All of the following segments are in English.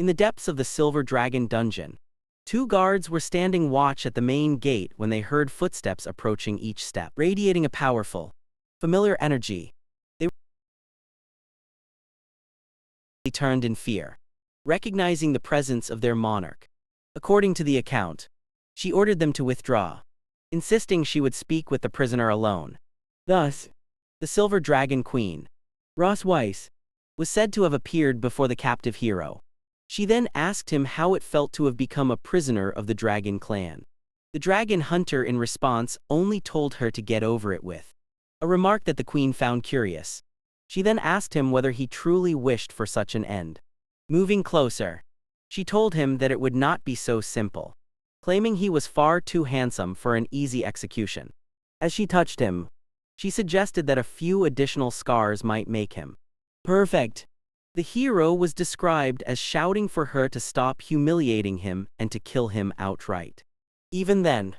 In the depths of the Silver Dragon dungeon, two guards were standing watch at the main gate when they heard footsteps approaching each step, radiating a powerful, familiar energy. They turned in fear, recognizing the presence of their monarch. According to the account, she ordered them to withdraw, insisting she would speak with the prisoner alone. Thus, the Silver Dragon Queen, Ross Weiss, was said to have appeared before the captive hero. She then asked him how it felt to have become a prisoner of the Dragon Clan. The Dragon Hunter in response only told her to get over it with a remark that the Queen found curious. She then asked him whether he truly wished for such an end. Moving closer, she told him that it would not be so simple, claiming he was far too handsome for an easy execution. As she touched him, she suggested that a few additional scars might make him perfect. The hero was described as shouting for her to stop humiliating him and to kill him outright. Even then,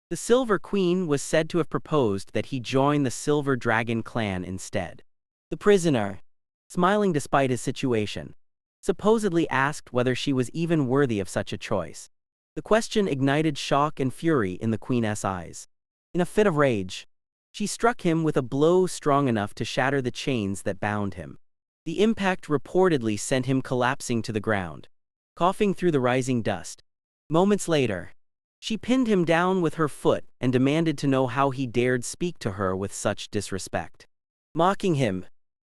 the Silver Queen was said to have proposed that he join the Silver Dragon clan instead. The prisoner, smiling despite his situation, supposedly asked whether she was even worthy of such a choice. The question ignited shock and fury in the Queen's eyes. In a fit of rage, she struck him with a blow strong enough to shatter the chains that bound him. The impact reportedly sent him collapsing to the ground, coughing through the rising dust. Moments later, she pinned him down with her foot and demanded to know how he dared speak to her with such disrespect. Mocking him,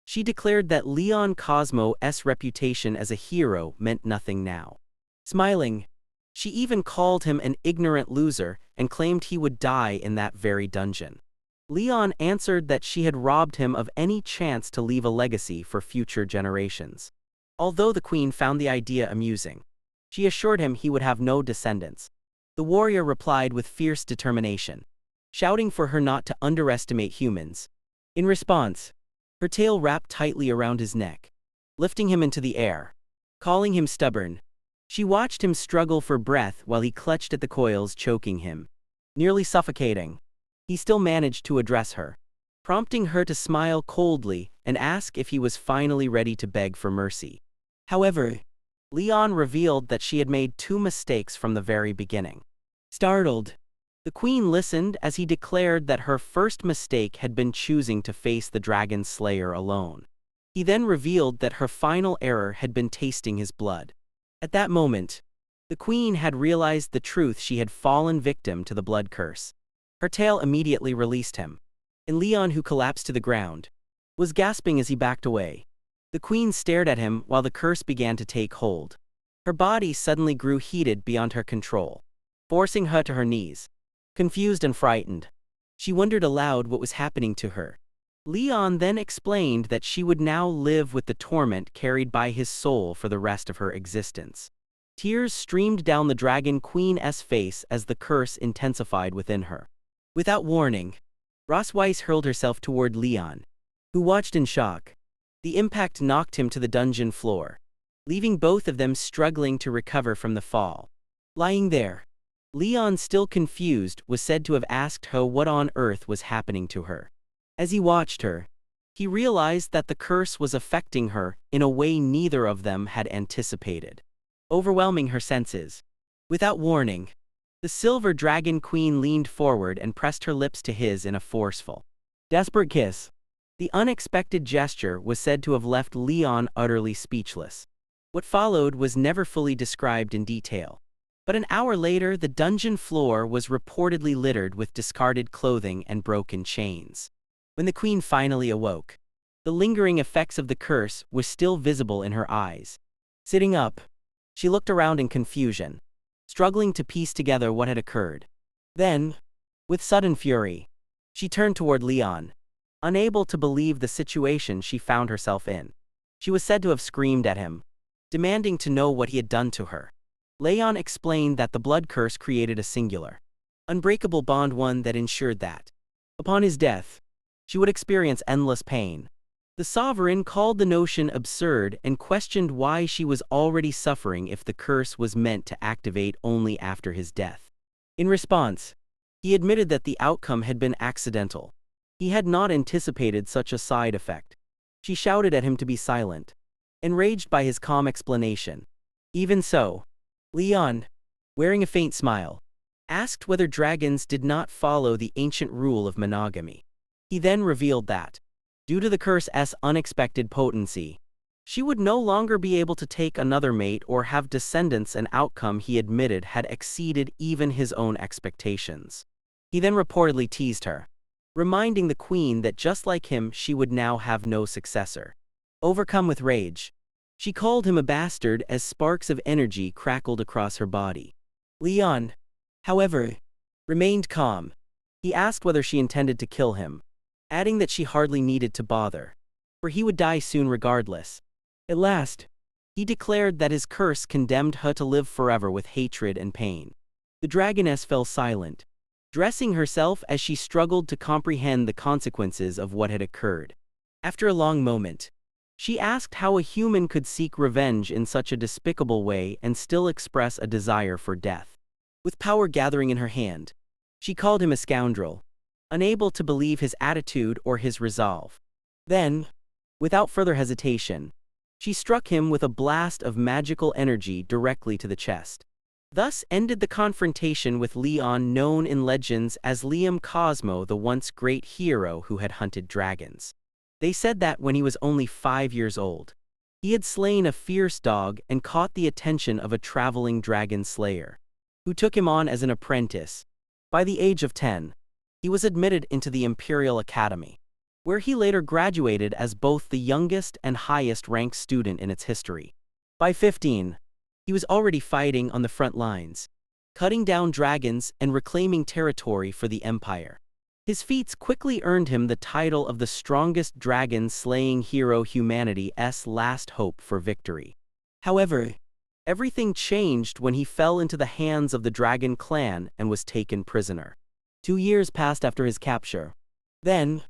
she declared that Leon Cosmo's reputation as a hero meant nothing now. Smiling, she even called him an ignorant loser and claimed he would die in that very dungeon. Leon answered that she had robbed him of any chance to leave a legacy for future generations. Although the Queen found the idea amusing, she assured him he would have no descendants. The warrior replied with fierce determination, shouting for her not to underestimate humans. In response, her tail wrapped tightly around his neck, lifting him into the air. Calling him stubborn, she watched him struggle for breath while he clutched at the coils, choking him. Nearly suffocating, he still managed to address her, prompting her to smile coldly and ask if he was finally ready to beg for mercy. However, Leon revealed that she had made two mistakes from the very beginning. Startled, the Queen listened as he declared that her first mistake had been choosing to face the Dragon Slayer alone. He then revealed that her final error had been tasting his blood. At that moment, the Queen had realized the truth: she had fallen victim to the blood curse. Her tail immediately released him, and Leon, who collapsed to the ground, was gasping as he backed away. The Queen stared at him while the curse began to take hold. Her body suddenly grew heated beyond her control, forcing her to her knees. Confused and frightened, she wondered aloud what was happening to her. Leon then explained that she would now live with the torment carried by his soul for the rest of her existence. Tears streamed down the Dragon Queen's face as the curse intensified within her. Without warning, Ross Weiss hurled herself toward Leon, who watched in shock. The impact knocked him to the dungeon floor, leaving both of them struggling to recover from the fall. Lying there, Leon, still confused, was said to have asked her what on earth was happening to her. As he watched her, he realized that the curse was affecting her in a way neither of them had anticipated, overwhelming her senses. Without warning, the Silver Dragon Queen leaned forward and pressed her lips to his in a forceful, desperate kiss. The unexpected gesture was said to have left Leon utterly speechless. What followed was never fully described in detail, but an hour later the dungeon floor was reportedly littered with discarded clothing and broken chains. When the Queen finally awoke, the lingering effects of the curse were still visible in her eyes. Sitting up, she looked around in confusion, struggling to piece together what had occurred. Then, with sudden fury, she turned toward Leon, unable to believe the situation she found herself in. She was said to have screamed at him, demanding to know what he had done to her. Leon explained that the blood curse created a singular, unbreakable bond, one that ensured that, upon his death, she would experience endless pain. The sovereign called the notion absurd and questioned why she was already suffering if the curse was meant to activate only after his death. In response, he admitted that the outcome had been accidental. He had not anticipated such a side effect. She shouted at him to be silent, enraged by his calm explanation. Even so, Leon, wearing a faint smile, asked whether dragons did not follow the ancient rule of monogamy. He then revealed that, due to the curse's unexpected potency, she would no longer be able to take another mate or have descendants, an outcome he admitted had exceeded even his own expectations. He then reportedly teased her, reminding the queen that just like him she would now have no successor. Overcome with rage, she called him a bastard as sparks of energy crackled across her body. Leon, however, remained calm. He asked whether she intended to kill him, adding that she hardly needed to bother, for he would die soon regardless. At last, he declared that his curse condemned her to live forever with hatred and pain. The dragoness fell silent, dressing herself as she struggled to comprehend the consequences of what had occurred. After a long moment, she asked how a human could seek revenge in such a despicable way and still express a desire for death. With power gathering in her hand, she called him a scoundrel, unable to believe his attitude or his resolve. Then, without further hesitation, she struck him with a blast of magical energy directly to the chest. Thus ended the confrontation with Leon, known in legends as Liam Cosmo, the once great hero who had hunted dragons. They said that when he was only 5 years old, he had slain a fierce dog and caught the attention of a traveling dragon slayer, who took him on as an apprentice. By the age of 10, he was admitted into the Imperial Academy, where he later graduated as both the youngest and highest-ranked student in its history. By 15, he was already fighting on the front lines, cutting down dragons and reclaiming territory for the Empire. His feats quickly earned him the title of the strongest dragon-slaying hero, humanity's last hope for victory. However, everything changed when he fell into the hands of the Dragon Clan and was taken prisoner. 2 years passed after his capture. Then,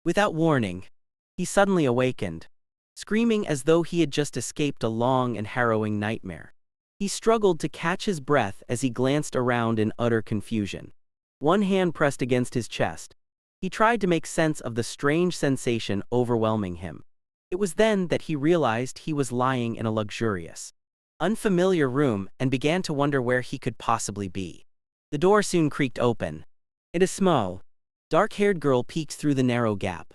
without warning, he suddenly awakened, screaming as though he had just escaped a long and harrowing nightmare. He struggled to catch his breath as he glanced around in utter confusion. One hand pressed against his chest. He tried to make sense of the strange sensation overwhelming him. It was then that he realized he was lying in a luxurious, unfamiliar room and began to wonder where he could possibly be. The door soon creaked open, and a small, dark-haired girl peeked through the narrow gap.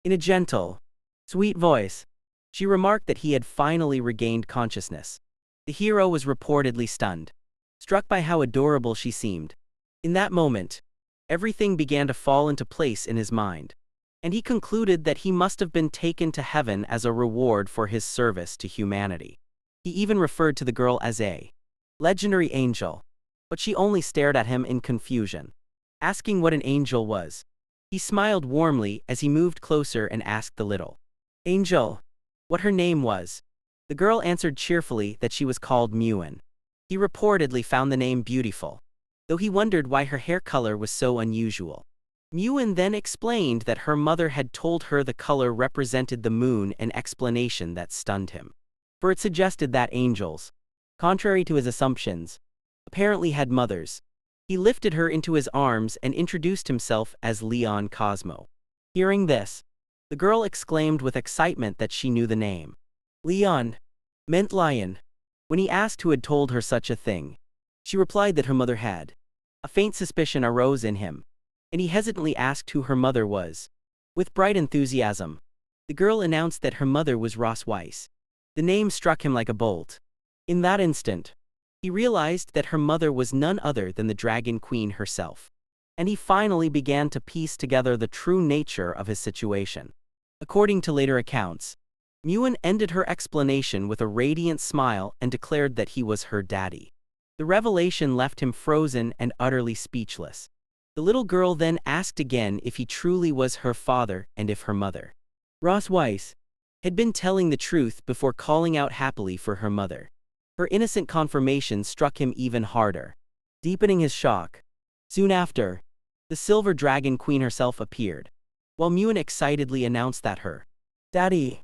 In a gentle, sweet voice, she remarked that he had finally regained consciousness. The hero was reportedly stunned, struck by how adorable she seemed. In that moment, everything began to fall into place in his mind, and he concluded that he must have been taken to heaven as a reward for his service to humanity. He even referred to the girl as a legendary angel, but she only stared at him in confusion. Asking what an angel was, he smiled warmly as he moved closer and asked the little angel what her name was. The girl answered cheerfully that she was called Muin. He reportedly found the name beautiful, though he wondered why her hair color was so unusual. Muin then explained that her mother had told her the color represented the moon, an explanation that stunned him, for it suggested that angels, contrary to his assumptions, apparently had mothers. He lifted her into his arms and introduced himself as Leon Cosmo. Hearing this, the girl exclaimed with excitement that she knew the name. Leon meant lion. When he asked who had told her such a thing, she replied that her mother had. A faint suspicion arose in him, and he hesitantly asked who her mother was. With bright enthusiasm, the girl announced that her mother was Ross Weiss. The name struck him like a bolt. In that instant, he realized that her mother was none other than the Dragon Queen herself, and he finally began to piece together the true nature of his situation. According to later accounts, Muin ended her explanation with a radiant smile and declared that he was her daddy. The revelation left him frozen and utterly speechless. The little girl then asked again if he truly was her father and if her mother, Ross Weiss, had been telling the truth before calling out happily for her mother. Her innocent confirmation struck him even harder, deepening his shock. Soon after, the Silver Dragon Queen herself appeared, while Muin excitedly announced that her daddy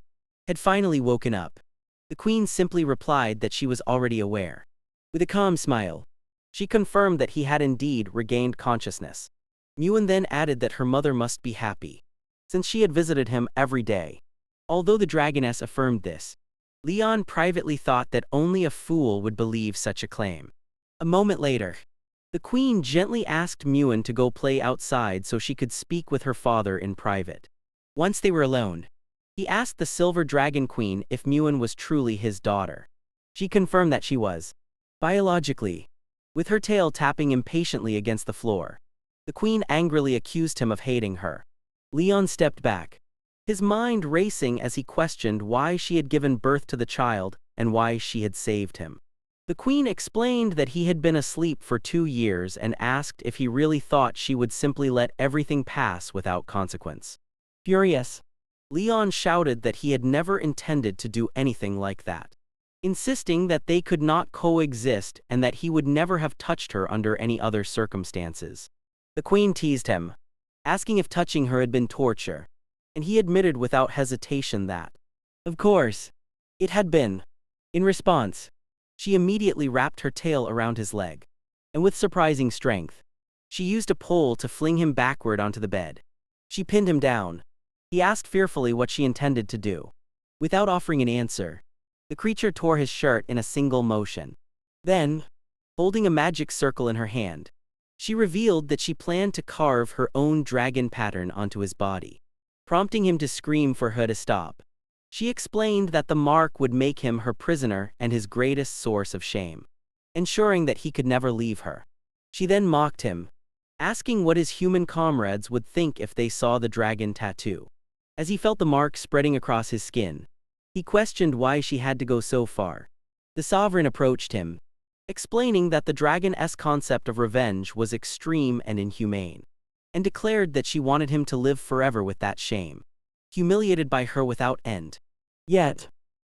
had finally woken up. The queen simply replied that she was already aware. With a calm smile, she confirmed that he had indeed regained consciousness. Muin then added that her mother must be happy, since she had visited him every day. Although the dragoness affirmed this, Leon privately thought that only a fool would believe such a claim. A moment later, the queen gently asked Muin to go play outside so she could speak with her father in private. Once they were alone, he asked the Silver Dragon Queen if Muin was truly his daughter. She confirmed that she was. Biologically, with her tail tapping impatiently against the floor, the queen angrily accused him of hating her. Leon stepped back, his mind racing as he questioned why she had given birth to the child and why she had saved him. The queen explained that he had been asleep for 2 years and asked if he really thought she would simply let everything pass without consequence. Furious, Leon shouted that he had never intended to do anything like that, insisting that they could not coexist and that he would never have touched her under any other circumstances. The queen teased him, asking if touching her had been torture, and he admitted without hesitation that, of course, it had been. In response, she immediately wrapped her tail around his leg, and with surprising strength, she used a pole to fling him backward onto the bed. She pinned him down. He asked fearfully what she intended to do. Without offering an answer, the creature tore his shirt in a single motion. Then, holding a magic circle in her hand, she revealed that she planned to carve her own dragon pattern onto his body, prompting him to scream for her to stop. She explained that the mark would make him her prisoner and his greatest source of shame, ensuring that he could never leave her. She then mocked him, asking what his human comrades would think if they saw the dragon tattoo. As he felt the mark spreading across his skin, he questioned why she had to go so far. The sovereign approached him, explaining that the dragon's concept of revenge was extreme and inhumane, and declared that she wanted him to live forever with that shame, humiliated by her without end. Yet,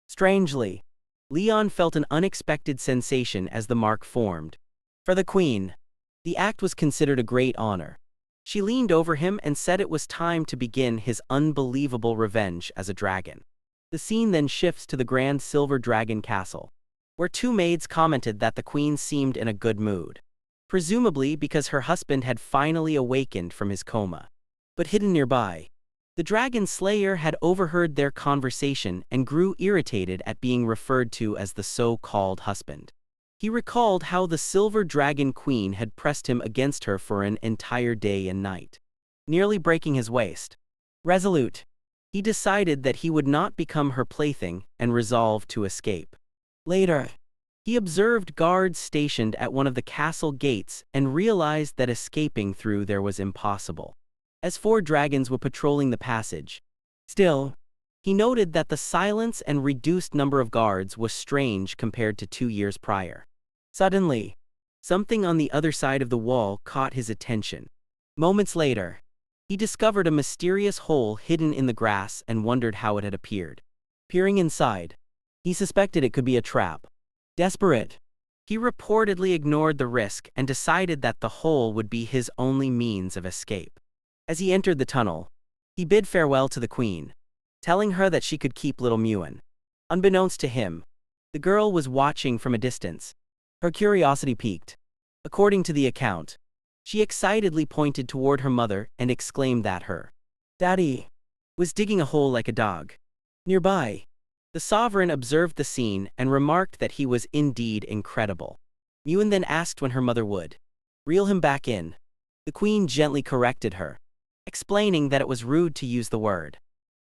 strangely, Leon felt an unexpected sensation as the mark formed. For the queen, the act was considered a great honor. She leaned over him and said it was time to begin his unbelievable revenge as a dragon. The scene then shifts to the Grand Silver Dragon Castle, where 2 maids commented that the queen seemed in a good mood, presumably because her husband had finally awakened from his coma. But hidden nearby, the Dragon Slayer had overheard their conversation and grew irritated at being referred to as the so-called husband. He recalled how the Silver Dragon Queen had pressed him against her for an entire day and night, nearly breaking his waist. Resolute, he decided that he would not become her plaything and resolved to escape. Later, he observed guards stationed at one of the castle gates and realized that escaping through there was impossible, as 4 dragons were patrolling the passage. Still, he noted that the silence and reduced number of guards was strange compared to 2 years prior. Suddenly, something on the other side of the wall caught his attention. Moments later, he discovered a mysterious hole hidden in the grass and wondered how it had appeared. Peering inside, he suspected it could be a trap. Desperate, he reportedly ignored the risk and decided that the hole would be his only means of escape. As he entered the tunnel, he bid farewell to the queen, telling her that she could keep little Muin. Unbeknownst to him, the girl was watching from a distance. Her curiosity piqued. According to the account, she excitedly pointed toward her mother and exclaimed that her daddy was digging a hole like a dog. Nearby, the sovereign observed the scene and remarked that he was indeed incredible. Muin then asked when her mother would reel him back in. The queen gently corrected her, explaining that it was rude to use the word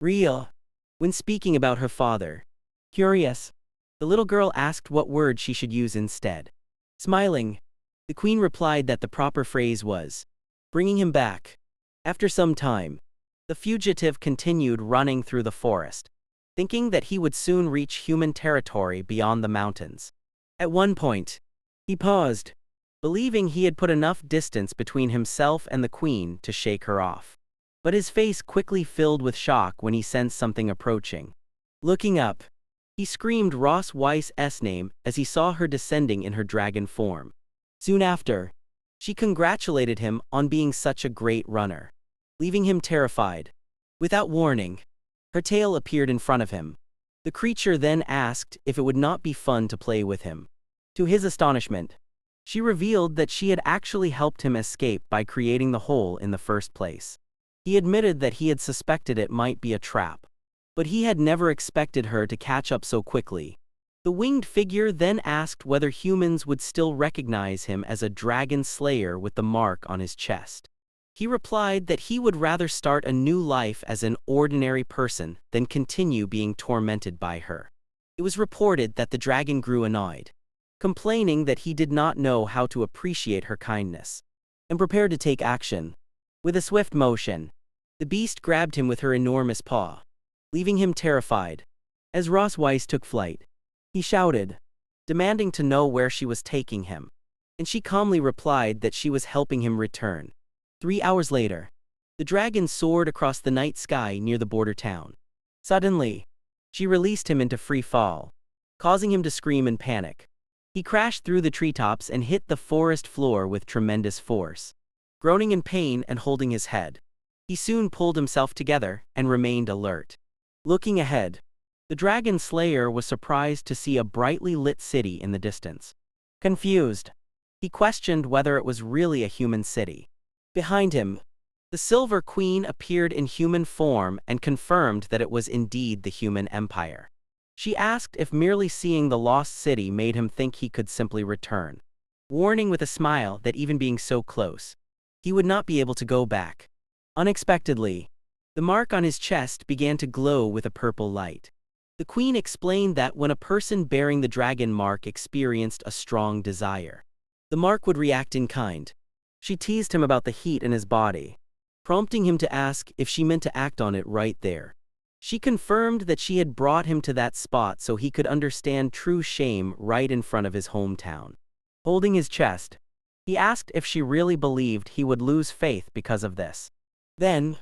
real when speaking about her father. Curious, the little girl asked what word she should use instead. Smiling, the queen replied that the proper phrase was bringing him back. After some time, the fugitive continued running through the forest, thinking that he would soon reach human territory beyond the mountains. At one point, he paused, believing he had put enough distance between himself and the queen to shake her off. But his face quickly filled with shock when he sensed something approaching. Looking up, he screamed Ross Weiss's name as he saw her descending in her dragon form. Soon after, she congratulated him on being such a great runner, leaving him terrified. Without warning, her tail appeared in front of him. The creature then asked if it would not be fun to play with him. To his astonishment, she revealed that she had actually helped him escape by creating the hole in the first place. He admitted that he had suspected it might be a trap, but he had never expected her to catch up so quickly. The winged figure then asked whether humans would still recognize him as a dragon slayer with the mark on his chest. He replied that he would rather start a new life as an ordinary person than continue being tormented by her. It was reported that the dragon grew annoyed, complaining that he did not know how to appreciate her kindness, and prepared to take action. With a swift motion, the beast grabbed him with her enormous paw, leaving him terrified. As Ross Weiss took flight, he shouted, demanding to know where she was taking him, and she calmly replied that she was helping him return. 3 hours later, the dragon soared across the night sky near the border town. Suddenly, she released him into free fall, causing him to scream in panic. He crashed through the treetops and hit the forest floor with tremendous force. Groaning in pain and holding his head, he soon pulled himself together and remained alert. Looking ahead, the dragon slayer was surprised to see a brightly lit city in the distance. Confused, he questioned whether it was really a human city. Behind him, the Silver Queen appeared in human form and confirmed that it was indeed the human empire. She asked if merely seeing the lost city made him think he could simply return, warning with a smile that even being so close, he would not be able to go back. Unexpectedly, the mark on his chest began to glow with a purple light. The queen explained that when a person bearing the dragon mark experienced a strong desire, the mark would react in kind. She teased him about the heat in his body, prompting him to ask if she meant to act on it right there. She confirmed that she had brought him to that spot so he could understand true shame right in front of his hometown. Holding his chest, he asked if she really believed he would lose faith because of this. Then,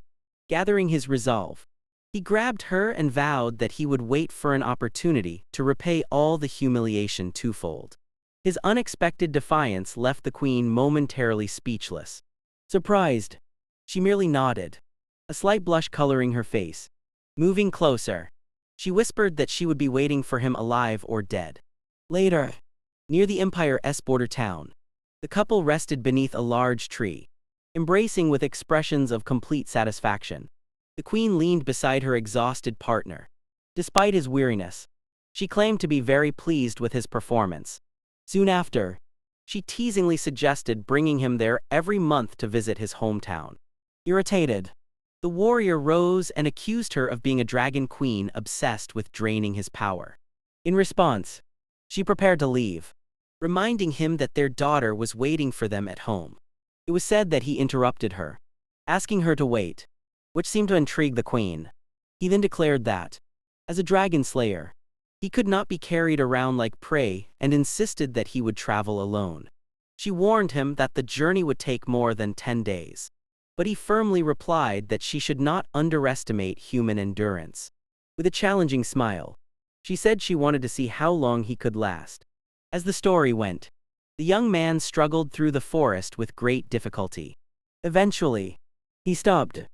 gathering his resolve, he grabbed her and vowed that he would wait for an opportunity to repay all the humiliation twofold. His unexpected defiance left the queen momentarily speechless. Surprised, she merely nodded, a slight blush coloring her face. Moving closer, she whispered that she would be waiting for him alive or dead. Later, near the Empire's border town, the couple rested beneath a large tree, embracing with expressions of complete satisfaction. The queen leaned beside her exhausted partner. Despite his weariness, she claimed to be very pleased with his performance. Soon after, she teasingly suggested bringing him there every month to visit his hometown. Irritated, the warrior rose and accused her of being a dragon queen obsessed with draining his power. In response, she prepared to leave, reminding him that their daughter was waiting for them at home. It was said that he interrupted her, asking her to wait, which seemed to intrigue the queen. He then declared that, as a dragon slayer, he could not be carried around like prey and insisted that he would travel alone. She warned him that the journey would take more than 10 days, but he firmly replied that she should not underestimate human endurance. With a challenging smile, she said she wanted to see how long he could last. As the story went, the young man struggled through the forest with great difficulty. Eventually, he stopped,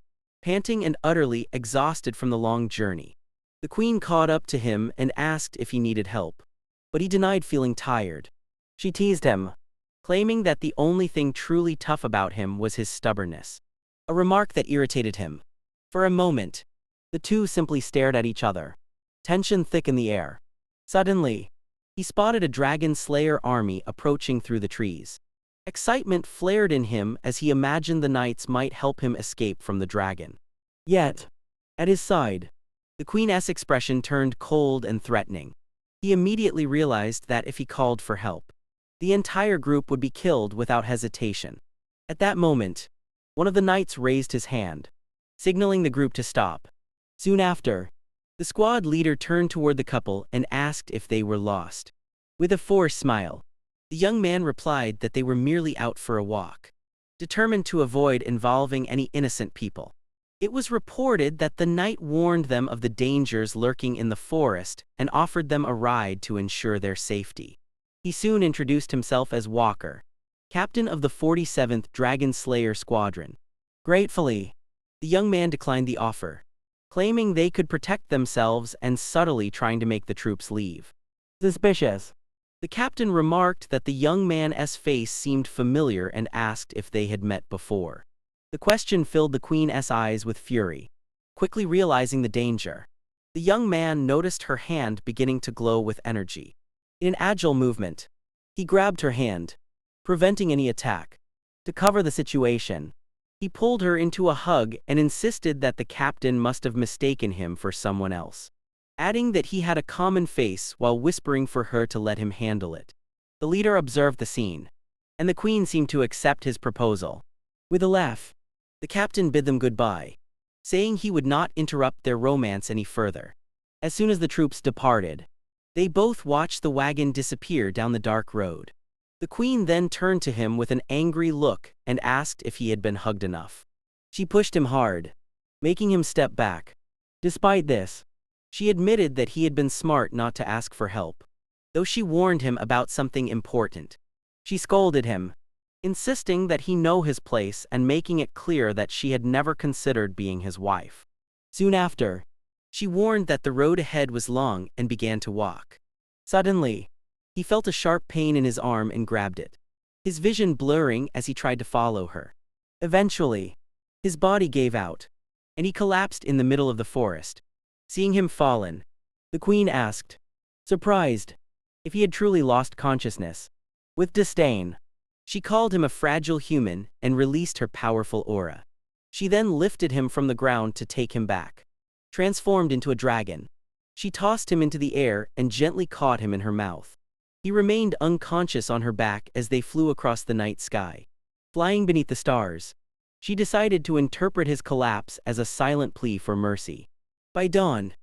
panting and utterly exhausted from the long journey. The queen caught up to him and asked if he needed help, but he denied feeling tired. She teased him, claiming that the only thing truly tough about him was his stubbornness, a remark that irritated him. For a moment, the two simply stared at each other, tension thick in the air. Suddenly, he spotted a dragon slayer army approaching through the trees. Excitement flared in him as he imagined the knights might help him escape from the dragon. Yet, at his side, the queen's expression turned cold and threatening. He immediately realized that if he called for help, the entire group would be killed without hesitation. At that moment, one of the knights raised his hand, signaling the group to stop. Soon after, the squad leader turned toward the couple and asked if they were lost. With a forced smile, the young man replied that they were merely out for a walk, determined to avoid involving any innocent people. It was reported that the knight warned them of the dangers lurking in the forest and offered them a ride to ensure their safety. He soon introduced himself as Walker, captain of the 47th Dragon Slayer Squadron. Gratefully, the young man declined the offer, claiming they could protect themselves and subtly trying to make the troops leave. Suspicious, the captain remarked that the young man's face seemed familiar and asked if they had met before. The question filled the queen's eyes with fury. Quickly realizing the danger, The young man noticed her hand beginning to glow with energy. In an agile movement, he grabbed her hand, preventing any attack. To cover the situation, he pulled her into a hug and insisted that the captain must have mistaken him for someone else, adding that he had a common face while whispering for her to let him handle it. The leader observed the scene, and the queen seemed to accept his proposal. With a laugh, the captain bid them goodbye, saying he would not interrupt their romance any further. As soon as the troops departed, they both watched the wagon disappear down the dark road. The queen then turned to him with an angry look and asked if he had been hugged enough. She pushed him hard, making him step back. Despite this, she admitted that he had been smart not to ask for help, though she warned him about something important. She scolded him, insisting that he know his place and making it clear that she had never considered being his wife. Soon after, she warned that the road ahead was long and began to walk. Suddenly, he felt a sharp pain in his arm and grabbed it, his vision blurring as he tried to follow her. Eventually, his body gave out, and he collapsed in the middle of the forest. Seeing him fallen, the queen asked, surprised, if he had truly lost consciousness. With disdain, she called him a fragile human and released her powerful aura. She then lifted him from the ground to take him back. Transformed into a dragon, she tossed him into the air and gently caught him in her mouth. He remained unconscious on her back as they flew across the night sky. Flying beneath the stars, she decided to interpret his collapse as a silent plea for mercy. By dawn,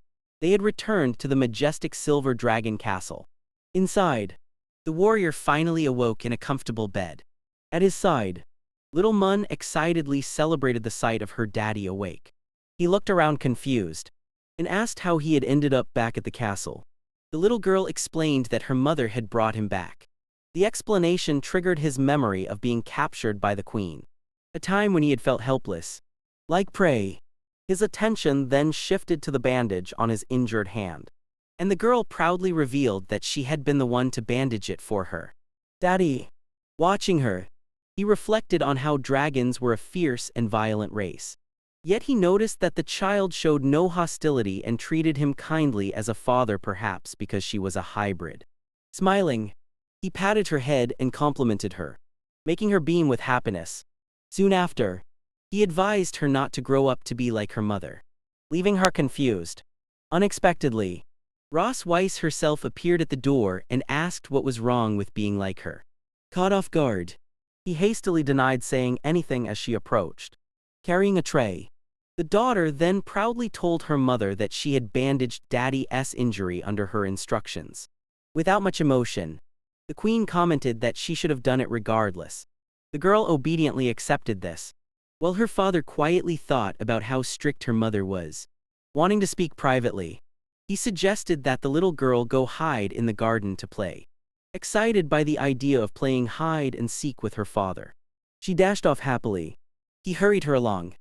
they had returned to the majestic silver dragon castle. Inside, the warrior finally awoke in a comfortable bed. At his side, little Mun excitedly celebrated the sight of her daddy awake. He looked around confused and asked how he had ended up back at the castle. The little girl explained that her mother had brought him back. The explanation triggered his memory of being captured by the queen, a time when he had felt helpless, like prey. His attention then shifted to the bandage on his injured hand, and the girl proudly revealed that she had been the one to bandage it for her. Daddy. Watching her, he reflected on how dragons were a fierce and violent race. Yet he noticed that the child showed no hostility and treated him kindly as a father, perhaps because she was a hybrid. Smiling, he patted her head and complimented her, making her beam with happiness. Soon after, he advised her not to grow up to be like her mother, leaving her confused. Unexpectedly, Ross Weiss herself appeared at the door and asked what was wrong with being like her. Caught off guard, he hastily denied saying anything as she approached, carrying a tray. The daughter then proudly told her mother that she had bandaged Daddy's injury under her instructions. Without much emotion, the queen commented that she should have done it regardless. The girl obediently accepted this, while her father quietly thought about how strict her mother was. Wanting to speak privately, he suggested that the little girl go hide in the garden to play. Excited by the idea of playing hide and seek with her father, she dashed off happily. He hurried her along,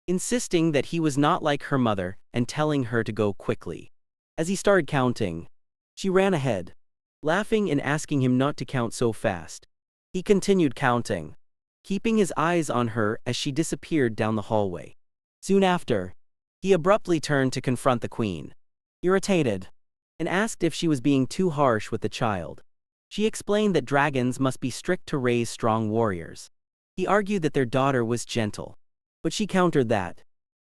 insisting that he was not like her mother and telling her to go quickly. As he started counting, she ran ahead, laughing and asking him not to count so fast. He continued counting, keeping his eyes on her as she disappeared down the hallway. Soon after, he abruptly turned to confront the queen, irritated, and asked if she was being too harsh with the child. She explained that dragons must be strict to raise strong warriors. He argued that their daughter was gentle, but she countered that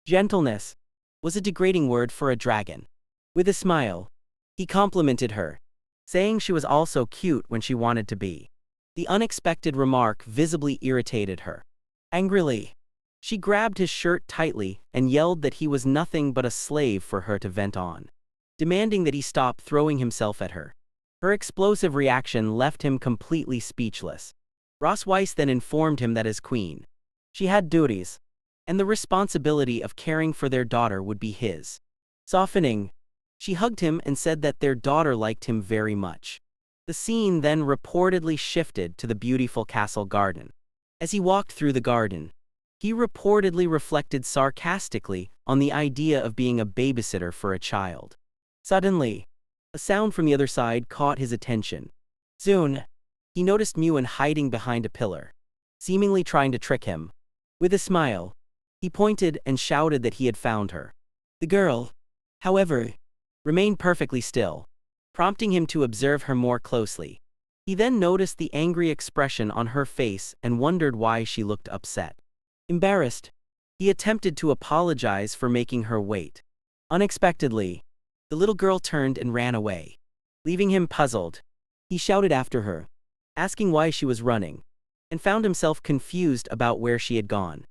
gentleness was a degrading word for a dragon. With a smile, he complimented her, saying she was also cute when she wanted to be. The unexpected remark visibly irritated her. Angrily, she grabbed his shirt tightly and yelled that he was nothing but a slave for her to vent on, demanding that he stop throwing himself at her. Her explosive reaction left him completely speechless. Ross Weiss then informed him that as queen, she had duties, and the responsibility of caring for their daughter would be his. Softening, she hugged him and said that their daughter liked him very much. The scene then reportedly shifted to the beautiful castle garden. As he walked through the garden, he reportedly reflected sarcastically on the idea of being a babysitter for a child. Suddenly, a sound from the other side caught his attention. Soon, he noticed Muin hiding behind a pillar, seemingly trying to trick him. With a smile, he pointed and shouted that he had found her. The girl, however, remained perfectly still, prompting him to observe her more closely. He then noticed the angry expression on her face and wondered why she looked upset. Embarrassed, he attempted to apologize for making her wait. Unexpectedly, the little girl turned and ran away. Leaving him puzzled, he shouted after her, asking why she was running, and found himself confused about where she had gone.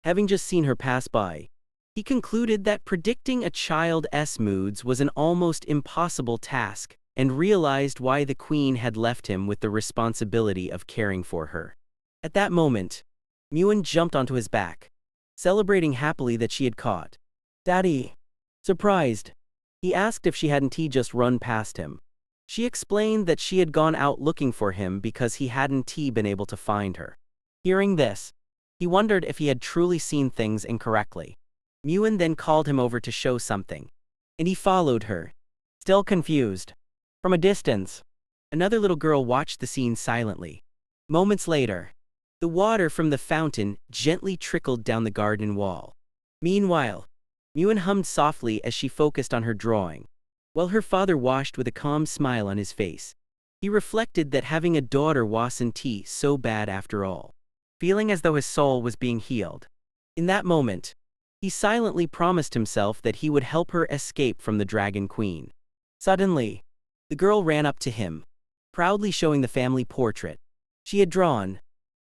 Having just seen her pass by, he concluded that predicting a child's moods was an almost impossible task, and realized why the queen had left him with the responsibility of caring for her. At that moment, Muin jumped onto his back, celebrating happily that she had caught Daddy. Surprised, he asked if she hadn't just run past him. She explained that she had gone out looking for him because he hadn't been able to find her. Hearing this, he wondered if he had truly seen things incorrectly. Muin then called him over to show something, and he followed her, still confused. From a distance, another little girl watched the scene silently. Moments later, the water from the fountain gently trickled down the garden wall. Meanwhile, Muin hummed softly as she focused on her drawing, while her father watched with a calm smile on his face. He reflected that having a daughter wasn't so bad after all, feeling as though his soul was being healed. In that moment, he silently promised himself that he would help her escape from the Dragon Queen. Suddenly, the girl ran up to him, proudly showing the family portrait she had drawn.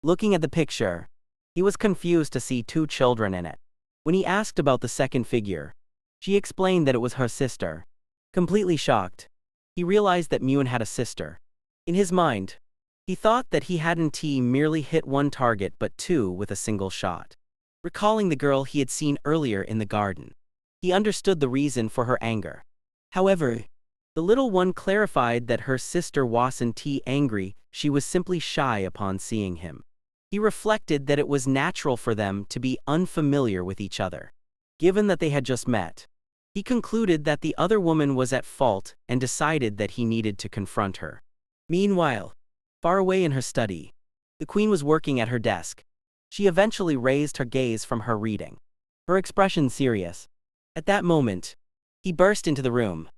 Looking at the picture, he was confused to see two children in it. When he asked about the second figure, she explained that it was her sister. Completely shocked, he realized that Muin had a sister. In his mind, he thought that he hadn't merely hit one target but two with a single shot. Recalling the girl he had seen earlier in the garden, he understood the reason for her anger. However, the little one clarified that her sister wasn't angry, she was simply shy upon seeing him. He reflected that it was natural for them to be unfamiliar with each other. Given that they had just met, he concluded that the other woman was at fault and decided that he needed to confront her. Meanwhile, far away in her study, the queen was working at her desk. She eventually raised her gaze from her reading, her expression serious. At that moment, he burst into the room,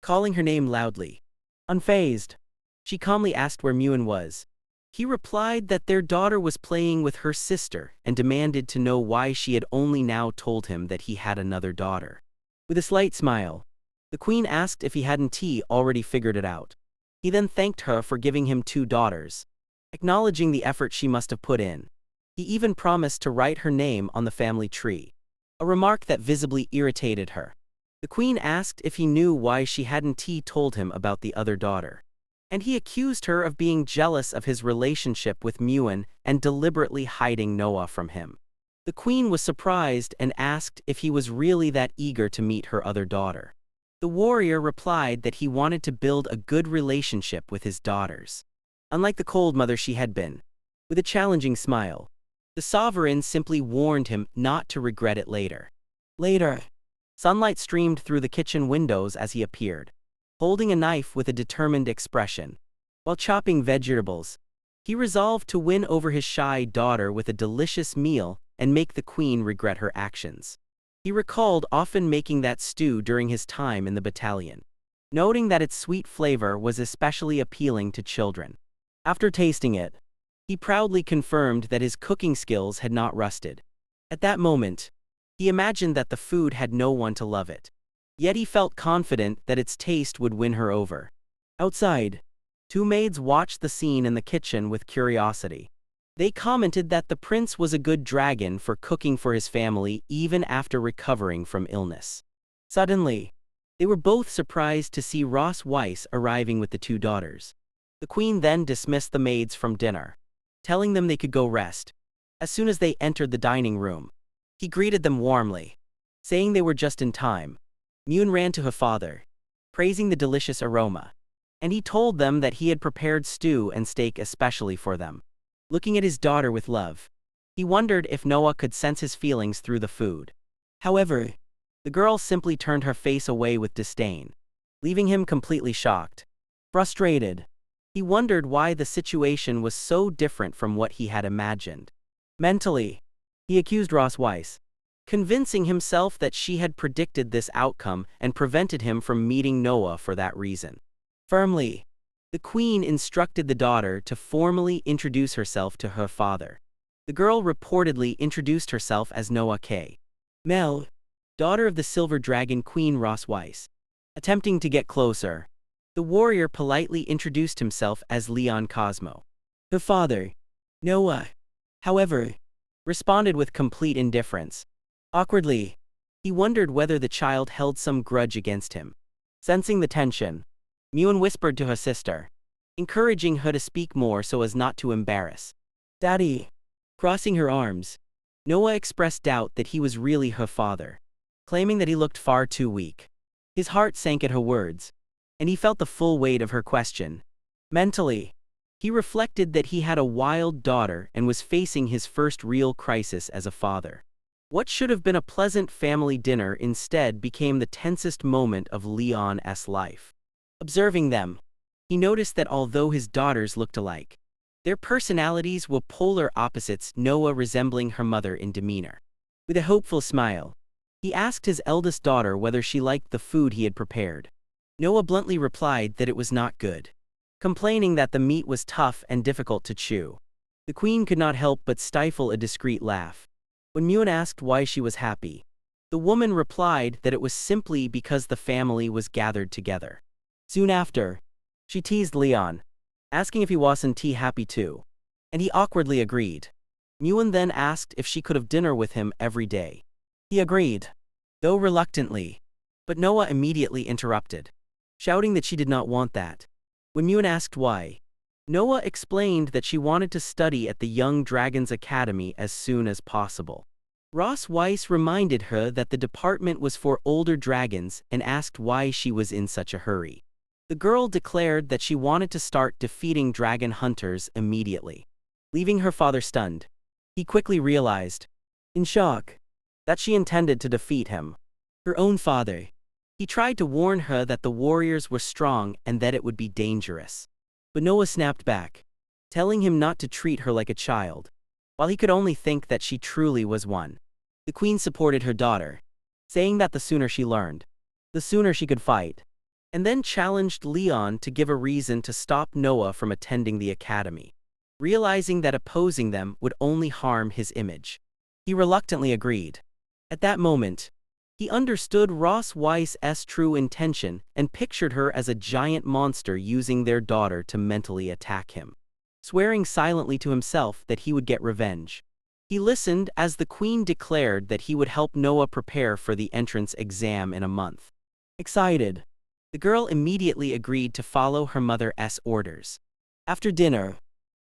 calling her name loudly. Unfazed, she calmly asked where Muin was. He replied that their daughter was playing with her sister and demanded to know why she had only now told him that he had another daughter. With a slight smile, the queen asked if he hadn't already figured it out. He then thanked her for giving him two daughters, acknowledging the effort she must have put in. He even promised to write her name on the family tree, a remark that visibly irritated her. The queen asked if he knew why she hadn't told him about the other daughter, and he accused her of being jealous of his relationship with Muin and deliberately hiding Noah from him. The queen was surprised and asked if he was really that eager to meet her other daughter. The warrior replied that he wanted to build a good relationship with his daughters, unlike the cold mother she had been. With a challenging smile, the sovereign simply warned him not to regret it later. Later, sunlight streamed through the kitchen windows as he appeared, holding a knife with a determined expression. While chopping vegetables, he resolved to win over his shy daughter with a delicious meal and make the queen regret her actions. He recalled often making that stew during his time in the battalion, noting that its sweet flavor was especially appealing to children. After tasting it, he proudly confirmed that his cooking skills had not rusted. At that moment, he imagined that the food had no one to love it. Yet he felt confident that its taste would win her over. Outside, two maids watched the scene in the kitchen with curiosity. They commented that the prince was a good dragon for cooking for his family even after recovering from illness. Suddenly, they were both surprised to see Ross Weiss arriving with the two daughters. The queen then dismissed the maids from dinner, telling them they could go rest. As soon as they entered the dining room, he greeted them warmly, saying they were just in time. Muin ran to her father, praising the delicious aroma, and he told them that he had prepared stew and steak especially for them. Looking at his daughter with love, he wondered if Noah could sense his feelings through the food. However, the girl simply turned her face away with disdain, leaving him completely shocked. Frustrated, he wondered why the situation was so different from what he had imagined. Mentally, he accused Ross Weiss convincing himself that she had predicted this outcome and prevented him from meeting Noah for that reason. Firmly, the queen instructed the daughter to formally introduce herself to her father. The girl reportedly introduced herself as Noah K. Mel, daughter of the Silver Dragon Queen Ross Weiss. Attempting to get closer, the warrior politely introduced himself as Leon Cosmo. Her father, Noah, however, responded with complete indifference. Awkwardly, he wondered whether the child held some grudge against him. Sensing the tension, Muin whispered to her sister, encouraging her to speak more so as not to embarrass. Daddy. Crossing her arms, Noah expressed doubt that he was really her father, claiming that he looked far too weak. His heart sank at her words, and he felt the full weight of her question. Mentally, he reflected that he had a wild daughter and was facing his first real crisis as a father. What should have been a pleasant family dinner instead became the tensest moment of Leon's life. Observing them, he noticed that although his daughters looked alike, their personalities were polar opposites, Noah resembling her mother in demeanor. With a hopeful smile, he asked his eldest daughter whether she liked the food he had prepared. Noah bluntly replied that it was not good, complaining that the meat was tough and difficult to chew. The queen could not help but stifle a discreet laugh. When Muin asked why she was happy, the woman replied that it was simply because the family was gathered together. Soon after, she teased Leon, asking if he wasn't happy too, and he awkwardly agreed. Muin then asked if she could have dinner with him every day. He agreed, though reluctantly, but Noah immediately interrupted, shouting that she did not want that. When Muin asked why, Noah explained that she wanted to study at the Young Dragons Academy as soon as possible. Ross Weiss reminded her that the department was for older dragons and asked why she was in such a hurry. The girl declared that she wanted to start defeating dragon hunters immediately. Leaving her father stunned, he quickly realized, in shock, that she intended to defeat him, her own father. He tried to warn her that the warriors were strong and that it would be dangerous. But Noah snapped back, telling him not to treat her like a child, while he could only think that she truly was one. The queen supported her daughter, saying that the sooner she learned, the sooner she could fight, and then challenged Leon to give a reason to stop Noah from attending the academy. Realizing that opposing them would only harm his image, he reluctantly agreed. At that moment, he understood Ross Weiss's true intention and pictured her as a giant monster using their daughter to mentally attack him. Swearing silently to himself that he would get revenge, he listened as the queen declared that he would help Noah prepare for the entrance exam in a month. Excited, the girl immediately agreed to follow her mother's orders. After dinner,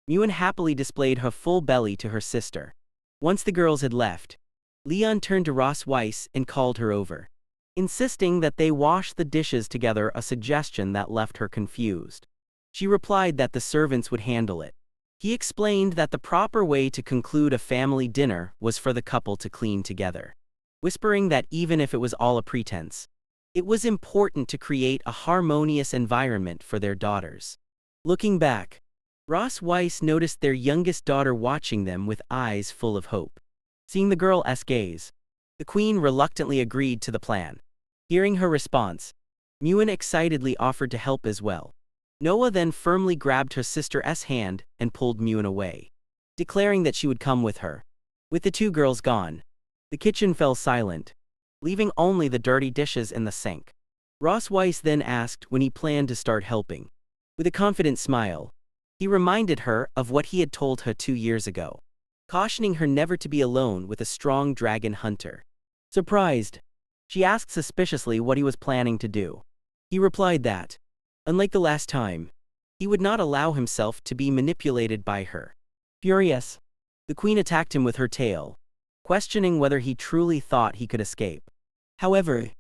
Muin happily displayed her full belly to her sister. Once the girls had left, Leon turned to Ross Weiss and called her over, insisting that they wash the dishes together, a suggestion that left her confused. She replied that the servants would handle it. He explained that the proper way to conclude a family dinner was for the couple to clean together, whispering that even if it was all a pretense, it was important to create a harmonious environment for their daughters. Looking back, Ross Weiss noticed their youngest daughter watching them with eyes full of hope. Seeing the girl's gaze, the queen reluctantly agreed to the plan. Hearing her response, Muin excitedly offered to help as well. Noah then firmly grabbed her sister's hand and pulled Muin away, declaring that she would come with her. With the two girls gone, the kitchen fell silent, leaving only the dirty dishes in the sink. Ross Weiss then asked when he planned to start helping. With a confident smile, he reminded her of what he had told her 2 years ago, cautioning her never to be alone with a strong dragon hunter. Surprised, she asked suspiciously what he was planning to do. He replied that, unlike the last time, he would not allow himself to be manipulated by her. Furious, the queen attacked him with her tail, questioning whether he truly thought he could escape. However,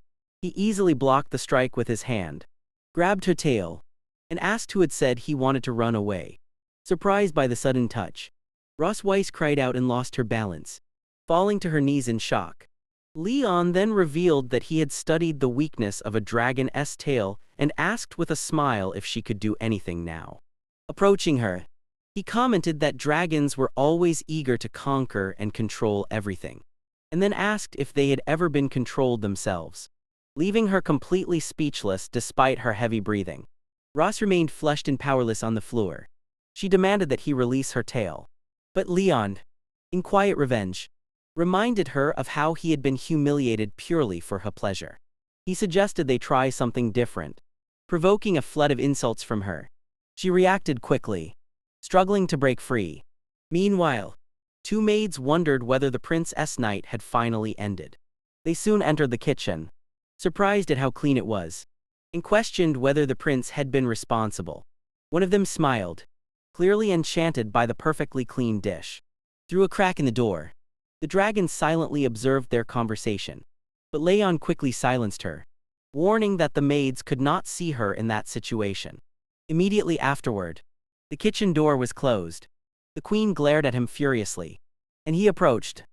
he easily blocked the strike with his hand, grabbed her tail, and asked who had said he wanted to run away. Surprised by the sudden touch, Ross Weiss cried out and lost her balance, falling to her knees in shock. Leon then revealed that he had studied the weakness of a dragon's tail and asked with a smile if she could do anything now. Approaching her, he commented that dragons were always eager to conquer and control everything. and then asked if they had ever been controlled themselves, leaving her completely speechless despite her heavy breathing. Ross remained flushed and powerless on the floor. She demanded that he release her tail. But Leon, in quiet revenge, reminded her of how he had been humiliated purely for her pleasure. He suggested they try something different, provoking a flood of insults from her. She reacted quickly, struggling to break free. Meanwhile, two maids wondered whether the prince's night had finally ended. They soon entered the kitchen, surprised at how clean it was, and questioned whether the prince had been responsible. One of them smiled, clearly enchanted by the perfectly clean dish. Through a crack in the door, the dragon silently observed their conversation. But Leon quickly silenced her, warning that the maids could not see her in that situation. Immediately afterward, the kitchen door was closed. The queen glared at him furiously, and he approached,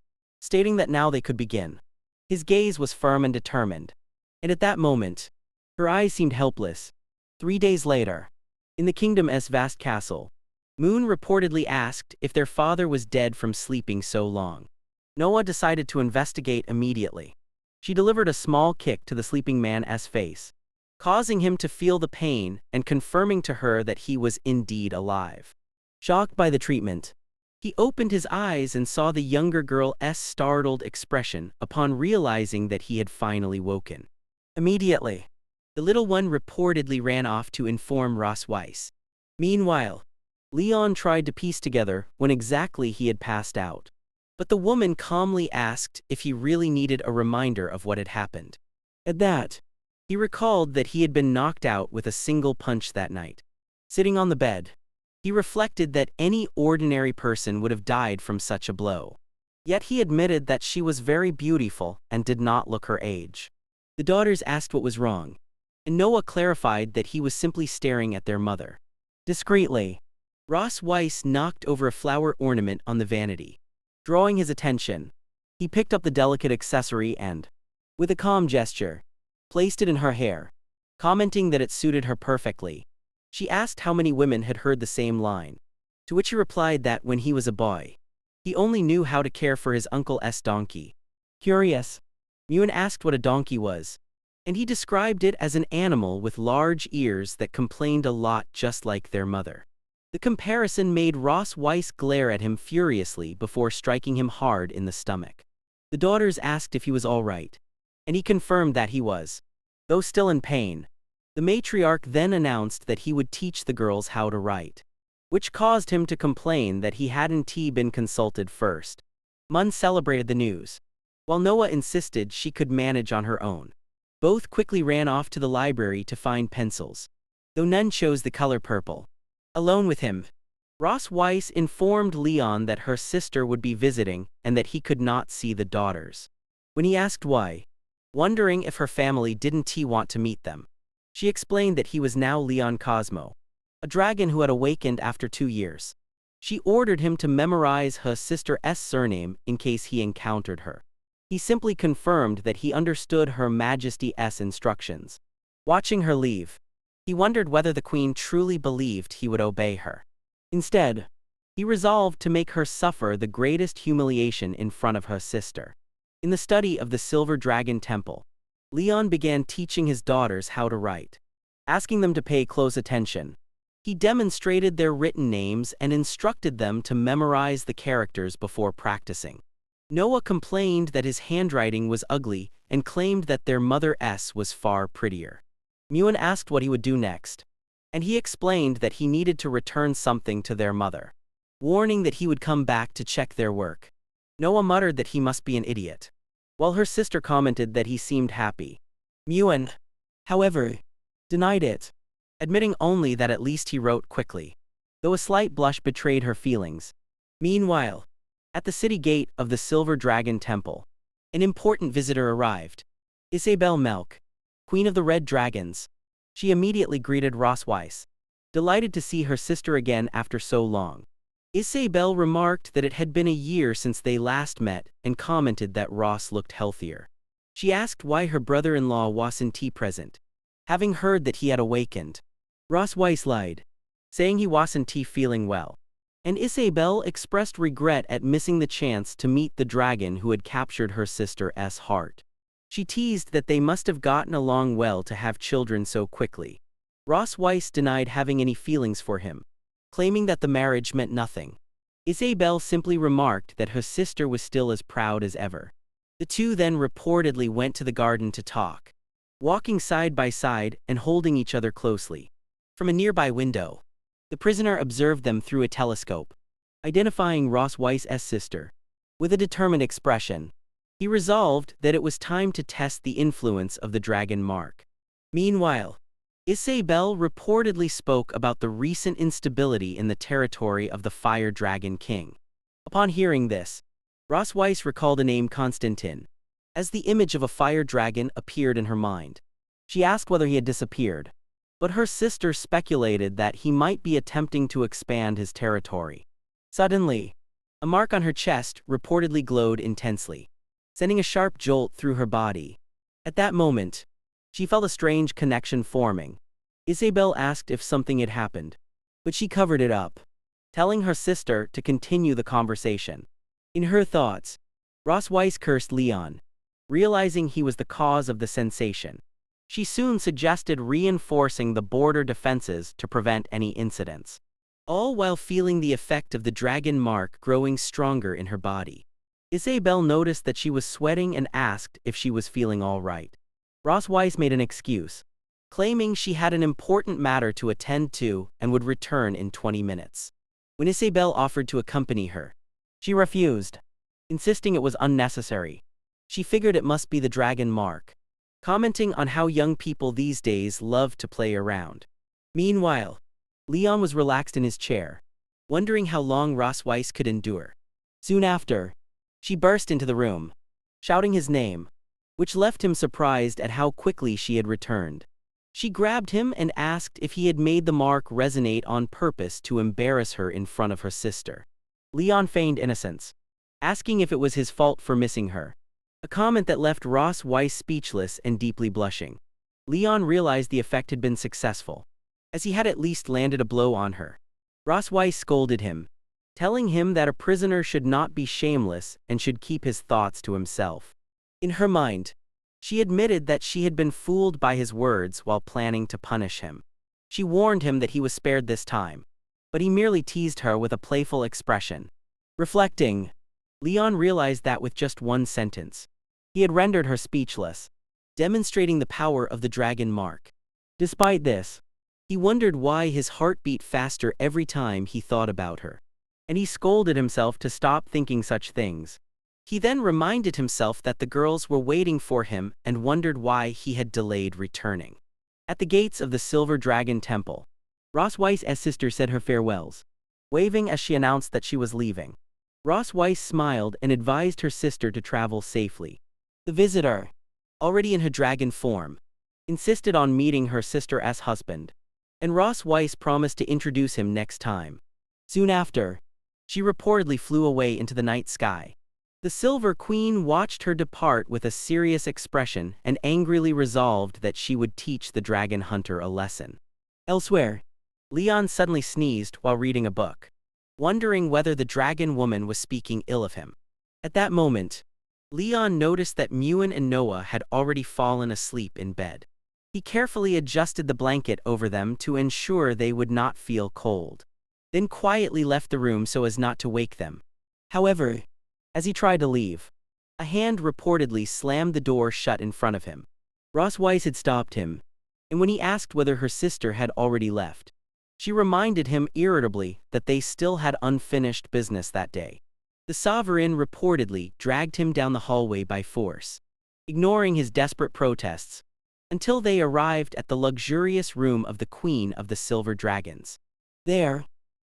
stating that now they could begin. His gaze was firm and determined, and at that moment, her eyes seemed helpless. 3 days later, in the kingdom's vast castle, Moon reportedly asked if their father was dead from sleeping so long. Noah decided to investigate immediately. She delivered a small kick to the sleeping man's face, causing him to feel the pain and confirming to her that he was indeed alive. Shocked by the treatment, he opened his eyes and saw the younger girl's startled expression upon realizing that he had finally woken. Immediately, the little one reportedly ran off to inform Ross Weiss. Meanwhile, Leon tried to piece together when exactly he had passed out. But the woman calmly asked if he really needed a reminder of what had happened. At that, he recalled that he had been knocked out with a single punch that night. Sitting on the bed, he reflected that any ordinary person would have died from such a blow. Yet he admitted that she was very beautiful and did not look her age. The daughters asked what was wrong, and Noah clarified that he was simply staring at their mother. Discreetly, Ross Weiss knocked over a flower ornament on the vanity. Drawing his attention, he picked up the delicate accessory and, with a calm gesture, placed it in her hair, commenting that it suited her perfectly. She asked how many women had heard the same line, to which he replied that when he was a boy, he only knew how to care for his uncle's donkey. Curious, Muin asked what a donkey was, and he described it as an animal with large ears that complained a lot just like their mother. The comparison made Ross Weiss glare at him furiously before striking him hard in the stomach. The daughters asked if he was all right, and he confirmed that he was. Though still in pain, the matriarch then announced that he would teach the girls how to write, which caused him to complain that he hadn't been consulted first. Mun celebrated the news, while Noah insisted she could manage on her own. Both quickly ran off to the library to find pencils, though none chose the color purple. Alone with him, Ross Weiss informed Leon that her sister would be visiting and that he could not see the daughters. When he asked why, wondering if her family didn't want to meet them, she explained that he was now Leon Cosmo, a dragon who had awakened after 2 years. She ordered him to memorize her sister's surname in case he encountered her. He simply confirmed that he understood Her Majesty's instructions. Watching her leave, he wondered whether the queen truly believed he would obey her. Instead, he resolved to make her suffer the greatest humiliation in front of her sister. In the study of the Silver Dragon Temple, Leon began teaching his daughters how to write. Asking them to pay close attention, he demonstrated their written names and instructed them to memorize the characters before practicing. Noah complained that his handwriting was ugly and claimed that their mother's was far prettier. Muin asked what he would do next, and he explained that he needed to return something to their mother, warning that he would come back to check their work. Noah muttered that he must be an idiot, while her sister commented that he seemed happy. Muin, however, denied it, admitting only that at least he wrote quickly, though a slight blush betrayed her feelings. Meanwhile, at the city gate of the Silver Dragon Temple, an important visitor arrived. Isabel Melk, Queen of the Red Dragons. She immediately greeted Ross Weiss, delighted to see her sister again after so long. Isabel remarked that it had been a year since they last met and commented that Ross looked healthier. She asked why her brother-in-law wasn't present, having heard that he had awakened. Ross Weiss lied, saying he wasn't feeling well. and Isabel expressed regret at missing the chance to meet the dragon who had captured her sister's heart. She teased that they must have gotten along well to have children so quickly. Ross Weiss denied having any feelings for him, claiming that the marriage meant nothing. Isabel simply remarked that her sister was still as proud as ever. The two then reportedly went to the garden to talk, walking side by side and holding each other closely. From a nearby window, the prisoner observed them through a telescope, identifying Ross Weiss's sister. With a determined expression, he resolved that it was time to test the influence of the dragon mark. Meanwhile, Isabel reportedly spoke about the recent instability in the territory of the Fire Dragon King. Upon hearing this, Ross Weiss recalled the name Constantin, as the image of a fire dragon appeared in her mind. She asked whether he had disappeared, but her sister speculated that he might be attempting to expand his territory. Suddenly, a mark on her chest reportedly glowed intensely, sending a sharp jolt through her body. At that moment, she felt a strange connection forming. Isabel asked if something had happened, but she covered it up, telling her sister to continue the conversation. In her thoughts, Ross Weiss cursed Leon, realizing he was the cause of the sensation. She soon suggested reinforcing the border defenses to prevent any incidents, all while feeling the effect of the dragon mark growing stronger in her body. Isabel noticed that she was sweating and asked if she was feeling all right. Ross Weiss made an excuse, claiming she had an important matter to attend to and would return in 20 minutes. When Isabel offered to accompany her, she refused, insisting it was unnecessary. She figured it must be the dragon mark, commenting on how young people these days love to play around. Meanwhile, Leon was relaxed in his chair, wondering how long Ross Weiss could endure. Soon after, she burst into the room, shouting his name, which left him surprised at how quickly she had returned. She grabbed him and asked if he had made the mark resonate on purpose to embarrass her in front of her sister. Leon feigned innocence, asking if it was his fault for missing her, a comment that left Ross Weiss speechless and deeply blushing. Leon realized the effect had been successful, as he had at least landed a blow on her. Ross Weiss scolded him, telling him that a prisoner should not be shameless and should keep his thoughts to himself. In her mind, she admitted that she had been fooled by his words while planning to punish him. She warned him that he was spared this time, but he merely teased her with a playful expression. Reflecting, Leon realized that with just one sentence, he had rendered her speechless, demonstrating the power of the dragon mark. Despite this, he wondered why his heart beat faster every time he thought about her, and he scolded himself to stop thinking such things. He then reminded himself that the girls were waiting for him and wondered why he had delayed returning. At the gates of the Silver Dragon Temple, Ross Weiss's sister said her farewells, waving as she announced that she was leaving. Ross Weiss smiled and advised her sister to travel safely. The visitor, already in her dragon form, insisted on meeting her sister's husband, and Ross Weiss promised to introduce him next time. Soon after, she reportedly flew away into the night sky. The Silver Queen watched her depart with a serious expression and angrily resolved that she would teach the dragon hunter a lesson. Elsewhere, Leon suddenly sneezed while reading a book, wondering whether the dragon woman was speaking ill of him. At that moment, Leon noticed that Muin and Noah had already fallen asleep in bed. He carefully adjusted the blanket over them to ensure they would not feel cold, then quietly left the room so as not to wake them. However, as he tried to leave, a hand reportedly slammed the door shut in front of him. Ross Weiss had stopped him, and when he asked whether her sister had already left, she reminded him irritably that they still had unfinished business that day. The sovereign reportedly dragged him down the hallway by force, ignoring his desperate protests, until they arrived at the luxurious room of the Queen of the Silver Dragons. There,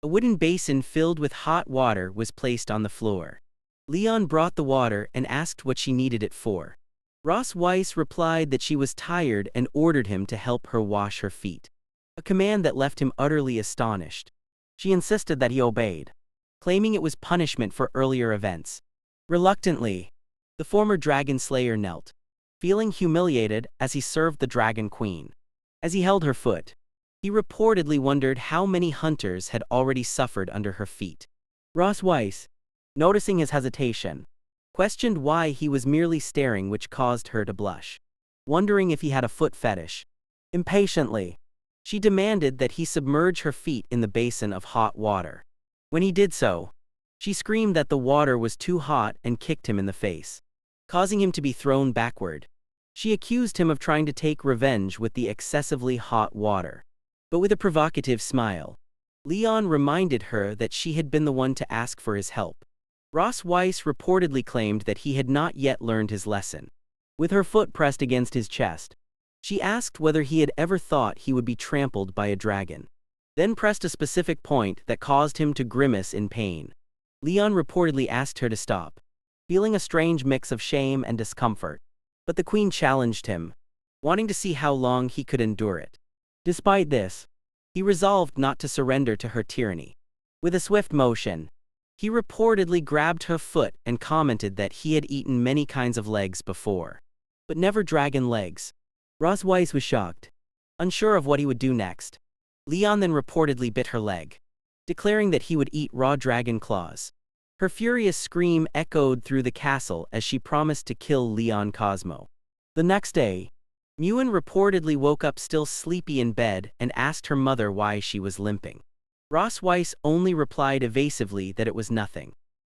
a wooden basin filled with hot water was placed on the floor. Leon brought the water and asked what she needed it for. Ross Weiss replied that she was tired and ordered him to help her wash her feet, a command that left him utterly astonished. She insisted that he obeyed, claiming it was punishment for earlier events. Reluctantly, the former dragon slayer knelt, feeling humiliated as he served the dragon queen. As he held her foot, He reportedly wondered how many hunters had already suffered under her feet. Ross Weiss, noticing his hesitation, questioned why he was merely staring, which caused her to blush, wondering if he had a foot fetish. Impatiently, she demanded that he submerge her feet in the basin of hot water. When he did so, she screamed that the water was too hot and kicked him in the face, causing him to be thrown backward. She accused him of trying to take revenge with the excessively hot water. But with a provocative smile, Leon reminded her that she had been the one to ask for his help. Ross Weiss reportedly claimed that he had not yet learned his lesson. With her foot pressed against his chest, she asked whether he had ever thought he would be trampled by a dragon, then pressed a specific point that caused him to grimace in pain. Leon reportedly asked her to stop, feeling a strange mix of shame and discomfort. But the queen challenged him, wanting to see how long he could endure it. Despite this, he resolved not to surrender to her tyranny. With a swift motion, he reportedly grabbed her foot and commented that he had eaten many kinds of legs before, but never dragon legs. Ross Weiss was shocked, unsure of what he would do next. Leon then reportedly bit her leg, declaring that he would eat raw dragon claws. Her furious scream echoed through the castle as she promised to kill Leon Cosmo. The next day, Muin reportedly woke up still sleepy in bed and asked her mother why she was limping. Ross Weiss only replied evasively that it was nothing.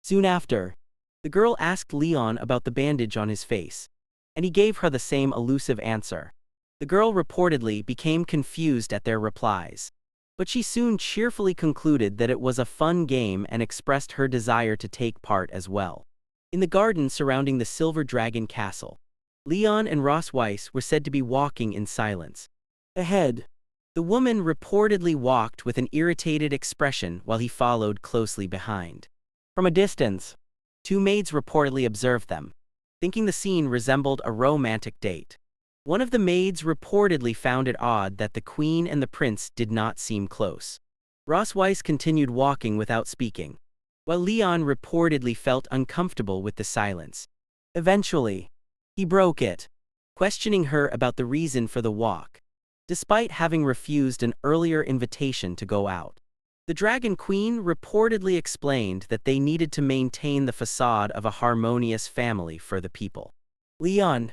Soon after, the girl asked Leon about the bandage on his face, and he gave her the same elusive answer. The girl reportedly became confused at their replies, but she soon cheerfully concluded that it was a fun game and expressed her desire to take part as well. In the garden surrounding the Silver Dragon Castle, Leon and Ross Weiss were said to be walking in silence. Ahead, the woman reportedly walked with an irritated expression while he followed closely behind. From a distance, two maids reportedly observed them, thinking the scene resembled a romantic date. One of the maids reportedly found it odd that the queen and the prince did not seem close. Ross Weiss continued walking without speaking, while Leon reportedly felt uncomfortable with the silence. Eventually, he broke it, questioning her about the reason for the walk, despite having refused an earlier invitation to go out. The Dragon Queen reportedly explained that they needed to maintain the facade of a harmonious family for the people. Leon,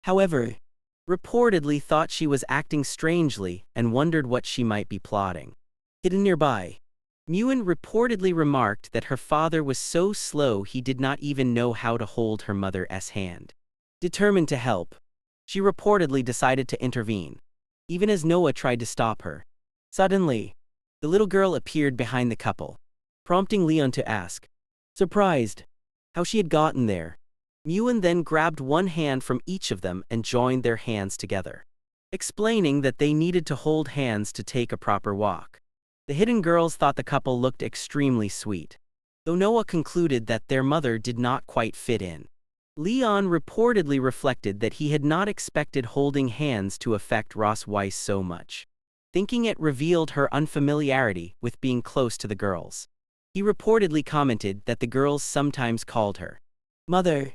however, reportedly thought she was acting strangely and wondered what she might be plotting. Hidden nearby, Muin reportedly remarked that her father was so slow he did not even know how to hold her mother's hand. Determined to help, she reportedly decided to intervene, even as Noah tried to stop her. Suddenly, the little girl appeared behind the couple, prompting Leon to ask, surprised, how she had gotten there. Muin then grabbed one hand from each of them and joined their hands together, explaining that they needed to hold hands to take a proper walk. The hidden girls thought the couple looked extremely sweet, though Noah concluded that their mother did not quite fit in. Leon reportedly reflected that he had not expected holding hands to affect Ross Weiss so much, thinking it revealed her unfamiliarity with being close to the girls. He reportedly commented that the girls sometimes called her Mother,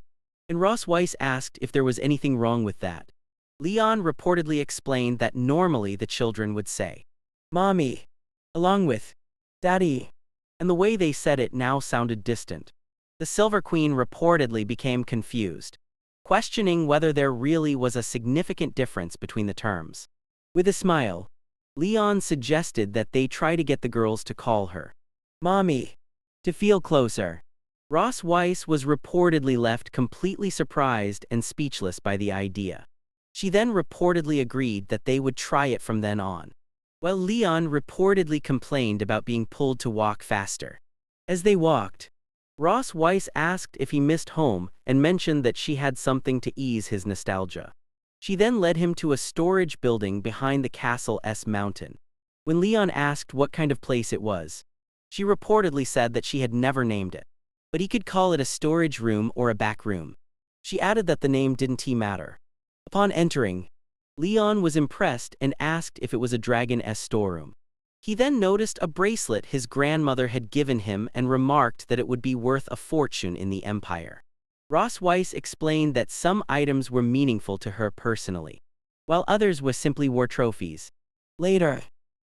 and Ross Weiss asked if there was anything wrong with that. Leon reportedly explained that normally the children would say, Mommy, along with Daddy, and the way they said it now sounded distant. The Silver Queen reportedly became confused, questioning whether there really was a significant difference between the terms. With a smile, Leon suggested that they try to get the girls to call her Mommy to feel closer. Ross Weiss was reportedly left completely surprised and speechless by the idea. She then reportedly agreed that they would try it from then on, while Leon reportedly complained about being pulled to walk faster. As they walked, Ross Weiss asked if he missed home and mentioned that she had something to ease his nostalgia. She then led him to a storage building behind the castle's mountain. When Leon asked what kind of place it was, she reportedly said that she had never named it, but he could call it a storage room or a back room. She added that the name didn't matter. Upon entering, Leon was impressed and asked if it was a dragon's storeroom. He then noticed a bracelet his grandmother had given him and remarked that it would be worth a fortune in the empire. Ross Weiss explained that some items were meaningful to her personally, while others were simply war trophies. Later,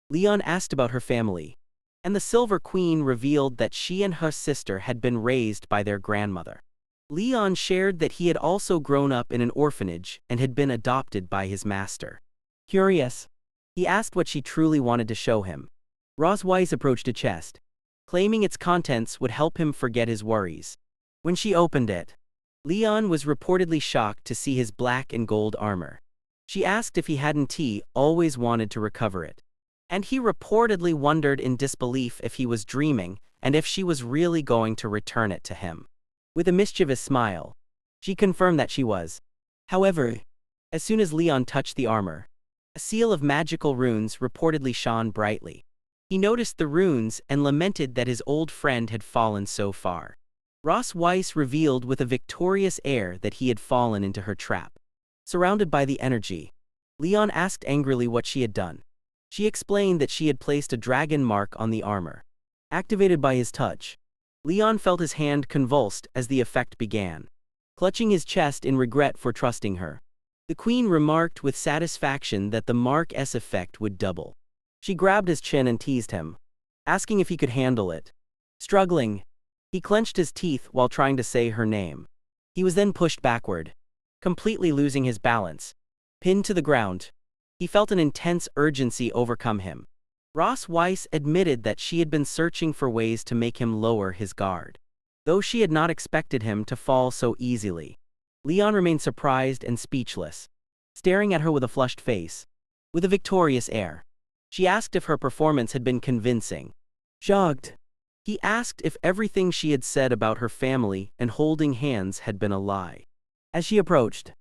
Leon asked about her family, and the Silver Queen revealed that she and her sister had been raised by their grandmother. Leon shared that he had also grown up in an orphanage and had been adopted by his master. Curious, he asked what she truly wanted to show him. Ross Weiss approached a chest, claiming its contents would help him forget his worries. When she opened it, Leon was reportedly shocked to see his black and gold armor. She asked if he hadn't always wanted to recover it, and he reportedly wondered in disbelief if he was dreaming and if she was really going to return it to him. With a mischievous smile, she confirmed that she was. However, as soon as Leon touched the armor, a seal of magical runes reportedly shone brightly. He noticed the runes and lamented that his old friend had fallen so far. Ross Weiss revealed with a victorious air that he had fallen into her trap. Surrounded by the energy, Leon asked angrily what she had done. She explained that she had placed a dragon mark on the armor. Activated by his touch, Leon felt his hand convulsed as the effect began, clutching his chest in regret for trusting her. The queen remarked with satisfaction that the mark's effect would double. She grabbed his chin and teased him, asking if he could handle it. Struggling, he clenched his teeth while trying to say her name. He was then pushed backward, completely losing his balance. Pinned to the ground, he felt an intense urgency overcome him. Ross Weiss admitted that she had been searching for ways to make him lower his guard, though she had not expected him to fall so easily. Leon remained surprised and speechless, staring at her with a flushed face. With a victorious air, she asked if her performance had been convincing. Shocked, he asked if everything she had said about her family and holding hands had been a lie. As she approached,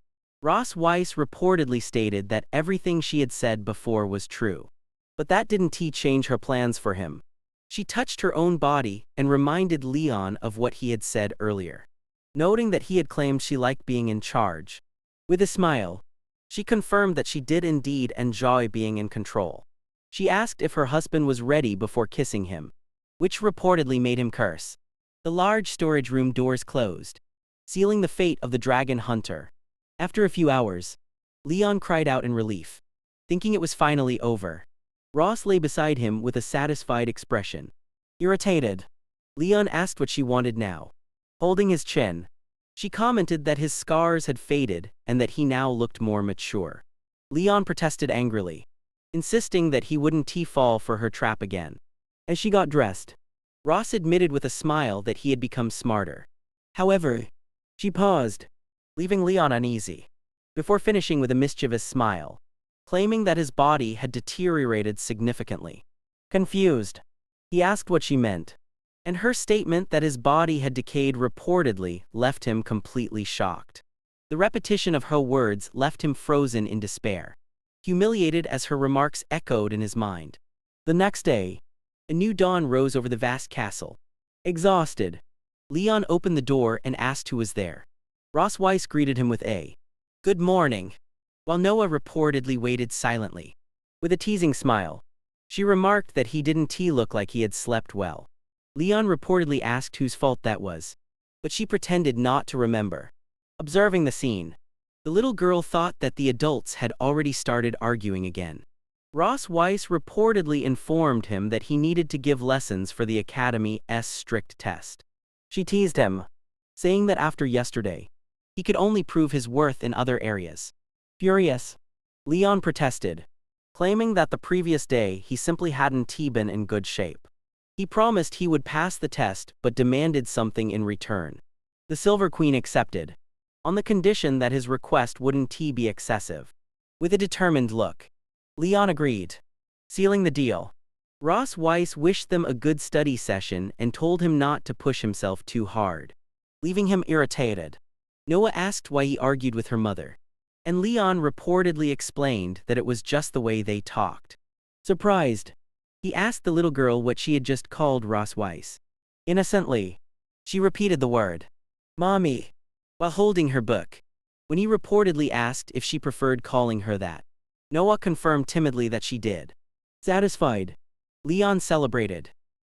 Ross Weiss reportedly stated that everything she had said before was true. But that didn't change her plans for him. She touched her own body and reminded Leon of what he had said earlier, noting that he had claimed she liked being in charge. With a smile, she confirmed that she did indeed enjoy being in control. She asked if her husband was ready before kissing him, which reportedly made him curse. The large storage room doors closed, sealing the fate of the dragon hunter. After a few hours, Leon cried out in relief, thinking it was finally over. Ross lay beside him with a satisfied expression. Irritated, Leon asked what she wanted now. Holding his chin, she commented that his scars had faded and that he now looked more mature. Leon protested angrily, insisting that he wouldn't fall for her trap again. As she got dressed, Ross admitted with a smile that he had become smarter. However, she paused, leaving Leon uneasy, before finishing with a mischievous smile, claiming that his body had deteriorated significantly. Confused, he asked what she meant, and her statement that his body had decayed reportedly left him completely shocked. The repetition of her words left him frozen in despair, humiliated as her remarks echoed in his mind. The next day, a new dawn rose over the vast castle. Exhausted, Leon opened the door and asked who was there. Ross Weiss greeted him with a "Good morning," while Noah reportedly waited silently. With a teasing smile, she remarked that he didn't look like he had slept well. Leon reportedly asked whose fault that was, but she pretended not to remember. Observing the scene, the little girl thought that the adults had already started arguing again. Ross Weiss reportedly informed him that he needed to give lessons for the Academy's strict test. She teased him, saying that after yesterday, he could only prove his worth in other areas. Furious, Leon protested, claiming that the previous day he simply hadn't been in good shape. He promised he would pass the test but demanded something in return. The Silver Queen accepted, on the condition that his request wouldn't be excessive. With a determined look, Leon agreed, sealing the deal. Ross Weiss wished them a good study session and told him not to push himself too hard, leaving him irritated. Noah asked why he argued with her mother, and Leon reportedly explained that it was just the way they talked. Surprised, he asked the little girl what she had just called Ross Weiss. Innocently, she repeated the word, "Mommy," while holding her book. When he reportedly asked if she preferred calling her that, Noah confirmed timidly that she did. Satisfied, Leon celebrated,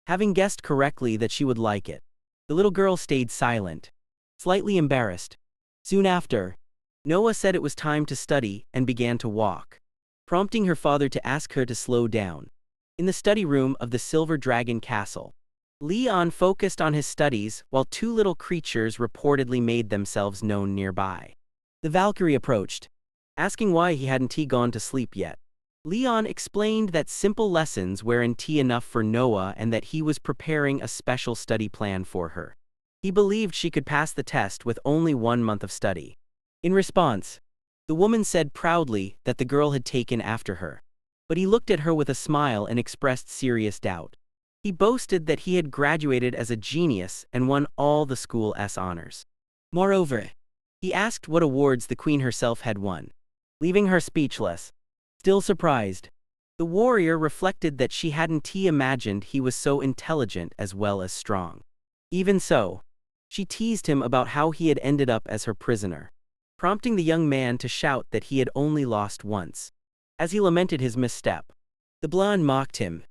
having guessed correctly that she would like it. The little girl stayed silent, slightly embarrassed. Soon after, Noah said it was time to study and began to walk, prompting her father to ask her to slow down. In the study room of the Silver Dragon Castle, Leon focused on his studies while two little creatures reportedly made themselves known nearby. The Valkyrie approached, asking why he hadn't gone to sleep yet. Leon explained that simple lessons weren't enough for Noah and that he was preparing a special study plan for her. He believed she could pass the test with only 1 month of study. In response, the woman said proudly that the girl had taken after her. But he looked at her with a smile and expressed serious doubt. He boasted that he had graduated as a genius and won all the school's honors. Moreover, he asked what awards the queen herself had won, leaving her speechless. Still surprised, the warrior reflected that she hadn't imagined he was so intelligent as well as strong. Even so, she teased him about how he had ended up as her prisoner, prompting the young man to shout that he had only lost once. As he lamented his misstep, the blonde mocked him,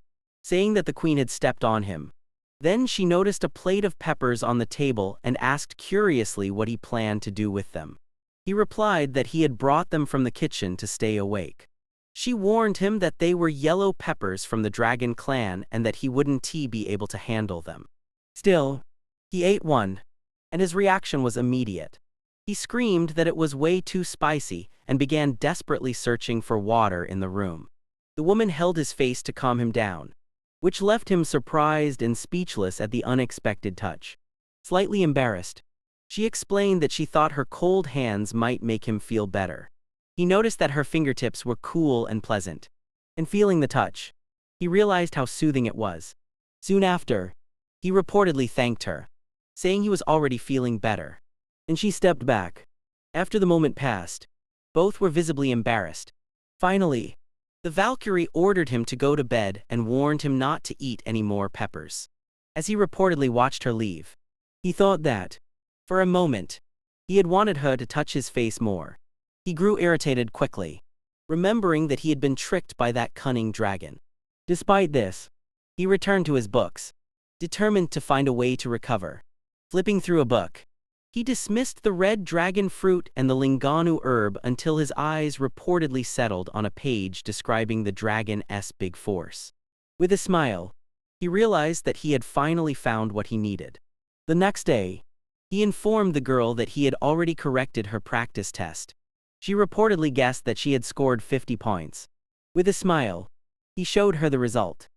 saying that the queen had stepped on him. Then she noticed a plate of peppers on the table and asked curiously what he planned to do with them. He replied that he had brought them from the kitchen to stay awake. She warned him that they were yellow peppers from the dragon clan and that he wouldn't be able to handle them. Still, he ate one, and his reaction was immediate. He screamed that it was way too spicy and began desperately searching for water in the room. The woman held his face to calm him down, which left him surprised and speechless at the unexpected touch. Slightly embarrassed, she explained that she thought her cold hands might make him feel better. He noticed that her fingertips were cool and pleasant, and feeling the touch, he realized how soothing it was. Soon after, he reportedly thanked her, saying he was already feeling better, and she stepped back. After the moment passed, both were visibly embarrassed. Finally, the Valkyrie ordered him to go to bed and warned him not to eat any more peppers. As he reportedly watched her leave, he thought that, for a moment, he had wanted her to touch his face more. He grew irritated quickly, remembering that he had been tricked by that cunning dragon. Despite this, he returned to his books, determined to find a way to recover. Flipping through a book, he dismissed the red dragon fruit and the linganu herb until his eyes reportedly settled on a page describing the dragon's big force. With a smile, he realized that he had finally found what he needed. The next day, he informed the girl that he had already corrected her practice test. She reportedly guessed that she had scored 50 points. With a smile, he showed her the result.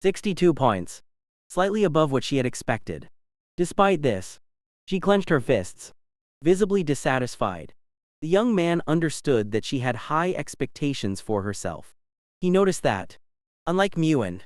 62 points, slightly above what she had expected. Despite this, she clenched her fists, visibly dissatisfied. The young man understood that she had high expectations for herself. He noticed that, unlike Muin,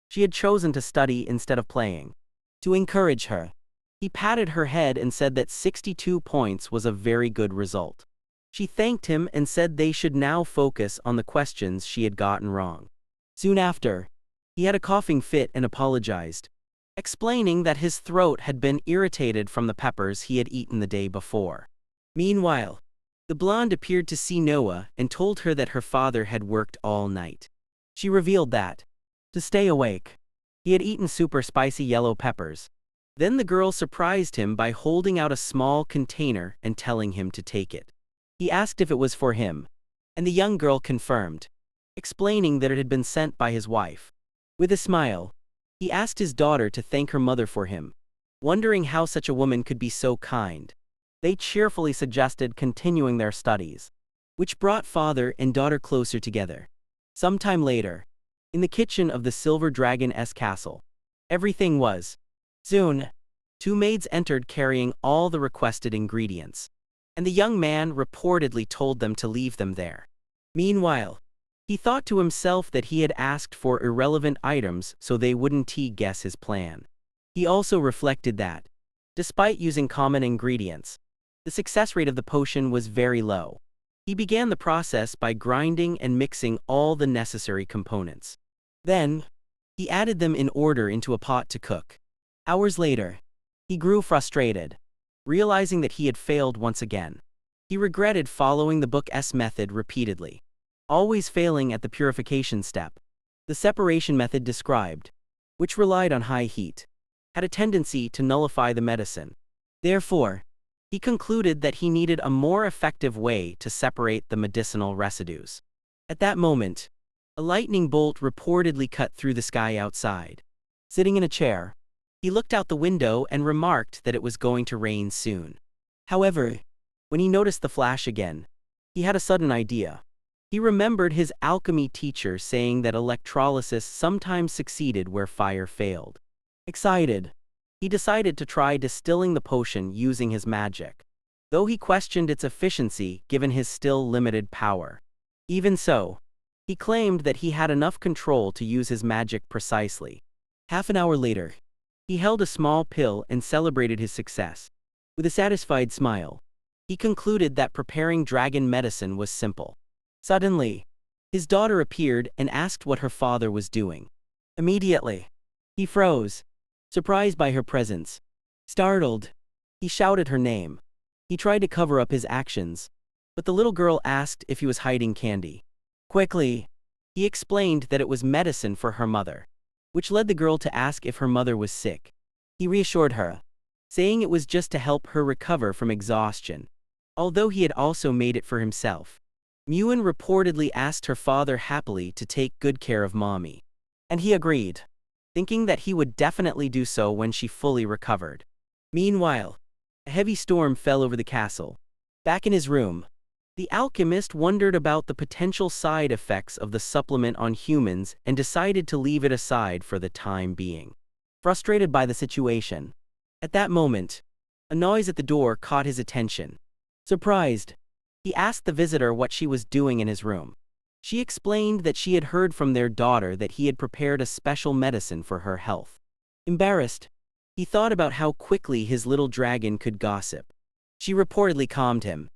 she had chosen to study instead of playing. To encourage her, he patted her head and said that 62 points was a very good result. She thanked him and said they should now focus on the questions she had gotten wrong. Soon after, he had a coughing fit and apologized, explaining that his throat had been irritated from the peppers he had eaten the day before. Meanwhile, the blonde appeared to see Noah and told her that her father had worked all night. She revealed that, to stay awake, he had eaten super spicy yellow peppers. Then the girl surprised him by holding out a small container and telling him to take it. He asked if it was for him, and the young girl confirmed, explaining that it had been sent by his wife. With a smile, he asked his daughter to thank her mother for him, wondering how such a woman could be so kind. They cheerfully suggested continuing their studies, which brought father and daughter closer together. Sometime later, in the kitchen of the Silver Dragon's castle, everything was. Soon, two maids entered carrying all the requested ingredients, and the young man reportedly told them to leave them there. Meanwhile, he thought to himself that he had asked for irrelevant items so they wouldn't guess his plan. He also reflected that, despite using common ingredients, the success rate of the potion was very low. He began the process by grinding and mixing all the necessary components. Then, he added them in order into a pot to cook. Hours later, he grew frustrated, realizing that he had failed once again. He regretted following the book's method repeatedly, always failing at the purification step. The separation method described, which relied on high heat, had a tendency to nullify the medicine. Therefore, he concluded that he needed a more effective way to separate the medicinal residues. At that moment, A lightning bolt reportedly cut through the sky outside. Sitting in a chair, he looked out the window and remarked that it was going to rain soon. However, when he noticed the flash again, he had a sudden idea. He remembered his alchemy teacher saying that electrolysis sometimes succeeded where fire failed. Excited, he decided to try distilling the potion using his magic, though he questioned its efficiency given his still limited power. Even so, he claimed that he had enough control to use his magic precisely. Half an hour later, he held a small pill and celebrated his success. With a satisfied smile, he concluded that preparing dragon medicine was simple. Suddenly, his daughter appeared and asked what her father was doing. Immediately, he froze, surprised by her presence. Startled, he shouted her name. He tried to cover up his actions, but the little girl asked if he was hiding candy. Quickly, he explained that it was medicine for her mother, which led the girl to ask if her mother was sick. He reassured her, saying it was just to help her recover from exhaustion, although he had also made it for himself. Muin reportedly asked her father happily to take good care of mommy, and he agreed, thinking that he would definitely do so when she fully recovered. Meanwhile, a heavy storm fell over the castle. Back in his room, the alchemist wondered about the potential side effects of the supplement on humans and decided to leave it aside for the time being. Frustrated by the situation, at that moment, a noise at the door caught his attention. Surprised, he asked the visitor what she was doing in his room. She explained that she had heard from their daughter that he had prepared a special medicine for her health. Embarrassed, he thought about how quickly his little dragon could gossip. She reportedly calmed him,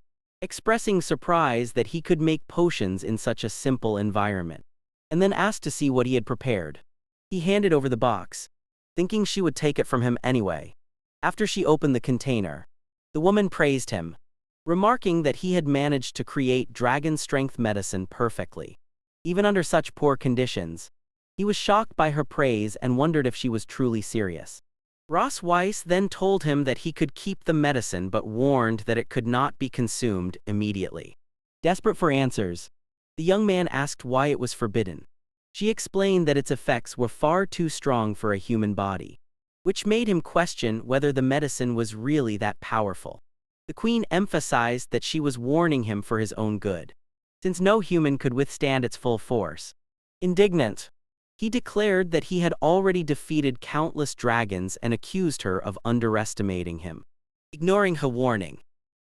expressing surprise that he could make potions in such a simple environment, and then asked to see what he had prepared. He handed over the box, thinking she would take it from him anyway. After she opened the container, the woman praised him, remarking that he had managed to create dragon-strength medicine perfectly. Even under such poor conditions, he was shocked by her praise and wondered if she was truly serious. Ross Weiss then told him that he could keep the medicine but warned that it could not be consumed immediately. Desperate for answers, the young man asked why it was forbidden. She explained that its effects were far too strong for a human body, which made him question whether the medicine was really that powerful. The queen emphasized that she was warning him for his own good, since no human could withstand its full force. Indignant, he declared that he had already defeated countless dragons and accused her of underestimating him. Ignoring her warning,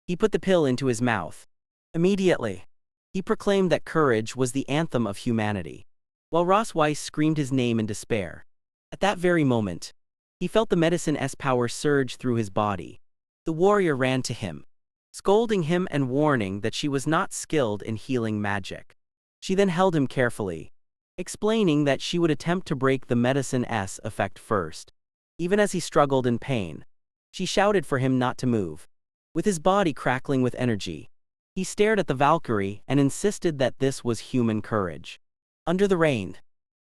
he put the pill into his mouth. Immediately, he proclaimed that courage was the anthem of humanity, while Ross Weiss screamed his name in despair. At that very moment, he felt the medicine's power surge through his body. The warrior ran to him, scolding him and warning that she was not skilled in healing magic. She then held him carefully, explaining that she would attempt to break the medicine's effect first. Even as he struggled in pain, she shouted for him not to move. With his body crackling with energy, he stared at the Valkyrie and insisted that this was human courage. Under the rain,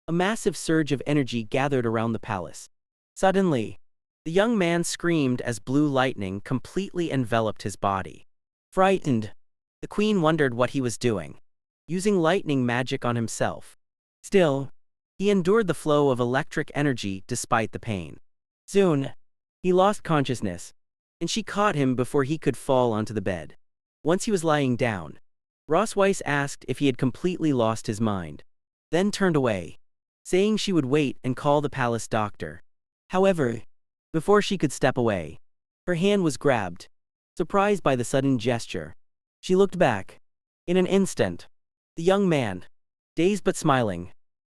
a massive surge of energy gathered around the palace. Suddenly, the young man screamed as blue lightning completely enveloped his body. Frightened, the queen wondered what he was doing, using lightning magic on himself. Still, he endured the flow of electric energy despite the pain. Soon, he lost consciousness, and she caught him before he could fall onto the bed. Once he was lying down, Ross Weiss asked if he had completely lost his mind, then turned away, saying she would wait and call the palace doctor. However, before she could step away, her hand was grabbed. Surprised by the sudden gesture, she looked back. In an instant, the young man, dazed but smiling,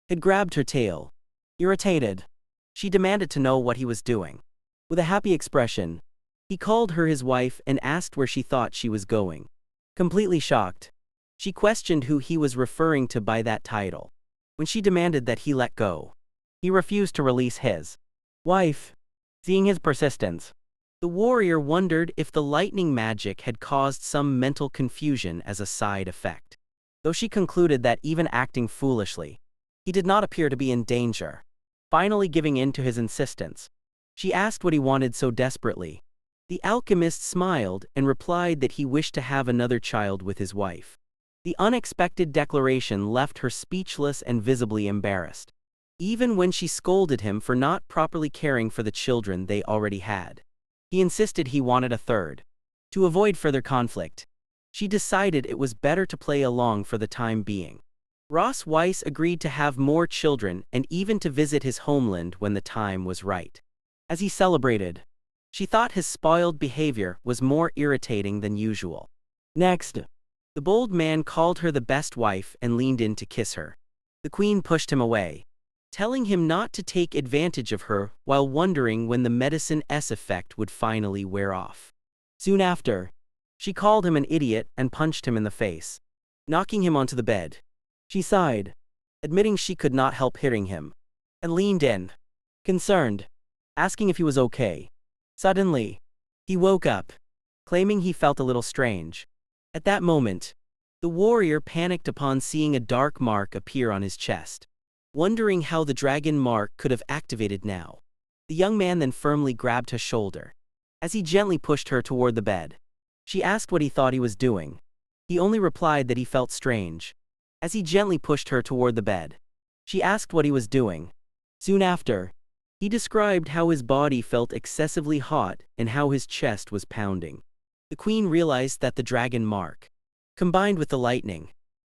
had grabbed her tail. Irritated, she demanded to know what he was doing. With a happy expression, he called her his wife and asked where she thought she was going. Completely shocked, she questioned who he was referring to by that title. When she demanded that he let go, he refused to release his wife. Seeing his persistence, the warrior wondered if the lightning magic had caused some mental confusion as a side effect. Though she concluded that even acting foolishly, he did not appear to be in danger. Finally giving in to his insistence, she asked what he wanted so desperately. The alchemist smiled and replied that he wished to have another child with his wife. The unexpected declaration left her speechless and visibly embarrassed, even when she scolded him for not properly caring for the children they already had. He insisted he wanted a third. To avoid further conflict, she decided it was better to play along for the time being. Ross Weiss agreed to have more children and even to visit his homeland when the time was right. As he celebrated, she thought his spoiled behavior was more irritating than usual. Next, the bold man called her the best wife and leaned in to kiss her. The queen pushed him away, telling him not to take advantage of her while wondering when the medicine's effect would finally wear off. Soon after, she called him an idiot and punched him in the face, knocking him onto the bed. She sighed, admitting she could not help hitting him, and leaned in, concerned, asking if he was okay. Suddenly, he woke up, claiming he felt a little strange. At that moment, the warrior panicked upon seeing a dark mark appear on his chest, wondering how the dragon mark could have activated now. The young man then firmly grabbed her shoulder. As he gently pushed her toward the bed, she asked what he thought he was doing. He only replied that he felt strange. As he gently pushed her toward the bed, she asked what he was doing. Soon after, he described how his body felt excessively hot and how his chest was pounding. The queen realized that the dragon mark, combined with the lightning,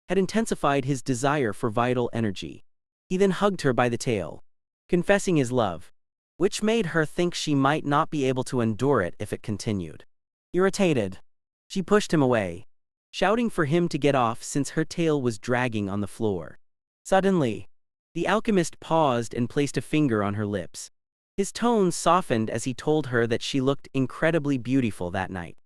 had intensified his desire for vital energy. He then hugged her by the tail, confessing his love, which made her think she might not be able to endure it if it continued. Irritated, she pushed him away, shouting for him to get off since her tail was dragging on the floor. Suddenly, the alchemist paused and placed a finger on her lips. His tone softened as he told her that she looked incredibly beautiful that night.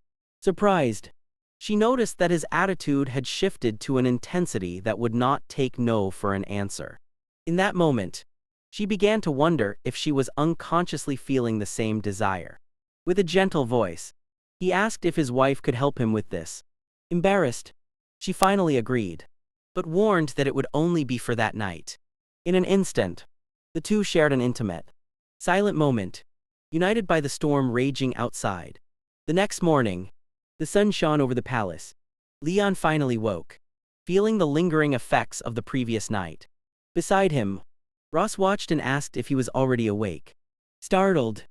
Surprised, she noticed that his attitude had shifted to an intensity that would not take no for an answer. In that moment, she began to wonder if she was unconsciously feeling the same desire. With a gentle voice, he asked if his wife could help him with this. Embarrassed, she finally agreed, but warned that it would only be for that night. In an instant, the two shared an intimate, silent moment, united by the storm raging outside. The next morning, the sun shone over the palace. Leon finally woke, feeling the lingering effects of the previous night. Beside him, Ross watched and asked if he was already awake. Startled,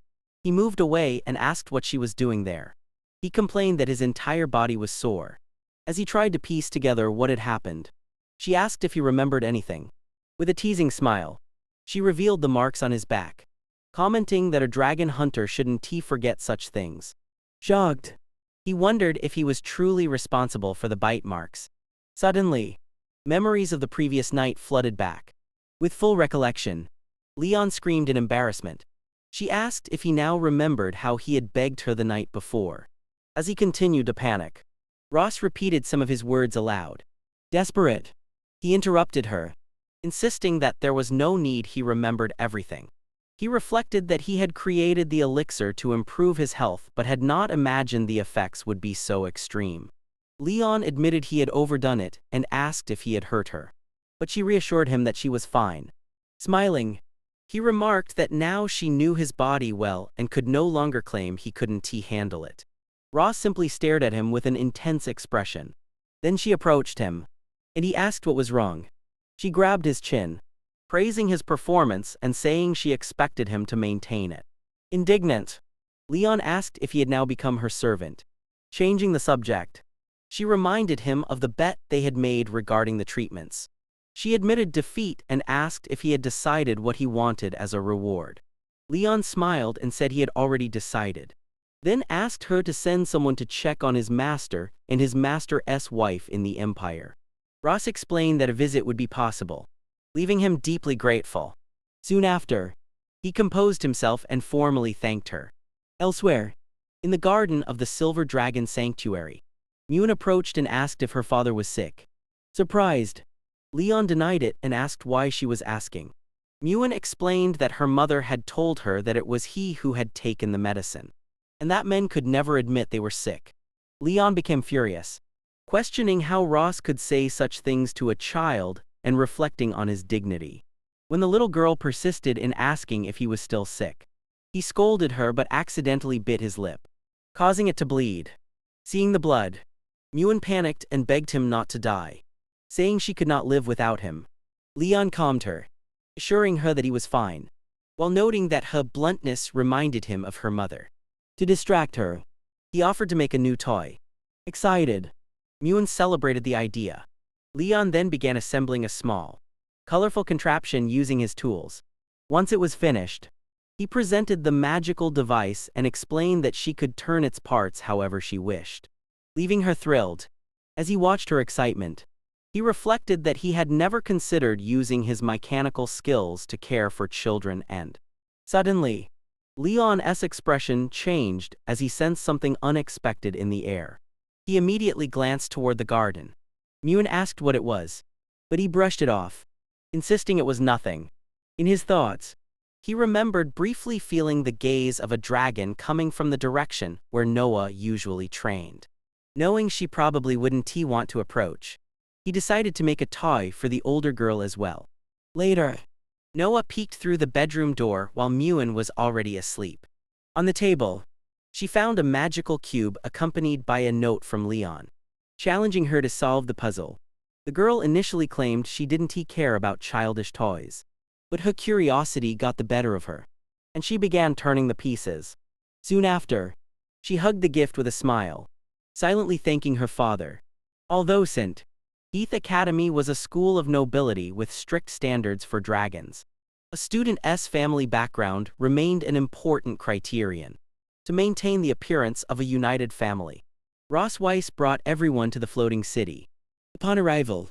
he moved away and asked what she was doing there. He complained that his entire body was sore. As he tried to piece together what had happened, she asked if he remembered anything. With a teasing smile, she revealed the marks on his back, commenting that a dragon hunter shouldn't forget such things. Shocked, he wondered if he was truly responsible for the bite marks. Suddenly, memories of the previous night flooded back. With full recollection, Leon screamed in embarrassment. She asked if he now remembered how he had begged her the night before. As he continued to panic, Ross repeated some of his words aloud. Desperate, he interrupted her, insisting that there was no need he remembered everything. He reflected that he had created the elixir to improve his health but had not imagined the effects would be so extreme. Leon admitted he had overdone it and asked if he had hurt her, but she reassured him that she was fine. Smiling, he remarked that now she knew his body well and could no longer claim he couldn't handle it. Ross simply stared at him with an intense expression. Then she approached him, and he asked what was wrong. She grabbed his chin, praising his performance and saying she expected him to maintain it. Indignant, Leon asked if he had now become her servant. Changing the subject, she reminded him of the bet they had made regarding the treatments. She admitted defeat and asked if he had decided what he wanted as a reward. Leon smiled and said he had already decided, then asked her to send someone to check on his master and his master's wife in the Empire. Ross explained that a visit would be possible, leaving him deeply grateful. Soon after, he composed himself and formally thanked her. Elsewhere, in the garden of the Silver Dragon Sanctuary, Mune approached and asked if her father was sick. Surprised, Leon denied it and asked why she was asking. Mune explained that her mother had told her that it was he who had taken the medicine, and that men could never admit they were sick. Leon became furious, questioning how Ross could say such things to a child and reflecting on his dignity. When the little girl persisted in asking if he was still sick, he scolded her but accidentally bit his lip, causing it to bleed. Seeing the blood, Mune panicked and begged him not to die. saying she could not live without him. Leon calmed her, assuring her that he was fine, while noting that her bluntness reminded him of her mother. To distract her, he offered to make a new toy. Excited, Muen celebrated the idea. Leon then began assembling a small, colorful contraption using his tools. Once it was finished, he presented the magical device and explained that she could turn its parts however she wished. Leaving her thrilled, as he watched her excitement, he reflected that he had never considered using his mechanical skills to care for children and… Suddenly, Leon's expression changed as he sensed something unexpected in the air. He immediately glanced toward the garden. Muen asked what it was, but he brushed it off, insisting it was nothing. In his thoughts, he remembered briefly feeling the gaze of a dragon coming from the direction where Noah usually trained. Knowing she probably wouldn't want to approach, he decided to make a toy for the older girl as well. Later, Noah peeked through the bedroom door while Muen was already asleep. On the table, she found a magical cube accompanied by a note from Leon, challenging her to solve the puzzle. The girl initially claimed she didn't care about childish toys, but her curiosity got the better of her, and she began turning the pieces. Soon after, she hugged the gift with a smile, silently thanking her father. Although St. Heath Academy was a school of nobility with strict standards for dragons, a student's family background remained an important criterion to maintain the appearance of a united family. Ross Weiss brought everyone to the floating city. Upon arrival,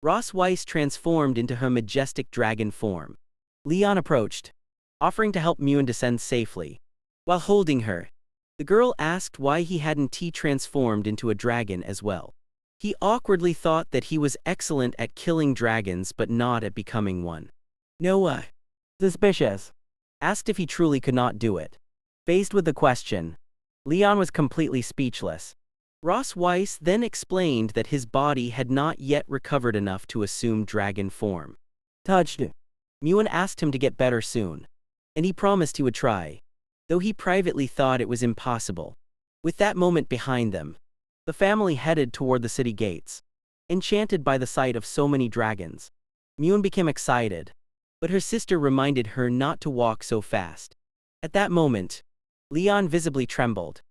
Ross Weiss transformed into her majestic dragon form. Leon approached, offering to help Muen descend safely. While holding her, the girl asked why he hadn't transformed into a dragon as well. He awkwardly thought that he was excellent at killing dragons but not at becoming one. Noah, suspicious, asked if he truly could not do it. Faced with the question, Leon was completely speechless. Ross Weiss then explained that his body had not yet recovered enough to assume dragon form. Touched, Muen asked him to get better soon, and he promised he would try, though he privately thought it was impossible. With that moment behind them, the family headed toward the city gates, enchanted by the sight of so many dragons. Muen became excited, but her sister reminded her not to walk so fast. At that moment, Leon visibly trembled.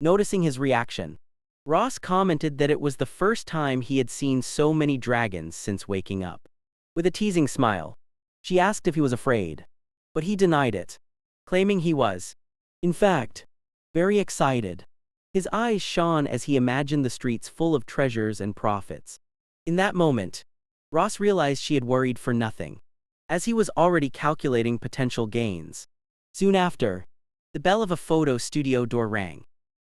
Noticing his reaction, Ross commented that it was the first time he had seen so many dragons since waking up. With a teasing smile, she asked if he was afraid, but he denied it, claiming he was, in fact, very excited. His eyes shone as he imagined the streets full of treasures and profits. In that moment, Ross realized she had worried for nothing, as he was already calculating potential gains. Soon after, the bell of a photo studio door rang.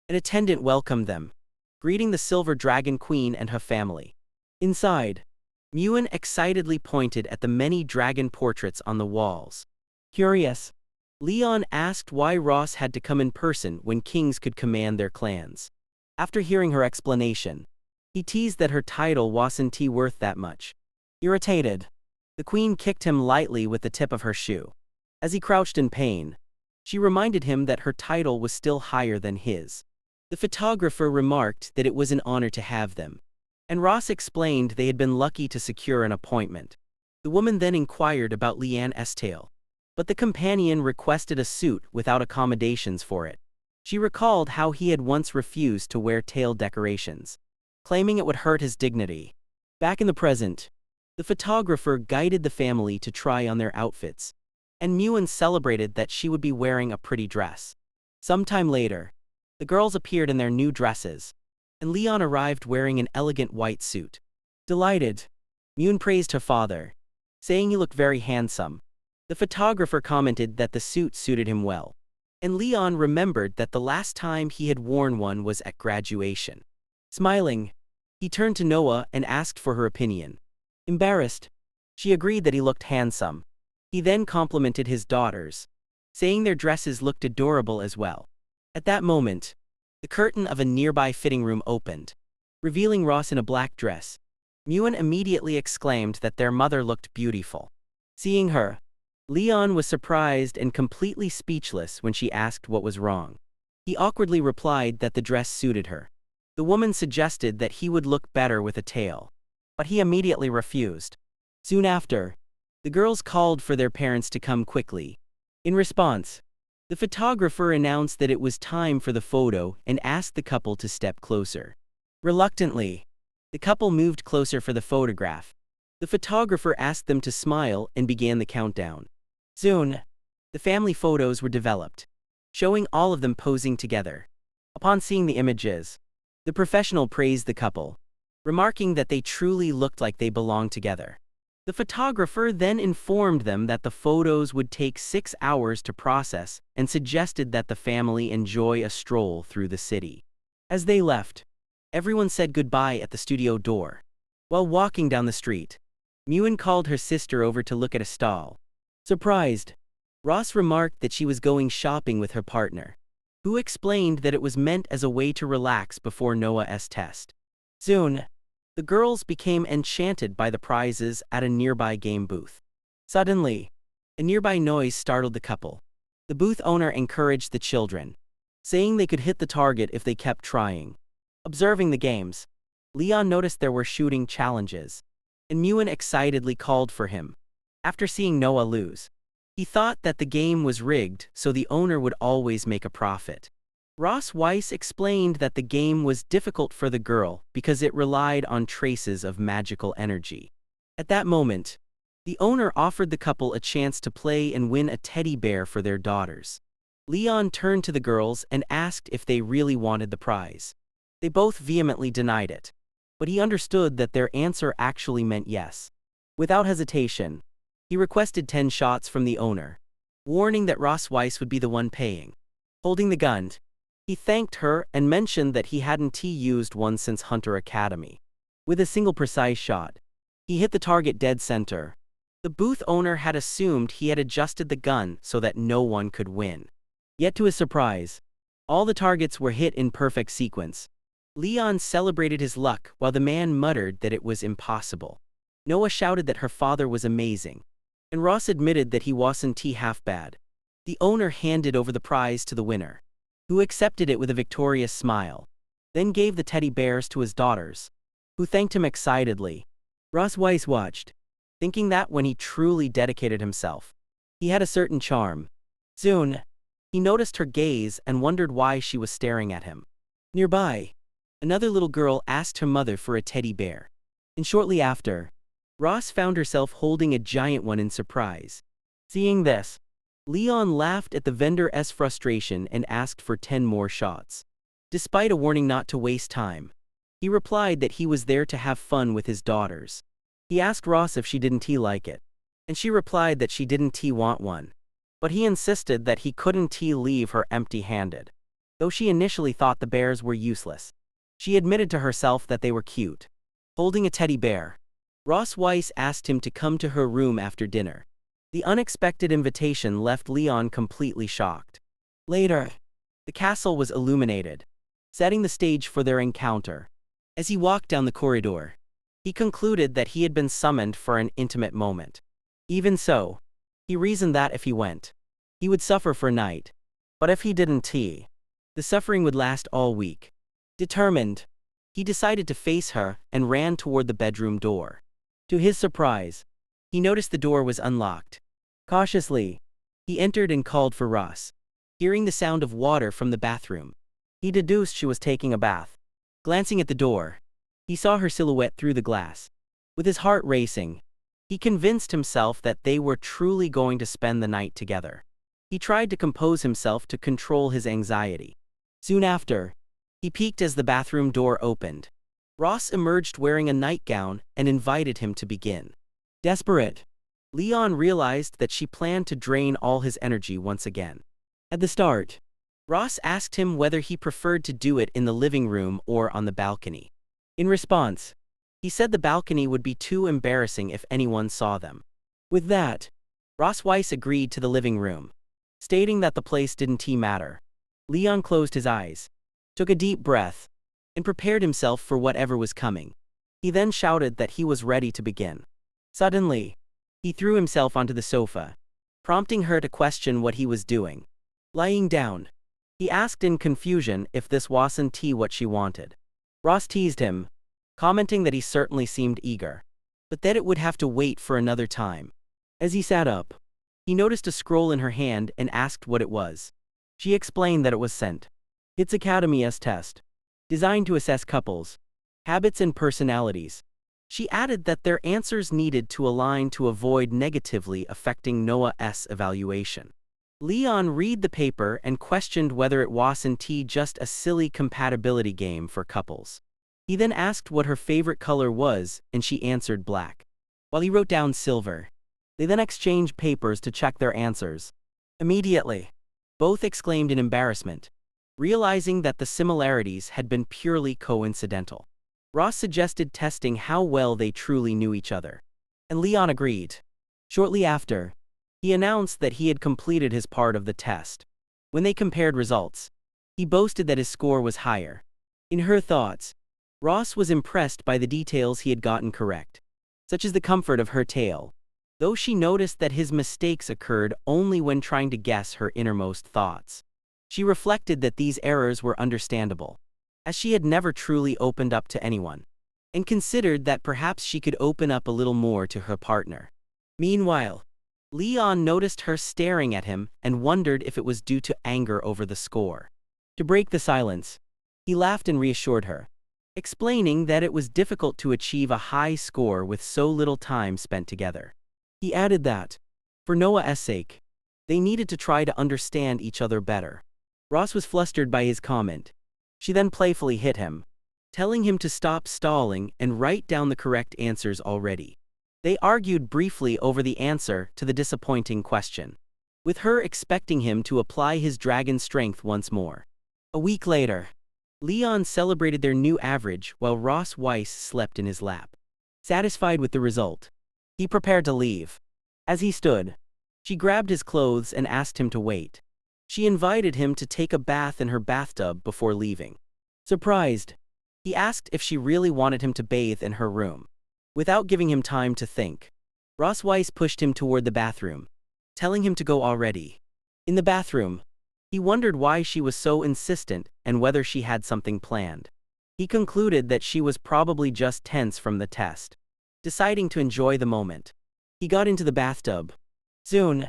An attendant welcomed them, greeting the Silver Dragon Queen and her family. Inside, Muen excitedly pointed at the many dragon portraits on the walls. Curious, Leon asked why Ross had to come in person when kings could command their clans. After hearing her explanation, he teased that her title wasn't worth that much. Irritated, the queen kicked him lightly with the tip of her shoe. As he crouched in pain, she reminded him that her title was still higher than his. The photographer remarked that it was an honor to have them, and Ross explained they had been lucky to secure an appointment. The woman then inquired about Leanne's tail, but the companion requested a suit without accommodations for it. She recalled how he had once refused to wear tail decorations, claiming it would hurt his dignity. Back in the present, the photographer guided the family to try on their outfits, and Muen celebrated that she would be wearing a pretty dress. Sometime later, the girls appeared in their new dresses, and Leon arrived wearing an elegant white suit. Delighted, Muen praised her father, saying he looked very handsome. The photographer commented that the suit suited him well, and Leon remembered that the last time he had worn one was at graduation. Smiling, he turned to Noah and asked for her opinion. Embarrassed, she agreed that he looked handsome. He then complimented his daughters, saying their dresses looked adorable as well. At that moment, the curtain of a nearby fitting room opened, revealing Ross in a black dress. Muen immediately exclaimed that their mother looked beautiful. Seeing her, Leon was surprised and completely speechless when she asked what was wrong. He awkwardly replied that the dress suited her. The woman suggested that he would look better with a tail, but he immediately refused. Soon after, the girls called for their parents to come quickly. In response, the photographer announced that it was time for the photo and asked the couple to step closer. Reluctantly, the couple moved closer for the photograph. The photographer asked them to smile and began the countdown. Soon, the family photos were developed, showing all of them posing together. Upon seeing the images, the professional praised the couple, remarking that they truly looked like they belonged together. The photographer then informed them that the photos would take 6 hours to process and suggested that the family enjoy a stroll through the city. As they left, everyone said goodbye at the studio door. While walking down the street, Muin called her sister over to look at a stall. Surprised, Ross remarked that she was going shopping with her partner, who explained that it was meant as a way to relax before Noah's test. Soon, the girls became enchanted by the prizes at a nearby game booth. Suddenly, a nearby noise startled the couple. The booth owner encouraged the children, saying they could hit the target if they kept trying. Observing the games, Leon noticed there were shooting challenges, and Muin excitedly called for him. After seeing Noah lose, he thought that the game was rigged so the owner would always make a profit. Ross Weiss explained that the game was difficult for the girl because it relied on traces of magical energy. At that moment, the owner offered the couple a chance to play and win a teddy bear for their daughters. Leon turned to the girls and asked if they really wanted the prize. They both vehemently denied it, but he understood that their answer actually meant yes. Without hesitation, he requested 10 shots from the owner, warning that Ross Weiss would be the one paying. Holding the gun, he thanked her and mentioned that he hadn't used one since Hunter Academy. With a single precise shot, he hit the target dead center. The booth owner had assumed he had adjusted the gun so that no one could win. Yet to his surprise, all the targets were hit in perfect sequence. Leon celebrated his luck while the man muttered that it was impossible. Noah shouted that her father was amazing, and Ross admitted that he wasn't half bad. The owner handed over the prize to the winner, who accepted it with a victorious smile, then gave the teddy bears to his daughters, who thanked him excitedly. Ross Weiss watched, thinking that when he truly dedicated himself, he had a certain charm. Soon, he noticed her gaze and wondered why she was staring at him. Nearby, another little girl asked her mother for a teddy bear, and shortly after, Ross found herself holding a giant one in surprise. Seeing this, Leon laughed at the vendor's frustration and asked for 10 more shots. Despite a warning not to waste time, he replied that he was there to have fun with his daughters. He asked Ross if she didn't like it, and she replied that she didn't want one. But he insisted that he couldn't leave her empty-handed. Though she initially thought the bears were useless, she admitted to herself that they were cute. Holding a teddy bear, Ross Weiss asked him to come to her room after dinner. The unexpected invitation left Leon completely shocked. Later, the castle was illuminated, setting the stage for their encounter. As he walked down the corridor, he concluded that he had been summoned for an intimate moment. Even so, he reasoned that if he went, he would suffer for a night. But if he didn't, the suffering would last all week. Determined, he decided to face her and ran toward the bedroom door. To his surprise, he noticed the door was unlocked. Cautiously, he entered and called for Ross. Hearing the sound of water from the bathroom, he deduced she was taking a bath. Glancing at the door, he saw her silhouette through the glass. With his heart racing, he convinced himself that they were truly going to spend the night together. He tried to compose himself to control his anxiety. Soon after, he peeked as the bathroom door opened. Ross emerged wearing a nightgown and invited him to begin. Desperate, Leon realized that she planned to drain all his energy once again. At the start, Ross asked him whether he preferred to do it in the living room or on the balcony. In response, he said the balcony would be too embarrassing if anyone saw them. With that, Ross Weiss agreed to the living room, stating that the place didn't matter. Leon closed his eyes, took a deep breath, and prepared himself for whatever was coming. He then shouted that he was ready to begin. Suddenly, he threw himself onto the sofa, prompting her to question what he was doing. Lying down, he asked in confusion if this wasn't what she wanted. Ross teased him, commenting that he certainly seemed eager, but that it would have to wait for another time. As he sat up, he noticed a scroll in her hand and asked what it was. She explained that it was sent. It's Academy's test, designed to assess couples, habits and personalities. She added that their answers needed to align to avoid negatively affecting Noah's evaluation. Leon read the paper and questioned whether it wasn't just a silly compatibility game for couples. He then asked what her favorite color was, and she answered black. While he wrote down silver, they then exchanged papers to check their answers. Immediately, both exclaimed in embarrassment, realizing that the similarities had been purely coincidental. Ross suggested testing how well they truly knew each other, and Leon agreed. Shortly after, he announced that he had completed his part of the test. When they compared results, he boasted that his score was higher. In her thoughts, Ross was impressed by the details he had gotten correct, such as the comfort of her tail, though she noticed that his mistakes occurred only when trying to guess her innermost thoughts. She reflected that these errors were understandable, as she had never truly opened up to anyone, and considered that perhaps she could open up a little more to her partner. Meanwhile, Leon noticed her staring at him and wondered if it was due to anger over the score. To break the silence, he laughed and reassured her, explaining that it was difficult to achieve a high score with so little time spent together. He added that, for Noah's sake, they needed to try to understand each other better. Ross was flustered by his comment. She then playfully hit him, telling him to stop stalling and write down the correct answers already. They argued briefly over the answer to the disappointing question, with her expecting him to apply his dragon strength once more. A week later, Leon celebrated their new average while Ross Weiss slept in his lap. Satisfied with the result, he prepared to leave. As he stood, she grabbed his clothes and asked him to wait. She invited him to take a bath in her bathtub before leaving. Surprised, he asked if she really wanted him to bathe in her room. Without giving him time to think, Ross Weiss pushed him toward the bathroom, telling him to go already. In the bathroom, he wondered why she was so insistent and whether she had something planned. He concluded that she was probably just tense from the test. Deciding to enjoy the moment, he got into the bathtub. Soon,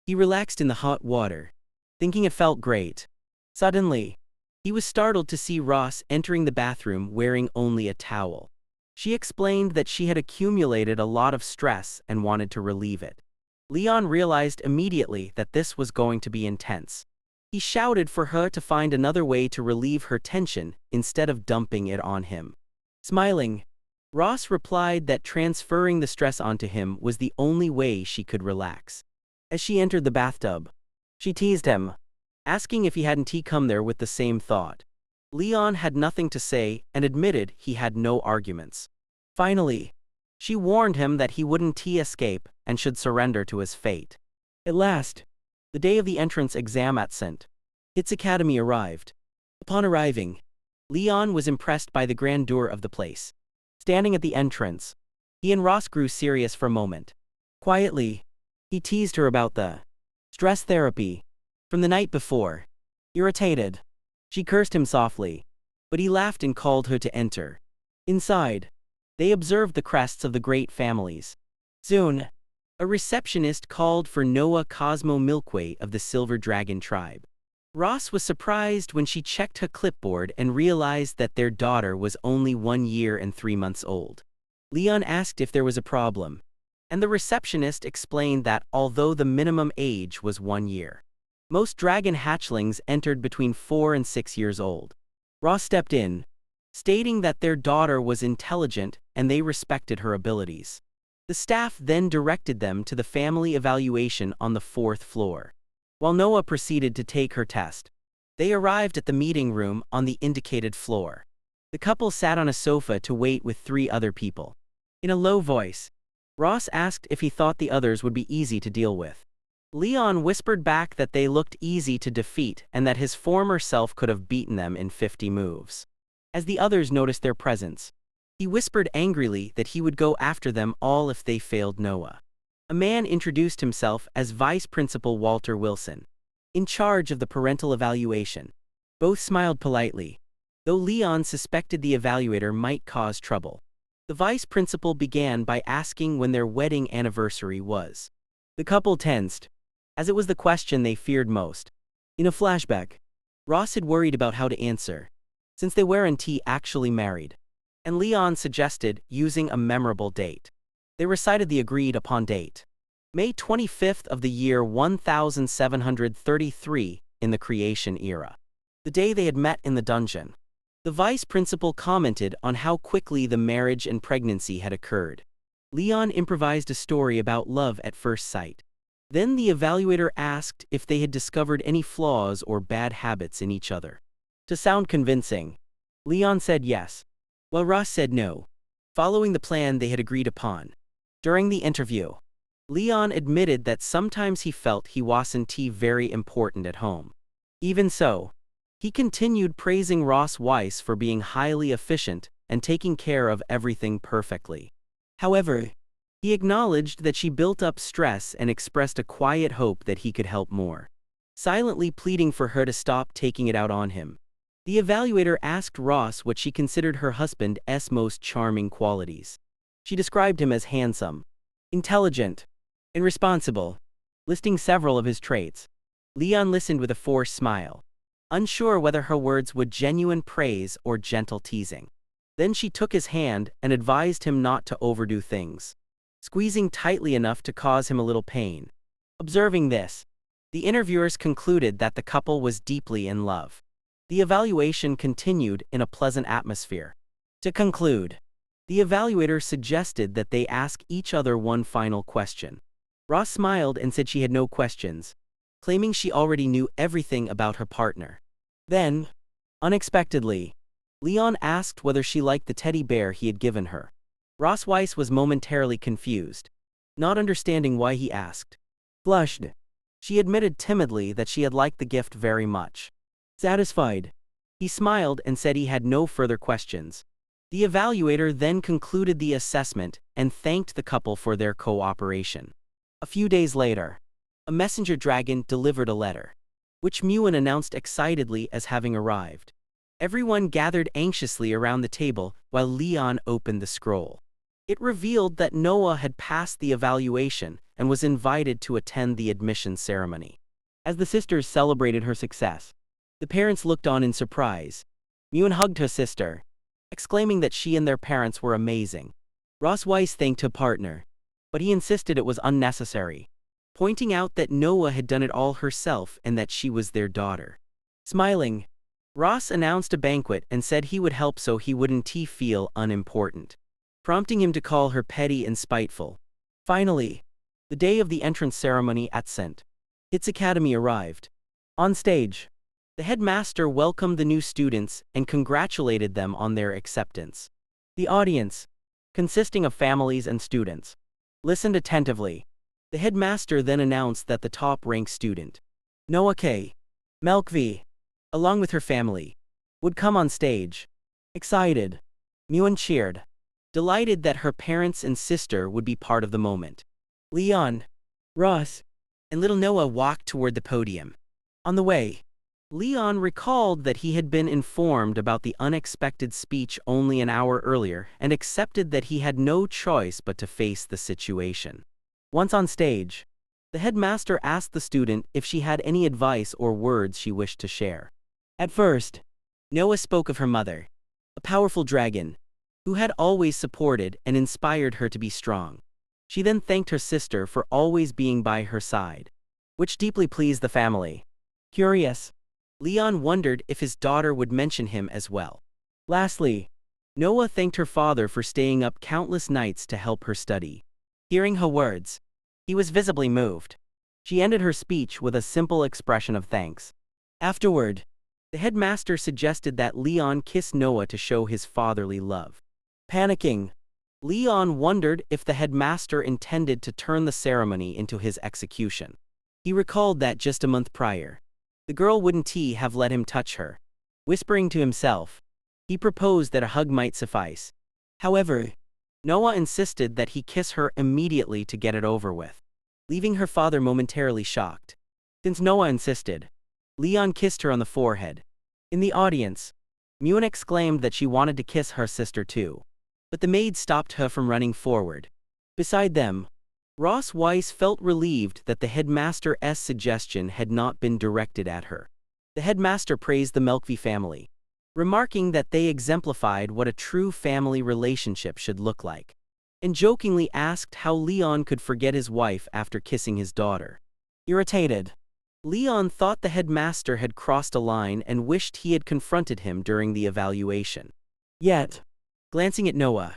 he relaxed in the hot water, thinking it felt great. Suddenly, he was startled to see Ross entering the bathroom wearing only a towel. She explained that she had accumulated a lot of stress and wanted to relieve it. Leon realized immediately that this was going to be intense. He shouted for her to find another way to relieve her tension instead of dumping it on him. Smiling, Ross replied that transferring the stress onto him was the only way she could relax. As she entered the bathtub, she teased him, asking if he hadn't come there with the same thought. Leon had nothing to say and admitted he had no arguments. Finally, she warned him that he wouldn't escape and should surrender to his fate. At last, the day of the entrance exam at St. Academy arrived. Upon arriving, Leon was impressed by the grandeur of the place. Standing at the entrance, he and Ross grew serious for a moment. Quietly, he teased her about the stress therapy from the night before. Irritated, she cursed him softly, but he laughed and called her to enter. Inside, they observed the crests of the great families. Soon, a receptionist called for Noah Cosmo Milkway of the Silver Dragon tribe. Ross was surprised when she checked her clipboard and realized that their daughter was only 1 year and 3 months old. Leon asked if there was a problem, and the receptionist explained that although the minimum age was 1 year, most dragon hatchlings entered between 4 and 6 years old. Ross stepped in, stating that their daughter was intelligent and they respected her abilities. The staff then directed them to the family evaluation on the 4th floor. While Noah proceeded to take her test, they arrived at the meeting room on the indicated floor. The couple sat on a sofa to wait with 3 other people. In a low voice, Ross asked if he thought the others would be easy to deal with. Leon whispered back that they looked easy to defeat and that his former self could have beaten them in 50 moves. As the others noticed their presence, he whispered angrily that he would go after them all if they failed Noah. A man introduced himself as Vice Principal Walter Wilson, in charge of the parental evaluation. Both smiled politely, though Leon suspected the evaluator might cause trouble. The vice principal began by asking when their wedding anniversary was. The couple tensed, as it was the question they feared most. In a flashback, Ross had worried about how to answer, since they weren't actually married, and Leon suggested using a memorable date. They recited the agreed-upon date, May 25th of the year 1733 in the creation era, the day they had met in the dungeon. The vice principal commented on how quickly the marriage and pregnancy had occurred. Leon improvised a story about love at first sight. Then the evaluator asked if they had discovered any flaws or bad habits in each other. To sound convincing, Leon said yes, while Ross said no, following the plan they had agreed upon. During the interview, Leon admitted that sometimes he felt he wasn't very important at home. Even so, he continued praising Ross Weiss for being highly efficient and taking care of everything perfectly. However, he acknowledged that she built up stress and expressed a quiet hope that he could help more, silently pleading for her to stop taking it out on him. The evaluator asked Ross what she considered her husband's most charming qualities. She described him as handsome, intelligent, and responsible, listing several of his traits. Leon listened with a forced smile, unsure whether her words were genuine praise or gentle teasing. Then she took his hand and advised him not to overdo things, squeezing tightly enough to cause him a little pain. Observing this, the interviewers concluded that the couple was deeply in love. The evaluation continued in a pleasant atmosphere. To conclude, the evaluator suggested that they ask each other one final question. Ross smiled and said she had no questions, claiming she already knew everything about her partner. Then, unexpectedly, Leon asked whether she liked the teddy bear he had given her. Ross Weiss was momentarily confused, not understanding why he asked. Flushed, she admitted timidly that she had liked the gift very much. Satisfied, he smiled and said he had no further questions. The evaluator then concluded the assessment and thanked the couple for their cooperation. A few days later, a messenger dragon delivered a letter, which Muin announced excitedly as having arrived. Everyone gathered anxiously around the table while Leon opened the scroll. It revealed that Noah had passed the evaluation and was invited to attend the admission ceremony. As the sisters celebrated her success, the parents looked on in surprise. Muin hugged her sister, exclaiming that she and their parents were amazing. Ross Weiss thanked her partner, but he insisted it was unnecessary, pointing out that Noah had done it all herself and that she was their daughter. Smiling, Ross announced a banquet and said he would help so he wouldn't feel unimportant, prompting him to call her petty and spiteful. Finally, the day of the entrance ceremony at St. Hit's Academy arrived. On stage, the headmaster welcomed the new students and congratulated them on their acceptance. The audience, consisting of families and students, listened attentively. The headmaster then announced that the top-ranked student, Noah K. Melkv, along with her family, would come on stage. Excited, Muin cheered, delighted that her parents and sister would be part of the moment. Leon, Ross, and little Noah walked toward the podium. On the way, Leon recalled that he had been informed about the unexpected speech only an hour earlier and accepted that he had no choice but to face the situation. Once on stage, the headmaster asked the student if she had any advice or words she wished to share. At first, Noah spoke of her mother, a powerful dragon, who had always supported and inspired her to be strong. She then thanked her sister for always being by her side, which deeply pleased the family. Curious, Leon wondered if his daughter would mention him as well. Lastly, Noah thanked her father for staying up countless nights to help her study. Hearing her words, he was visibly moved. She ended her speech with a simple expression of thanks. Afterward, the headmaster suggested that Leon kiss Noah to show his fatherly love. Panicking, Leon wondered if the headmaster intended to turn the ceremony into his execution. He recalled that just a month prior, the girl wouldn't have let him touch her. Whispering to himself, he proposed that a hug might suffice. However, Noah insisted that he kiss her immediately to get it over with, leaving her father momentarily shocked. Since Noah insisted, Leon kissed her on the forehead. In the audience, Mune exclaimed that she wanted to kiss her sister too. But the maid stopped her from running forward. Beside them, Ross Weiss felt relieved that the headmaster's suggestion had not been directed at her. The headmaster praised the Melkvi family, remarking that they exemplified what a true family relationship should look like, and jokingly asked how Leon could forget his wife after kissing his daughter. Irritated, Leon thought the headmaster had crossed a line and wished he had confronted him during the evaluation. Yet, glancing at Noah,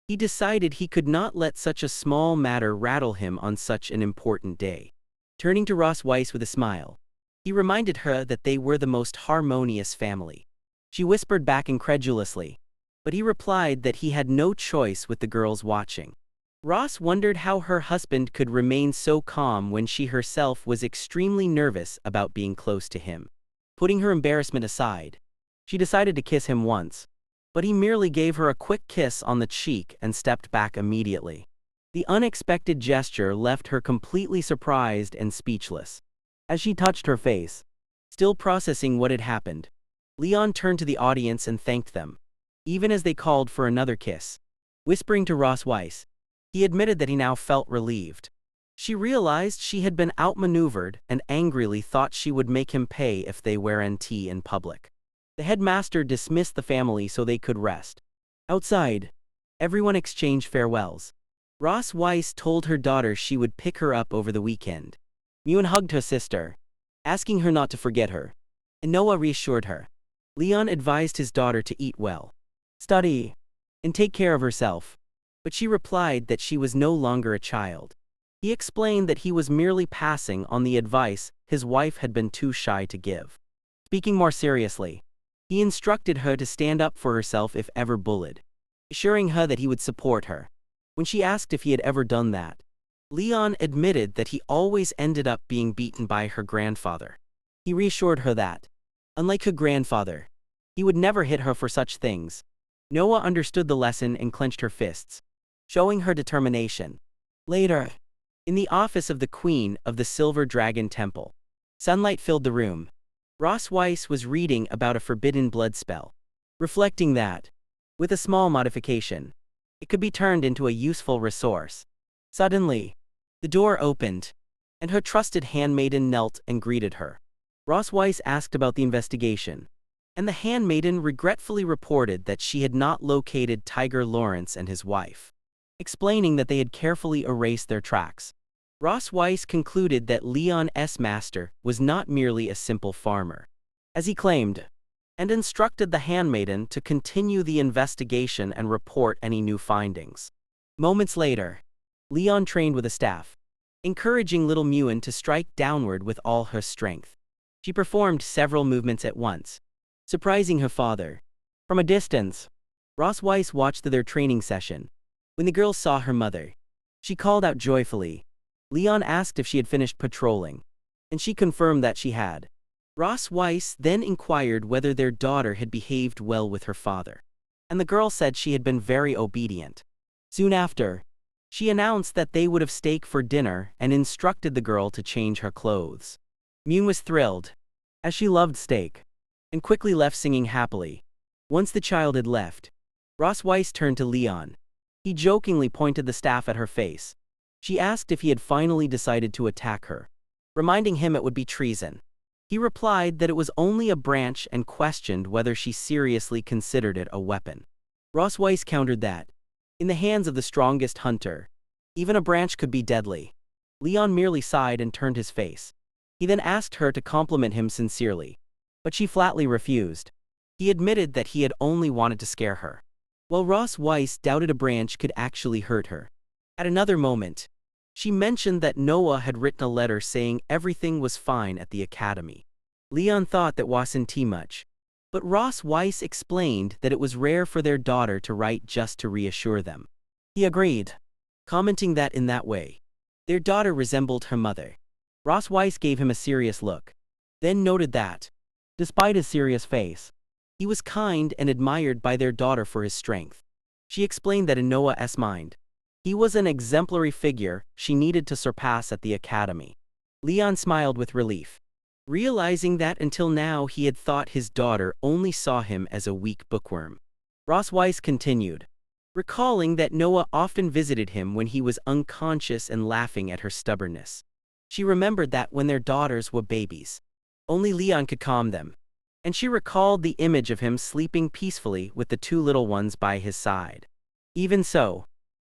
he decided he could not let such a small matter rattle him on such an important day. Turning to Ross Weiss with a smile, he reminded her that they were the most harmonious family. She whispered back incredulously, but he replied that he had no choice with the girls watching. Ross wondered how her husband could remain so calm when she herself was extremely nervous about being close to him. Putting her embarrassment aside, she decided to kiss him once, but he merely gave her a quick kiss on the cheek and stepped back immediately. The unexpected gesture left her completely surprised and speechless. As she touched her face, still processing what had happened, Leon turned to the audience and thanked them, even as they called for another kiss. Whispering to Ross Weiss, he admitted that he now felt relieved. She realized she had been outmaneuvered and angrily thought she would make him pay if they weren't in public. The headmaster dismissed the family so they could rest. Outside, everyone exchanged farewells. Ross Weiss told her daughter she would pick her up over the weekend. Mune hugged her sister, asking her not to forget her, and Noah reassured her. Leon advised his daughter to eat well, study, and take care of herself, but she replied that she was no longer a child. He explained that he was merely passing on the advice his wife had been too shy to give. Speaking more seriously, he instructed her to stand up for herself if ever bullied, assuring her that he would support her. When she asked if he had ever done that, Leon admitted that he always ended up being beaten by her grandfather. He reassured her that, unlike her grandfather, he would never hit her for such things. Noah understood the lesson and clenched her fists, showing her determination. Later, in the office of the Queen of the Silver Dragon Temple, sunlight filled the room. Ross Weiss was reading about a forbidden blood spell, reflecting that, with a small modification, it could be turned into a useful resource. Suddenly, the door opened, and her trusted handmaiden knelt and greeted her. Ross Weiss asked about the investigation, and the handmaiden regretfully reported that she had not located Tiger Lawrence and his wife, explaining that they had carefully erased their tracks. Ross Weiss concluded that Leon's master was not merely a simple farmer, as he claimed, and instructed the handmaiden to continue the investigation and report any new findings. Moments later, Leon trained with a staff, encouraging little Muen to strike downward with all her strength. She performed several movements at once, surprising her father. From a distance, Ross Weiss watched their training session. When the girl saw her mother, she called out joyfully. Leon asked if she had finished patrolling, and she confirmed that she had. Ross Weiss then inquired whether their daughter had behaved well with her father, and the girl said she had been very obedient. Soon after, she announced that they would have steak for dinner and instructed the girl to change her clothes. Mune was thrilled, as she loved steak, and quickly left singing happily. Once the child had left, Ross Weiss turned to Leon. He jokingly pointed the staff at her face. She asked if he had finally decided to attack her, reminding him it would be treason. He replied that it was only a branch and questioned whether she seriously considered it a weapon. Ross Weiss countered that, in the hands of the strongest hunter, even a branch could be deadly. Leon merely sighed and turned his face. He then asked her to compliment him sincerely, but she flatly refused. He admitted that he had only wanted to scare her, while Ross Weiss doubted a branch could actually hurt her. At another moment, she mentioned that Noah had written a letter saying everything was fine at the academy. Leon thought that wasn't too much, but Ross Weiss explained that it was rare for their daughter to write just to reassure them. He agreed, commenting that in that way, their daughter resembled her mother. Ross Weiss gave him a serious look, then noted that, despite his serious face, he was kind and admired by their daughter for his strength. She explained that in Noah's mind, he was an exemplary figure she needed to surpass at the academy. Leon smiled with relief. realizing that until now he had thought his daughter only saw him as a weak bookworm. Ross Weiss continued, recalling that Noah often visited him when he was unconscious and laughing at her stubbornness. She remembered that when their daughters were babies, only Leon could calm them, and she recalled the image of him sleeping peacefully with the two little ones by his side. Even so,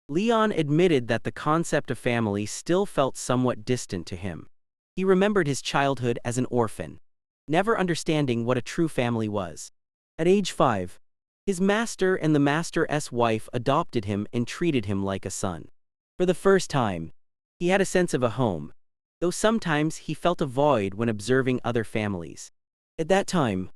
Leon admitted that the concept of family still felt somewhat distant to him. He remembered his childhood as an orphan, never understanding what a true family was. At age 5, his master and the master's wife adopted him and treated him like a son. For the first time, he had a sense of a home, though sometimes he felt a void when observing other families. At that time,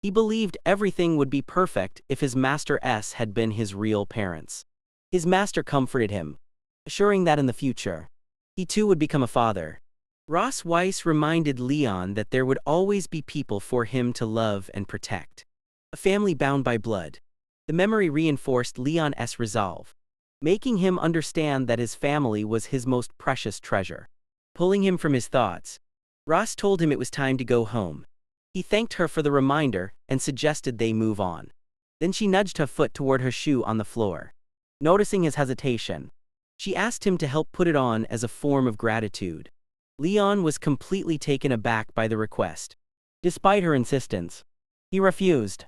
he believed everything would be perfect if his master's had been his real parents. His master comforted him, assuring that in the future, he too would become a father. Ross Weiss reminded Leon that there would always be people for him to love and protect. A family bound by blood. The memory reinforced Leon's resolve, making him understand that his family was his most precious treasure. Pulling him from his thoughts, Ross told him it was time to go home. He thanked her for the reminder and suggested they move on. Then she nudged her foot toward her shoe on the floor. Noticing his hesitation, she asked him to help put it on as a form of gratitude. Leon was completely taken aback by the request. Despite her insistence, he refused,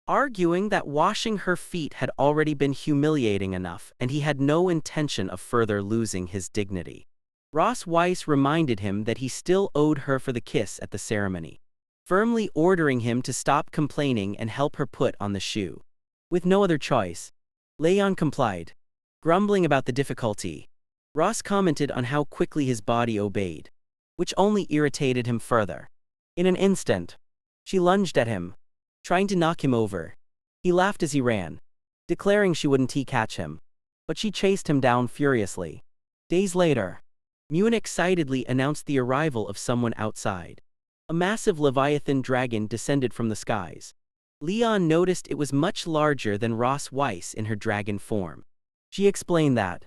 arguing that washing her feet had already been humiliating enough and he had no intention of further losing his dignity. Ross Weiss reminded him that he still owed her for the kiss at the ceremony, firmly ordering him to stop complaining and help her put on the shoe. With no other choice, Leon complied, grumbling about the difficulty. Ross commented on how quickly his body obeyed, which only irritated him further. In an instant, she lunged at him, trying to knock him over. He laughed as he ran, declaring she wouldn't catch him, but she chased him down furiously. Days later, Mune excitedly announced the arrival of someone outside. A massive Leviathan dragon descended from the skies. Leon noticed it was much larger than Ross Weiss in her dragon form. She explained that,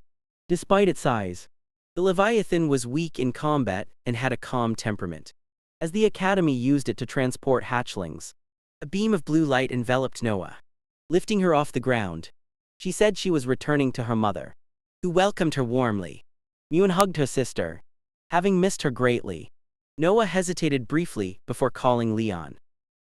despite its size, the Leviathan was weak in combat and had a calm temperament. As the Academy used it to transport hatchlings, a beam of blue light enveloped Noah, lifting her off the ground. She said she was returning to her mother, who welcomed her warmly. Mune hugged her sister, having missed her greatly. Noah hesitated briefly before calling Leon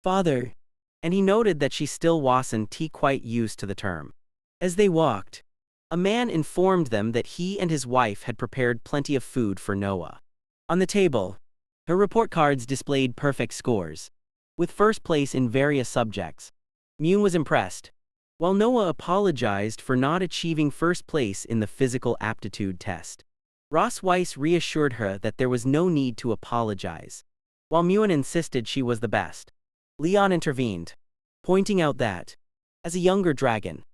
father, and he noted that she still wasn't quite used to the term. As they walked, a man informed them that he and his wife had prepared plenty of food for Noah. On the table, her report cards displayed perfect scores, with first place in various subjects. Mune was impressed, while Noah apologized for not achieving first place in the physical aptitude test. Ross Weiss reassured her that there was no need to apologize, while Mune insisted she was the best. Leon intervened, pointing out that, as a younger dragon,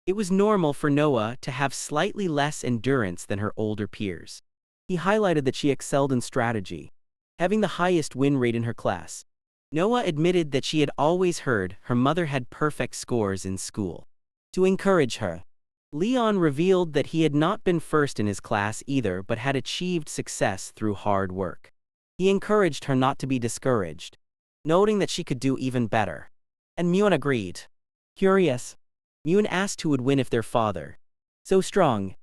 it was normal for Noah to have slightly less endurance than her older peers. He highlighted that she excelled in strategy, having the highest win rate in her class. Noah admitted that she had always heard her mother had perfect scores in school. To encourage her, Leon revealed that he had not been first in his class either but had achieved success through hard work. He encouraged her not to be discouraged, noting that she could do even better. And Mune agreed. Curious, Mune asked who would win if their father, so strong,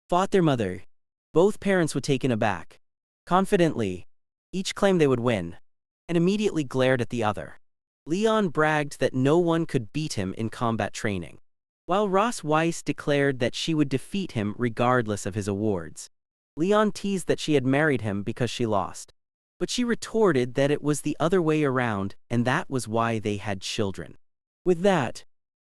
fought their mother. Both parents were taken aback. Confidently, each claimed they would win, and immediately glared at the other. Leon bragged that no one could beat him in combat training, while Ross Weiss declared that she would defeat him regardless of his awards. Leon teased that she had married him because she lost, but she retorted that it was the other way around and that was why they had children. With that,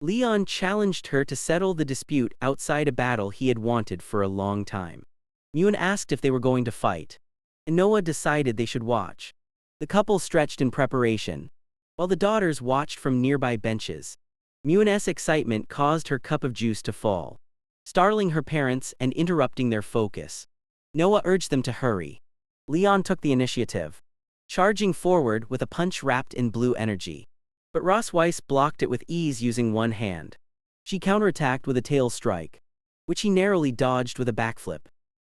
Leon challenged her to settle the dispute outside a battle he had wanted for a long time. Mune asked if they were going to fight, and Noah decided they should watch. The couple stretched in preparation, while the daughters watched from nearby benches. Mune's excitement caused her cup of juice to fall, startling her parents and interrupting their focus. Noah urged them to hurry. Leon took the initiative, charging forward with a punch wrapped in blue energy. But Ross Weiss blocked it with ease using one hand. She counterattacked with a tail strike, which he narrowly dodged with a backflip.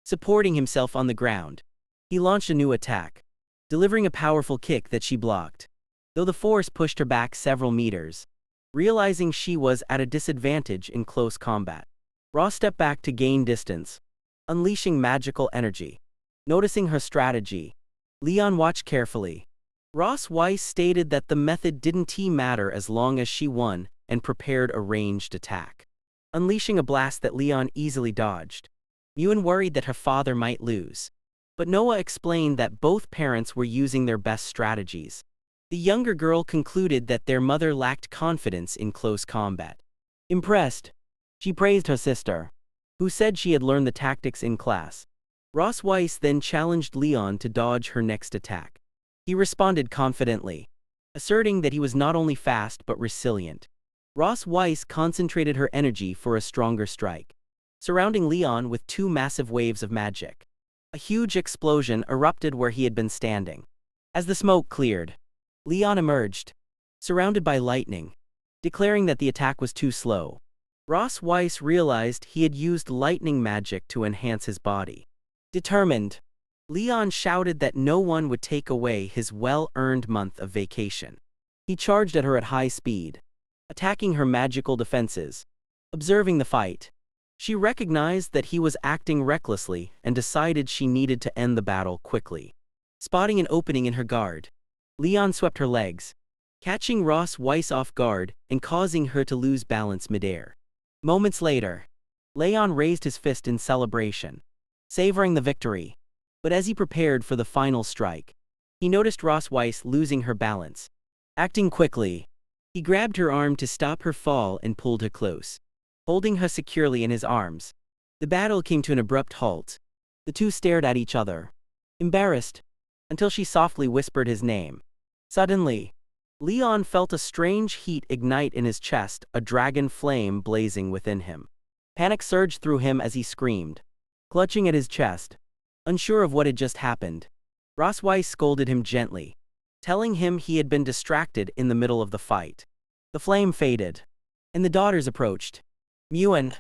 Supporting himself on the ground, he launched a new attack, delivering a powerful kick that she blocked, though the force pushed her back several meters. Realizing she was at a disadvantage in close combat, Ross stepped back to gain distance, unleashing magical energy. Noticing her strategy, Leon watched carefully. Ross Weiss stated that the method didn't matter as long as she won, and prepared a ranged attack, unleashing a blast that Leon easily dodged. Ewan worried that her father might lose, but Noah explained that both parents were using their best strategies. The younger girl concluded that their mother lacked confidence in close combat. Impressed, she praised her sister, who said she had learned the tactics in class. Ross Weiss then challenged Leon to dodge her next attack. He responded confidently, asserting that he was not only fast but resilient. Ross Weiss concentrated her energy for a stronger strike, surrounding Leon with two massive waves of magic. A huge explosion erupted where he had been standing. As the smoke cleared, Leon emerged, surrounded by lightning, declaring that the attack was too slow. Ross Weiss realized he had used lightning magic to enhance his body. Determined, Leon shouted that no one would take away his well-earned month of vacation. He charged at her at high speed, attacking her magical defenses. Observing the fight, she recognized that he was acting recklessly and decided she needed to end the battle quickly. Spotting an opening in her guard, Leon swept her legs, catching Ross Weiss off guard and causing her to lose balance midair. Moments later, Leon raised his fist in celebration, savoring the victory. But as he prepared for the final strike, he noticed Ross Weiss losing her balance. Acting quickly, he grabbed her arm to stop her fall and pulled her close, holding her securely in his arms. The battle came to an abrupt halt. The two stared at each other, embarrassed, until she softly whispered his name. Suddenly, Leon felt a strange heat ignite in his chest, a dragon flame blazing within him. Panic surged through him as he screamed, clutching at his chest, unsure of what had just happened. Ross Weiss scolded him gently, telling him he had been distracted in the middle of the fight. The flame faded, and the daughters approached. Ewan,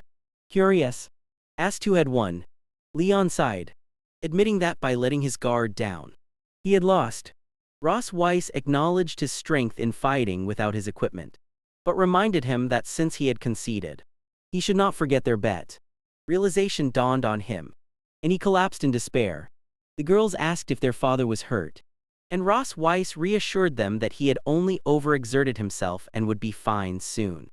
curious, asked who had won. Leon sighed, admitting that by letting his guard down, he had lost. Ross Weiss acknowledged his strength in fighting without his equipment, but reminded him that since he had conceded, he should not forget their bet. Realization dawned on him, and he collapsed in despair. The girls asked if their father was hurt, and Ross Weiss reassured them that he had only overexerted himself and would be fine soon.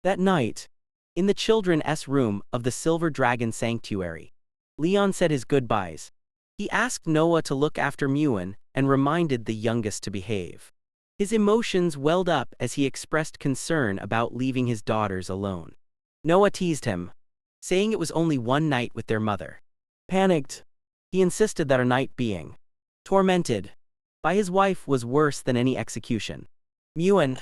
That night, in the children's room of the Silver Dragon Sanctuary, Leon said his goodbyes. He asked Noah to look after Ewan and reminded the youngest to behave. His emotions welled up as he expressed concern about leaving his daughters alone. Noah teased him, saying it was only one night with their mother. Panicked, he insisted that a night being tormented by his wife was worse than any execution. Ewan,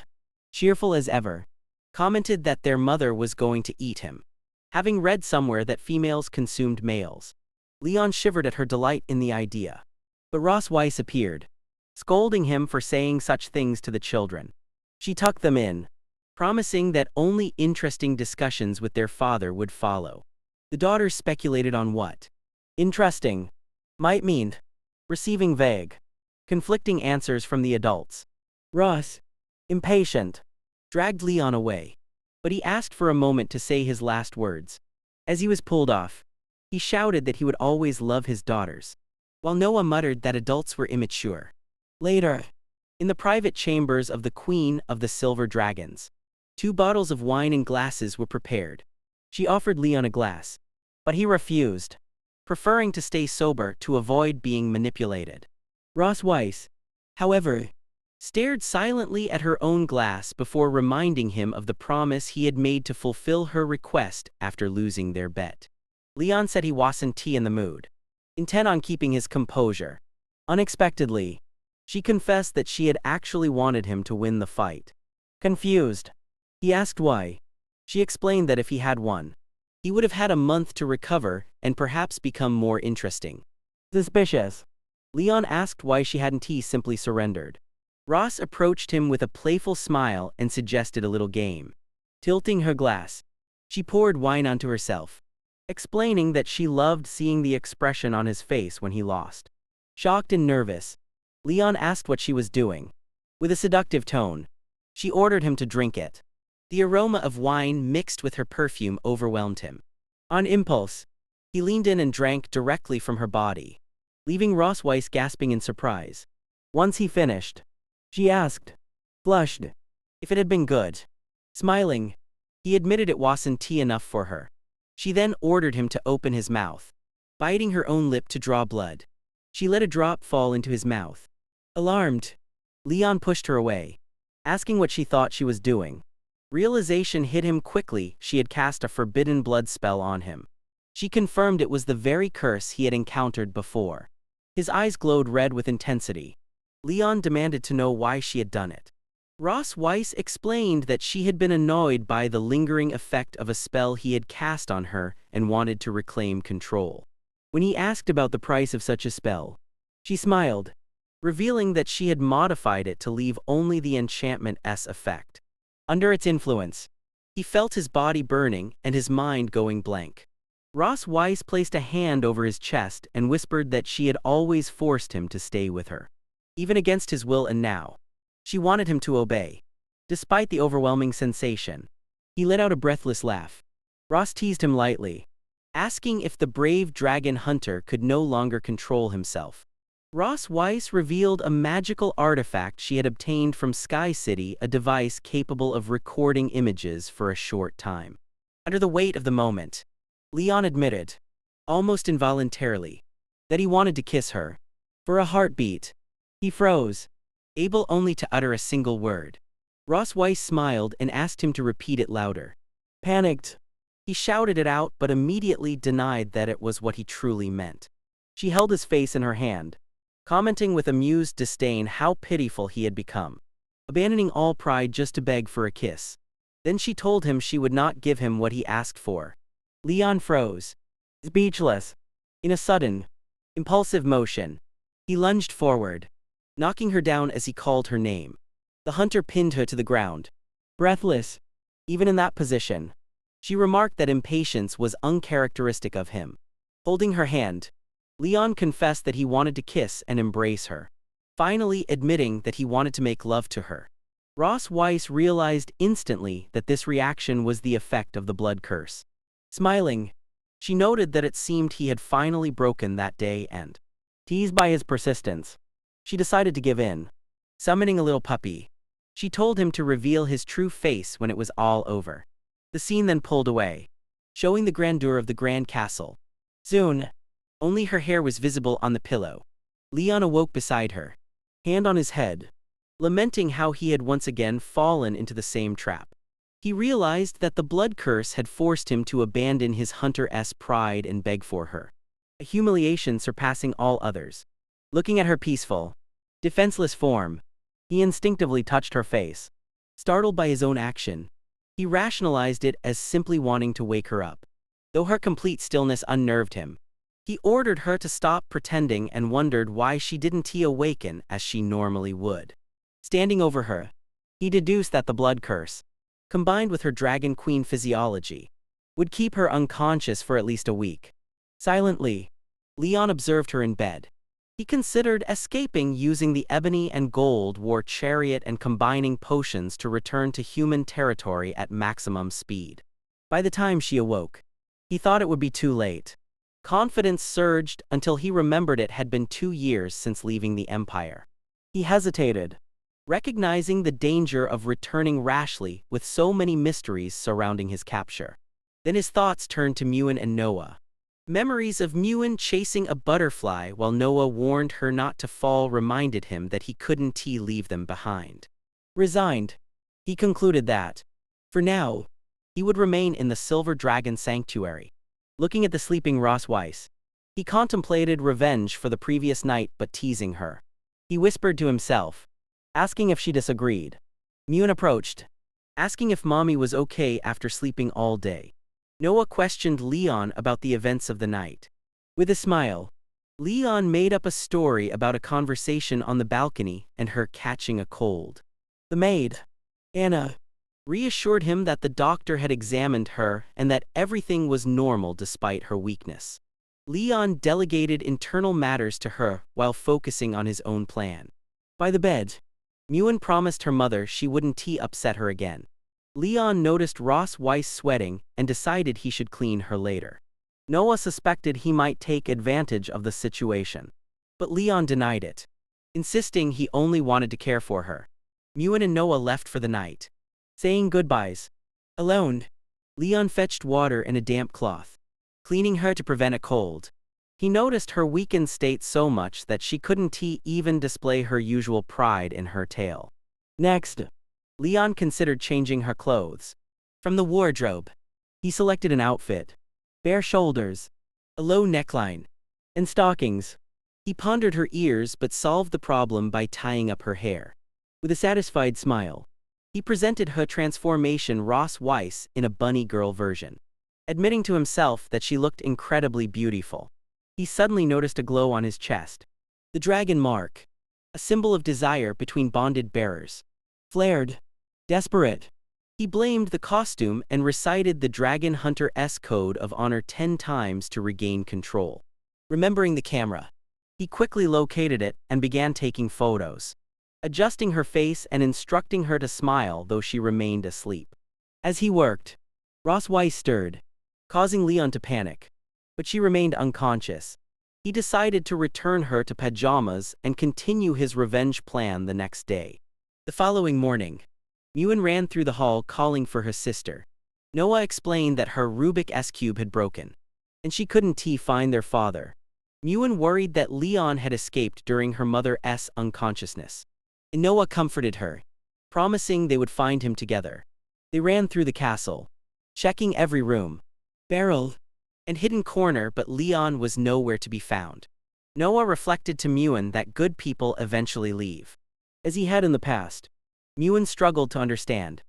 cheerful as ever, commented that their mother was going to eat him, having read somewhere that females consumed males. Leon shivered at her delight in the idea. But Ross Weiss appeared, scolding him for saying such things to the children. She tucked them in, promising that only interesting discussions with their father would follow. The daughters speculated on what interesting might mean, receiving vague, conflicting answers from the adults. Ross, impatient, dragged Leon away, but he asked for a moment to say his last words. As he was pulled off, he shouted that he would always love his daughters, while Noah muttered that adults were immature. Later, in the private chambers of the Queen of the Silver Dragons, 2 bottles of wine and glasses were prepared. She offered Leon a glass, but he refused, preferring to stay sober to avoid being manipulated. Ross Weiss, however, stared silently at her own glass before reminding him of the promise he had made to fulfill her request after losing their bet. Leon said he wasn't in the mood, intent on keeping his composure. Unexpectedly, she confessed that she had actually wanted him to win the fight. Confused, he asked why. She explained that if he had won, he would have had a month to recover and perhaps become more interesting. Suspicious, Leon asked why she hadn't simply surrendered. Ross approached him with a playful smile and suggested a little game. Tilting her glass, she poured wine onto herself, explaining that she loved seeing the expression on his face when he lost. Shocked and nervous, Leon asked what she was doing. With a seductive tone, she ordered him to drink it. The aroma of wine mixed with her perfume overwhelmed him. On impulse, he leaned in and drank directly from her body, leaving Ross Weiss gasping in surprise. Once he finished, she asked, flushed, if it had been good. Smiling, he admitted it wasn't tea enough for her. She then ordered him to open his mouth, biting her own lip to draw blood. She let a drop fall into his mouth. Alarmed, Leon pushed her away, asking what she thought she was doing. Realization hit him quickly. She had cast a forbidden blood spell on him. She confirmed it was the very curse he had encountered before. His eyes glowed red with intensity. Leon demanded to know why she had done it. Ross Weiss explained that she had been annoyed by the lingering effect of a spell he had cast on her and wanted to reclaim control. When he asked about the price of such a spell, she smiled, revealing that she had modified it to leave only the enchantment's effect. Under its influence, he felt his body burning and his mind going blank. Ross Weiss placed a hand over his chest and whispered that she had always forced him to stay with her, even against his will, and now she wanted him to obey. Despite the overwhelming sensation, he let out a breathless laugh. Ross teased him lightly, asking if the brave dragon hunter could no longer control himself. Ross Weiss revealed a magical artifact she had obtained from Sky City, a device capable of recording images for a short time. Under the weight of the moment, Leon admitted, almost involuntarily, that he wanted to kiss her. For a heartbeat, he froze, able only to utter a single word. Ross Weiss smiled and asked him to repeat it louder. Panicked, he shouted it out but immediately denied that it was what he truly meant. She held his face in her hand, commenting with amused disdain how pitiful he had become, abandoning all pride just to beg for a kiss. Then she told him she would not give him what he asked for. Leon froze, speechless. In a sudden, impulsive motion, he lunged forward, knocking her down as he called her name. The hunter pinned her to the ground, breathless. Even in that position, she remarked that impatience was uncharacteristic of him. Holding her hand, Leon confessed that he wanted to kiss and embrace her, finally admitting that he wanted to make love to her. Ross Weiss realized instantly that this reaction was the effect of the blood curse. Smiling, she noted that it seemed he had finally broken that day and, teased by his persistence, she decided to give in. Summoning a little puppy, she told him to reveal his true face when it was all over. The scene then pulled away, showing the grandeur of the grand castle. Soon, only her hair was visible on the pillow. Leon awoke beside her, hand on his head, lamenting how he had once again fallen into the same trap. He realized that the blood curse had forced him to abandon his hunter's pride and beg for her, a humiliation surpassing all others. Looking at her peaceful, defenseless form, he instinctively touched her face. Startled by his own action, he rationalized it as simply wanting to wake her up. Though her complete stillness unnerved him, he ordered her to stop pretending and wondered why she didn't awaken as she normally would. Standing over her, he deduced that the blood curse, combined with her dragon queen physiology, would keep her unconscious for at least a week. Silently, Leon observed her in bed. He considered escaping using the ebony and gold war chariot and combining potions to return to human territory at maximum speed. By the time she awoke, he thought it would be too late. Confidence surged until he remembered it had been 2 years since leaving the Empire. He hesitated, recognizing the danger of returning rashly with so many mysteries surrounding his capture. Then his thoughts turned to Muin and Noah. Memories of Muin chasing a butterfly while Noah warned her not to fall reminded him that he couldn't leave them behind. Resigned, he concluded that, for now, he would remain in the Silver Dragon Sanctuary. Looking at the sleeping Ross Weiss, he contemplated revenge for the previous night but teasing her. He whispered to himself, asking if she disagreed. Muin approached, asking if Mommy was okay after sleeping all day. Noah questioned Leon about the events of the night. With a smile, Leon made up a story about a conversation on the balcony and her catching a cold. The maid, Anna, reassured him that the doctor had examined her and that everything was normal despite her weakness. Leon delegated internal matters to her while focusing on his own plan. By the bed, Muen promised her mother she wouldn't upset her again. Leon noticed Ross Weiss sweating and decided he should clean her later. Noah suspected he might take advantage of the situation, but Leon denied it, insisting he only wanted to care for her. Muen and Noah left for the night. Saying goodbyes. Alone, Leon fetched water and a damp cloth, cleaning her to prevent a cold. He noticed her weakened state so much that she couldn't even display her usual pride in her tale. Next, Leon considered changing her clothes. From the wardrobe, he selected an outfit, bare shoulders, a low neckline, and stockings. He pondered her ears but solved the problem by tying up her hair. With a satisfied smile, he presented her transformation Ross Weiss in a bunny girl version. Admitting to himself that she looked incredibly beautiful, he suddenly noticed a glow on his chest. The dragon mark, a symbol of desire between bonded bearers, flared. Desperate, he blamed the costume and recited the Dragon Hunter's code of honor 10 times to regain control. Remembering the camera, he quickly located it and began taking photos, adjusting her face and instructing her to smile though she remained asleep. As he worked, Ross Weiss stirred, causing Leon to panic, but she remained unconscious. He decided to return her to pajamas and continue his revenge plan the next day. The following morning, Muen ran through the hall calling for her sister. Noah explained that her Rubik's Cube had broken, and she couldn't find their father. Muen worried that Leon had escaped during her mother's unconsciousness. And Noah comforted her, promising they would find him together. They ran through the castle, checking every room, barrel, and hidden corner, but Leon was nowhere to be found. Noah reflected to Muen that good people eventually leave, as he had in the past. Muen struggled to understand,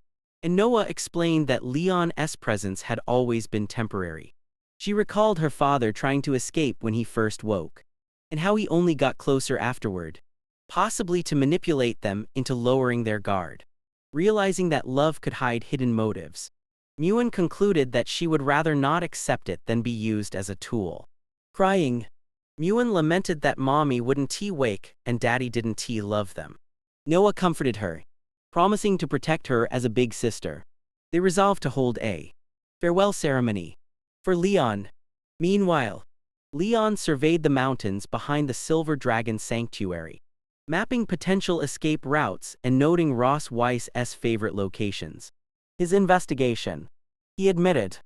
and Noah explained that Leon's presence had always been temporary. She recalled her father trying to escape when he first woke, and how he only got closer afterward, possibly to manipulate them into lowering their guard. Realizing that love could hide hidden motives, Muen concluded that she would rather not accept it than be used as a tool. Crying, Muen lamented that mommy wouldn't wake and daddy didn't love them. Noah comforted her, promising to protect her as a big sister. They resolved to hold a farewell ceremony for Leon. Meanwhile, Leon surveyed the mountains behind the Silver Dragon Sanctuary, mapping potential escape routes and noting Ross Weiss's favorite locations. His investigation, he admitted,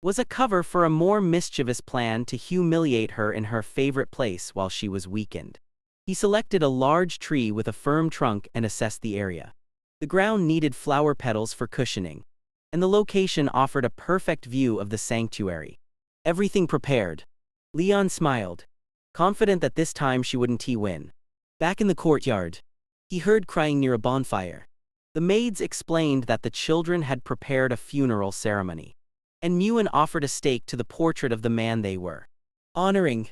was a cover for a more mischievous plan to humiliate her in her favorite place while she was weakened. He selected a large tree with a firm trunk and assessed the area. The ground needed flower petals for cushioning, and the location offered a perfect view of the sanctuary. Everything prepared, Leon smiled, confident that this time she wouldn't win. Back in the courtyard, he heard crying near a bonfire. The maids explained that the children had prepared a funeral ceremony, and Muen offered a stake to the portrait of the man they were honoring.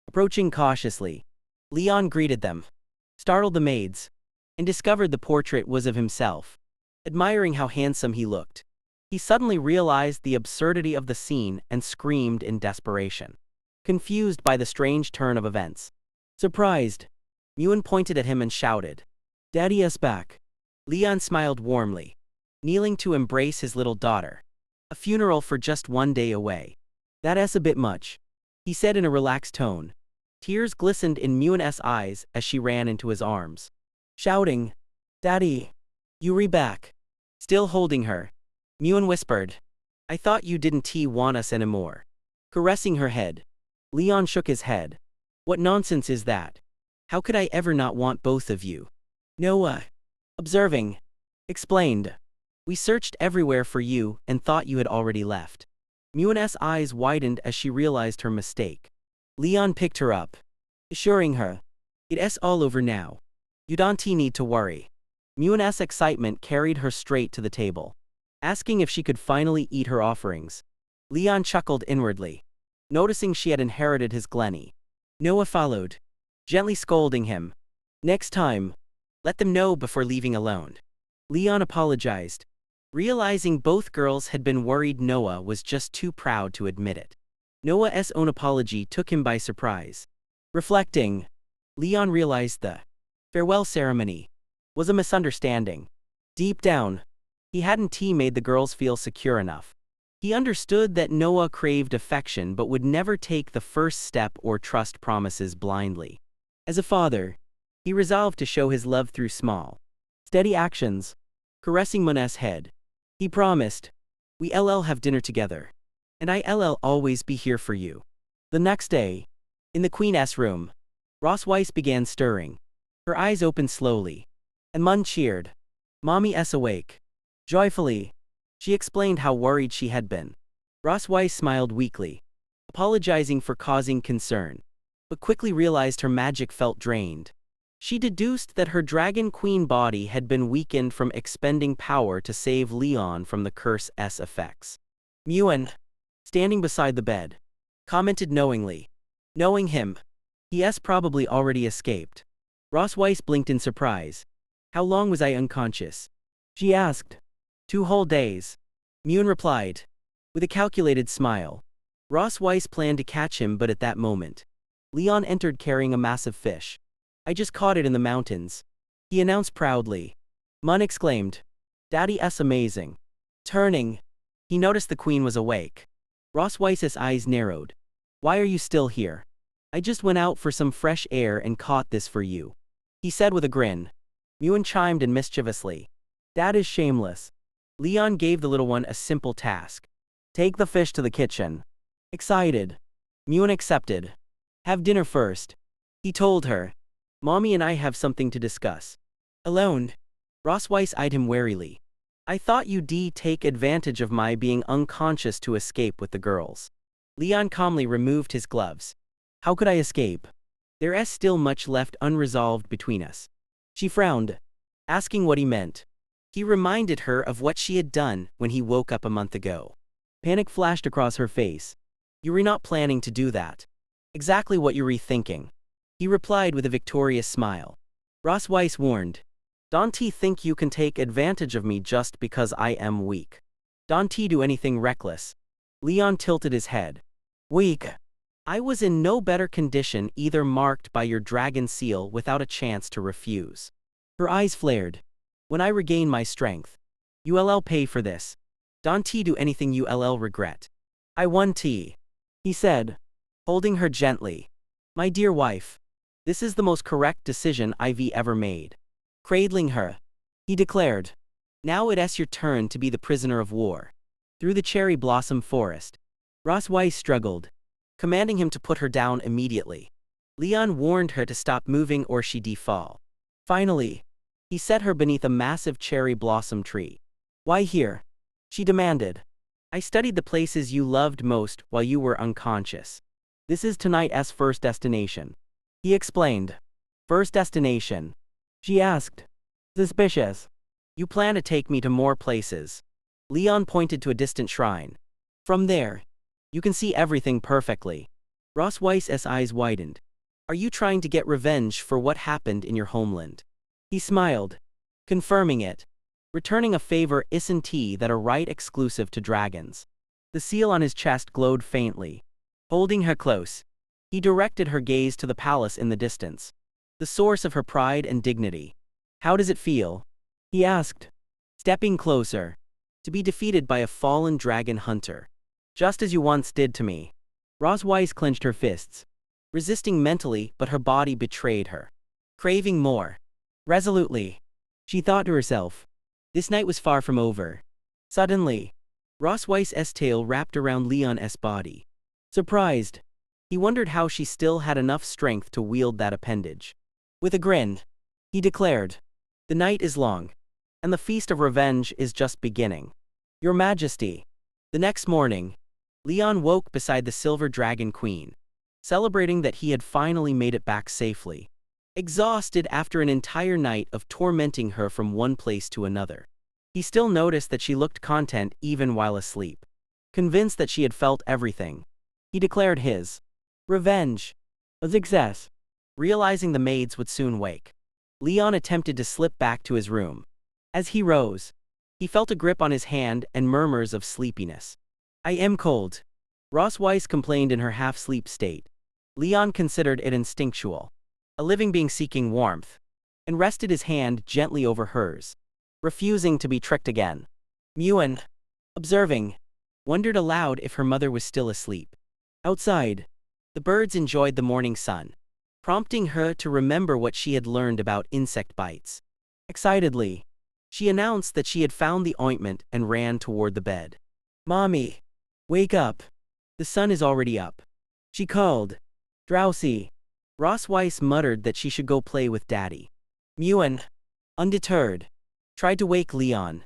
Approaching cautiously, Leon greeted them, startled the maids, and discovered the portrait was of himself. Admiring how handsome he looked, he suddenly realized the absurdity of the scene and screamed in desperation, confused by the strange turn of events. Surprised, Muen pointed at him and shouted, "Daddy is back." Leon smiled warmly, kneeling to embrace his little daughter. A funeral for just 1 day away. That's a bit much, he said in a relaxed tone. Tears glistened in Muen's eyes as she ran into his arms, shouting, "Daddy, you back." Still holding her, Muen whispered, "I thought you didn't want us anymore." Caressing her head, Leon shook his head. "What nonsense is that? How could I ever not want both of you?" Noah, observing, explained, "We searched everywhere for you and thought you had already left." Muen's eyes widened as she realized her mistake. Leon picked her up, assuring her, "It's all over now. You don't need to worry." Muen's excitement carried her straight to the table, asking if she could finally eat her offerings. Leon chuckled inwardly, noticing she had inherited his glenny. Noah followed, gently scolding him. "Next time, let them know before leaving alone." Leon apologized, realizing both girls had been worried Noah was just too proud to admit it. Noah's own apology took him by surprise. Reflecting, Leon realized the farewell ceremony was a misunderstanding. Deep down, he hadn't made the girls feel secure enough. He understood that Noah craved affection but would never take the first step or trust promises blindly. As a father, he resolved to show his love through small, steady actions. Caressing Manhwa's head, he promised, "We'll have dinner together, and I'll always be here for you." The next day, in the Queen's room, Ross Weiss began stirring. Her eyes opened slowly, and Mun cheered. "Mommy's awake." Joyfully, she explained how worried she had been. Ross Weiss smiled weakly, apologizing for causing concern, but quickly realized her magic felt drained. She deduced that her Dragon Queen body had been weakened from expending power to save Leon from the curse's effects. Muan, standing beside the bed, commented knowingly. Knowing him, he's probably already escaped. Ross Weiss blinked in surprise. "How long was I unconscious?" she asked. 2 whole days. Muan replied, with a calculated smile. Ross Weiss planned to catch him, but at that moment, Leon entered carrying a massive fish. "I just caught it in the mountains," he announced proudly. Mun exclaimed, "Daddy's amazing." Turning, he noticed the queen was awake. Ross Weiss's eyes narrowed. "Why are you still here?" "I just went out for some fresh air and caught this for you," he said with a grin. Muan chimed in mischievously. "That is shameless." Leon gave the little one a simple task. "Take the fish to the kitchen." Excited, Muan accepted. "Have dinner first," he told her. "Mommy and I have something to discuss." Alone, Ross Weiss eyed him warily. "I thought you'd take advantage of my being unconscious to escape with the girls." Leon calmly removed his gloves. "How could I escape? There's still much left unresolved between us." She frowned, asking what he meant. He reminded her of what she had done when he woke up a month ago. Panic flashed across her face. "You were not planning to do that." "Exactly what you're rethinking," he replied with a victorious smile. Ross Weiss warned, "Don't think you can take advantage of me just because I am weak. Don't do anything reckless." Leon tilted his head. "Weak? I was in no better condition either, marked by your dragon seal without a chance to refuse." Her eyes flared. "When I regain my strength, you'll pay for this. Don't do anything you'll regret." "I won't," he said, holding her gently. "My dear wife, this is the most correct decision I've ever made." Cradling her, he declared, "Now it's your turn to be the prisoner of war." Through the cherry blossom forest, Ross Weiss struggled, commanding him to put her down immediately. Leon warned her to stop moving or she'd fall. Finally, he set her beneath a massive cherry blossom tree. "Why here?" she demanded. "I studied the places you loved most while you were unconscious. This is tonight's first destination," he explained. "First destination?" she asked. Suspicious. "You plan to take me to more places." Leon pointed to a distant shrine. "From there, you can see everything perfectly." Ross Weiss's eyes widened. "Are you trying to get revenge for what happened in your homeland?" He smiled, confirming it. "Returning a favor isn't that a right exclusive to dragons." The seal on his chest glowed faintly. Holding her close, he directed her gaze to the palace in the distance, the source of her pride and dignity. "How does it feel?" he asked, stepping closer. "To be defeated by a fallen dragon hunter, just as you once did to me." Ross Weiss clenched her fists, resisting mentally, but her body betrayed her. Craving more. Resolutely, she thought to herself. This night was far from over. Suddenly, Ross Weiss's tail wrapped around Leon's body. Surprised, he wondered how she still had enough strength to wield that appendage. With a grin, he declared, "The night is long, and the feast of revenge is just beginning. Your Majesty." The next morning, Leon woke beside the Silver Dragon Queen, celebrating that he had finally made it back safely. Exhausted after an entire night of tormenting her from one place to another, he still noticed that she looked content even while asleep. Convinced that she had felt everything, he declared his revenge a success. Realizing the maids would soon wake, Leon attempted to slip back to his room. As he rose, he felt a grip on his hand and murmurs of sleepiness. "I am cold." Ross Weiss complained in her half-sleep state. Leon considered it instinctual, a living being seeking warmth, and rested his hand gently over hers, refusing to be tricked again. Muan, observing, wondered aloud if her mother was still asleep. Outside, the birds enjoyed the morning sun, prompting her to remember what she had learned about insect bites. Excitedly, she announced that she had found the ointment and ran toward the bed. "Mommy, wake up. The sun is already up," she called. Drowsy, Ross Weiss muttered that she should go play with Daddy. Muan, undeterred, tried to wake Leon.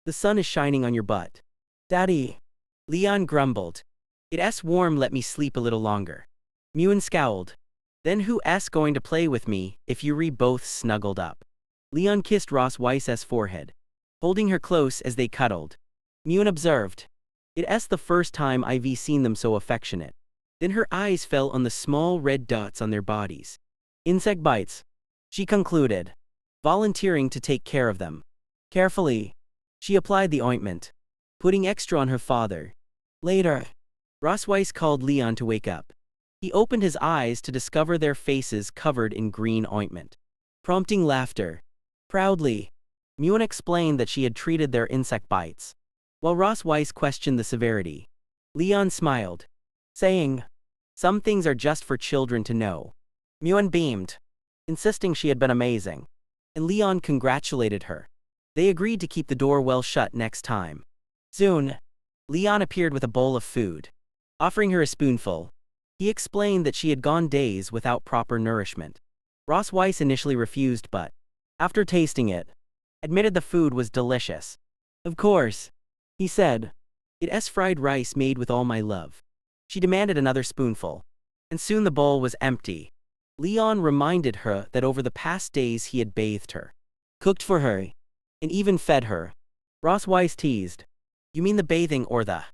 "The sun is shining on your butt." "Daddy," Leon grumbled. "It's warm, let me sleep a little longer." Muan scowled. "Then who's going to play with me if you both snuggled up?" Leon kissed Ross Weiss's forehead, holding her close as they cuddled. Muan observed, "It's the first time I've seen them so affectionate." Then her eyes fell on the small red dots on their bodies. "Insect bites," she concluded, volunteering to take care of them. Carefully, she applied the ointment, putting extra on her father. Later, Ross Weiss called Leon to wake up. He opened his eyes to discover their faces covered in green ointment, prompting laughter. Proudly, Muan explained that she had treated their insect bites. While Ross Weiss questioned the severity, Leon smiled, saying, "Some things are just for children to know." Muan beamed, insisting she had been amazing, and Leon congratulated her. They agreed to keep the door well shut next time. Soon, Leon appeared with a bowl of food. Offering her a spoonful, he explained that she had gone days without proper nourishment. Ross Weiss initially refused but, after tasting it, admitted the food was delicious. "Of course," he said. "It's fried rice made with all my love." She demanded another spoonful, and soon the bowl was empty. Leon reminded her that over the past days he had bathed her, cooked for her, and even fed her. Ross Weiss teased, "You mean the bathing or the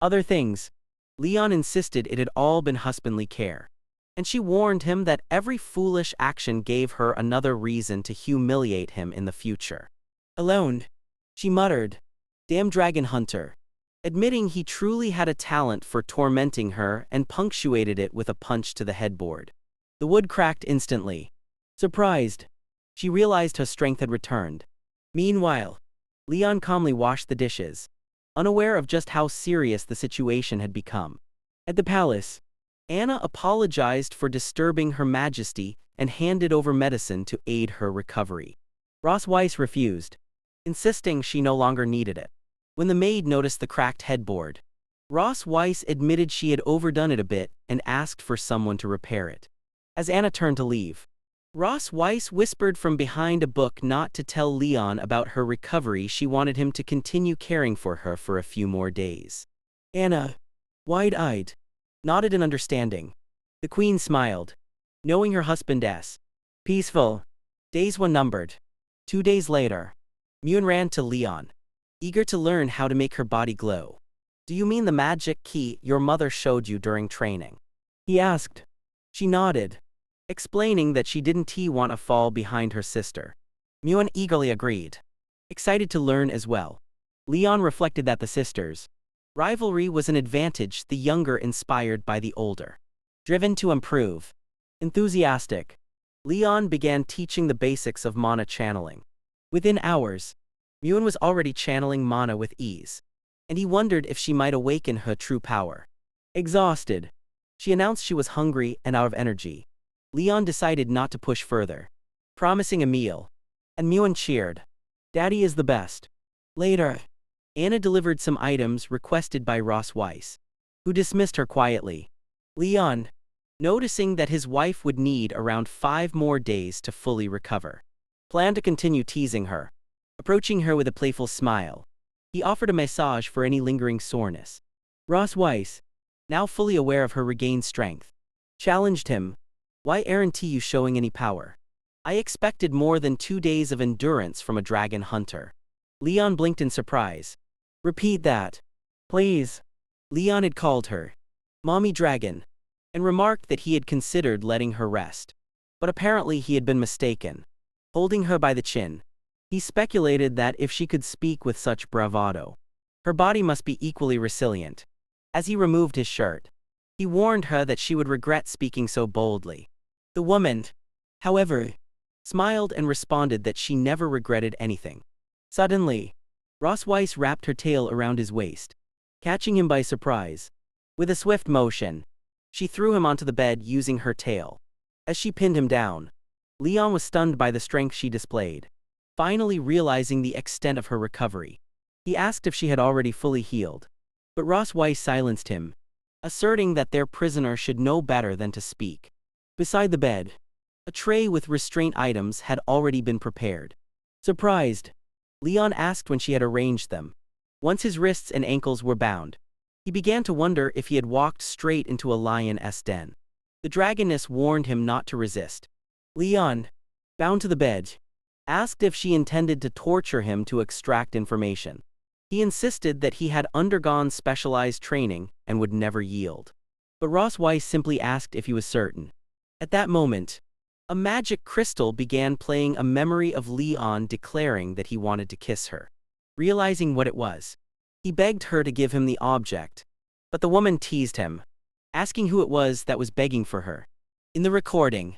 other things?" Leon insisted it had all been husbandly care, and she warned him that every foolish action gave her another reason to humiliate him in the future. Alone, she muttered, "Damn dragon hunter," admitting he truly had a talent for tormenting her and punctuated it with a punch to the headboard. The wood cracked instantly. Surprised, she realized her strength had returned. Meanwhile, Leon calmly washed the dishes, unaware of just how serious the situation had become. At the palace, Anna apologized for disturbing Her Majesty and handed over medicine to aid her recovery. Ross Weiss refused, insisting she no longer needed it. When the maid noticed the cracked headboard, Ross Weiss admitted she had overdone it a bit and asked for someone to repair it. As Anna turned to leave, Ross Weiss whispered from behind a book not to tell Leon about her recovery. She wanted him to continue caring for her for a few more days. Anna, wide-eyed, nodded in understanding. The queen smiled, knowing her husband's peaceful days were numbered. 2 days later, Muan ran to Leon, eager to learn how to make her body glow. "Do you mean the magic key your mother showed you during training?" he asked. She nodded, explaining that she didn't want to fall behind her sister. Muan eagerly agreed, excited to learn as well. Leon reflected that the sisters' rivalry was an advantage, the younger inspired by the older. Driven to improve, enthusiastic, Leon began teaching the basics of mana channeling. Within hours, Muan was already channeling mana with ease, and he wondered if she might awaken her true power. Exhausted, she announced she was hungry and out of energy. Leon decided not to push further, promising a meal, and Muan cheered. "Daddy is the best." Later, Anna delivered some items requested by Ross Weiss, who dismissed her quietly. Leon, noticing that his wife would need around 5 more days to fully recover, planned to continue teasing her. Approaching her with a playful smile, he offered a massage for any lingering soreness. Ross Weiss, now fully aware of her regained strength, challenged him, "Why aren't you showing any power? I expected more than 2 days of endurance from a dragon hunter." Leon blinked in surprise. "Repeat that, please." Leon had called her Mommy Dragon, and remarked that he had considered letting her rest. But apparently he had been mistaken. Holding her by the chin, he speculated that if she could speak with such bravado, her body must be equally resilient. As he removed his shirt, he warned her that she would regret speaking so boldly. The woman, however, smiled and responded that she never regretted anything. Suddenly, Ross Weiss wrapped her tail around his waist, catching him by surprise. With a swift motion, she threw him onto the bed using her tail. As she pinned him down, Leon was stunned by the strength she displayed. Finally realizing the extent of her recovery, he asked if she had already fully healed. But Ross Weiss silenced him, asserting that their prisoner should know better than to speak. Beside the bed, a tray with restraint items had already been prepared. Surprised, Leon asked when she had arranged them. Once his wrists and ankles were bound, he began to wonder if he had walked straight into a lion's den. The dragoness warned him not to resist. Leon, bound to the bed, asked if she intended to torture him to extract information. He insisted that he had undergone specialized training and would never yield. But Ross Weiss simply asked if he was certain. At that moment, a magic crystal began playing a memory of Leon declaring that he wanted to kiss her. Realizing what it was, he begged her to give him the object, but the woman teased him, asking who it was that was begging for her. In the recording,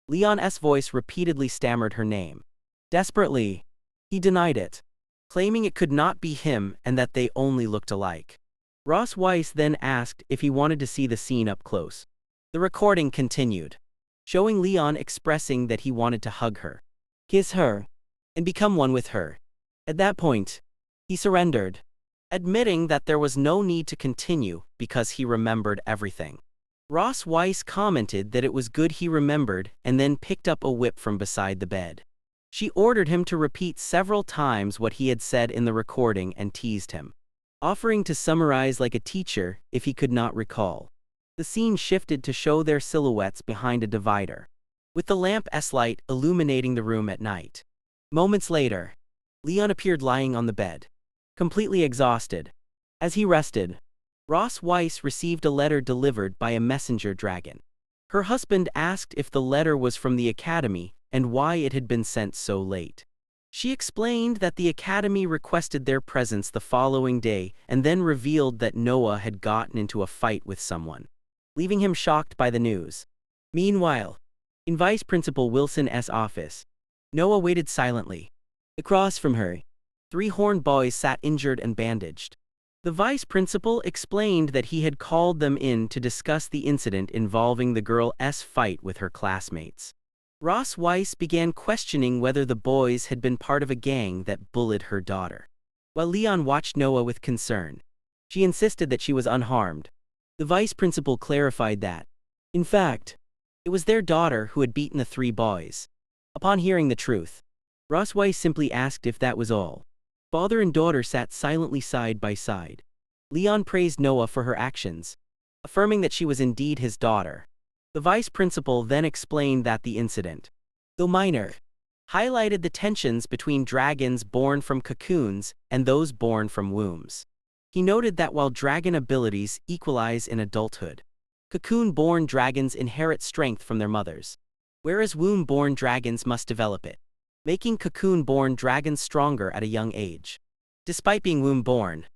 Leon's voice repeatedly stammered her name. Desperately, he denied it, claiming it could not be him and that they only looked alike. Ross Weiss then asked if he wanted to see the scene up close. The recording continued, showing Leon expressing that he wanted to hug her, kiss her, and become one with her. At that point, he surrendered, admitting that there was no need to continue because he remembered everything. Ross Weiss commented that it was good he remembered and then picked up a whip from beside the bed. She ordered him to repeat several times what he had said in the recording and teased him, offering to summarize like a teacher if he could not recall. The scene shifted to show their silhouettes behind a divider, with the lamp's light illuminating the room at night. Moments later, Leon appeared lying on the bed, completely exhausted. As he rested, Ross Weiss received a letter delivered by a messenger dragon. Her husband asked if the letter was from the academy and why it had been sent so late. She explained that the academy requested their presence the following day and then revealed that Noah had gotten into a fight with someone, leaving him shocked by the news. Meanwhile, in Vice Principal Wilson's office, Noah waited silently. Across from her, 3 horned boys sat injured and bandaged. The vice principal explained that he had called them in to discuss the incident involving the girl's fight with her classmates. Ross Weiss began questioning whether the boys had been part of a gang that bullied her daughter. While Leon watched Noah with concern, she insisted that she was unharmed. The vice principal clarified that, in fact, it was their daughter who had beaten the 3 boys. Upon hearing the truth, Ross Weiss simply asked if that was all. Father and daughter sat silently side by side. Leon praised Noah for her actions, affirming that she was indeed his daughter. The vice principal then explained that the incident, though minor, highlighted the tensions between dragons born from cocoons and those born from wombs. He noted that while dragon abilities equalize in adulthood, cocoon-born dragons inherit strength from their mothers, whereas womb-born dragons must develop it, making cocoon-born dragons stronger at a young age. Despite being womb-born,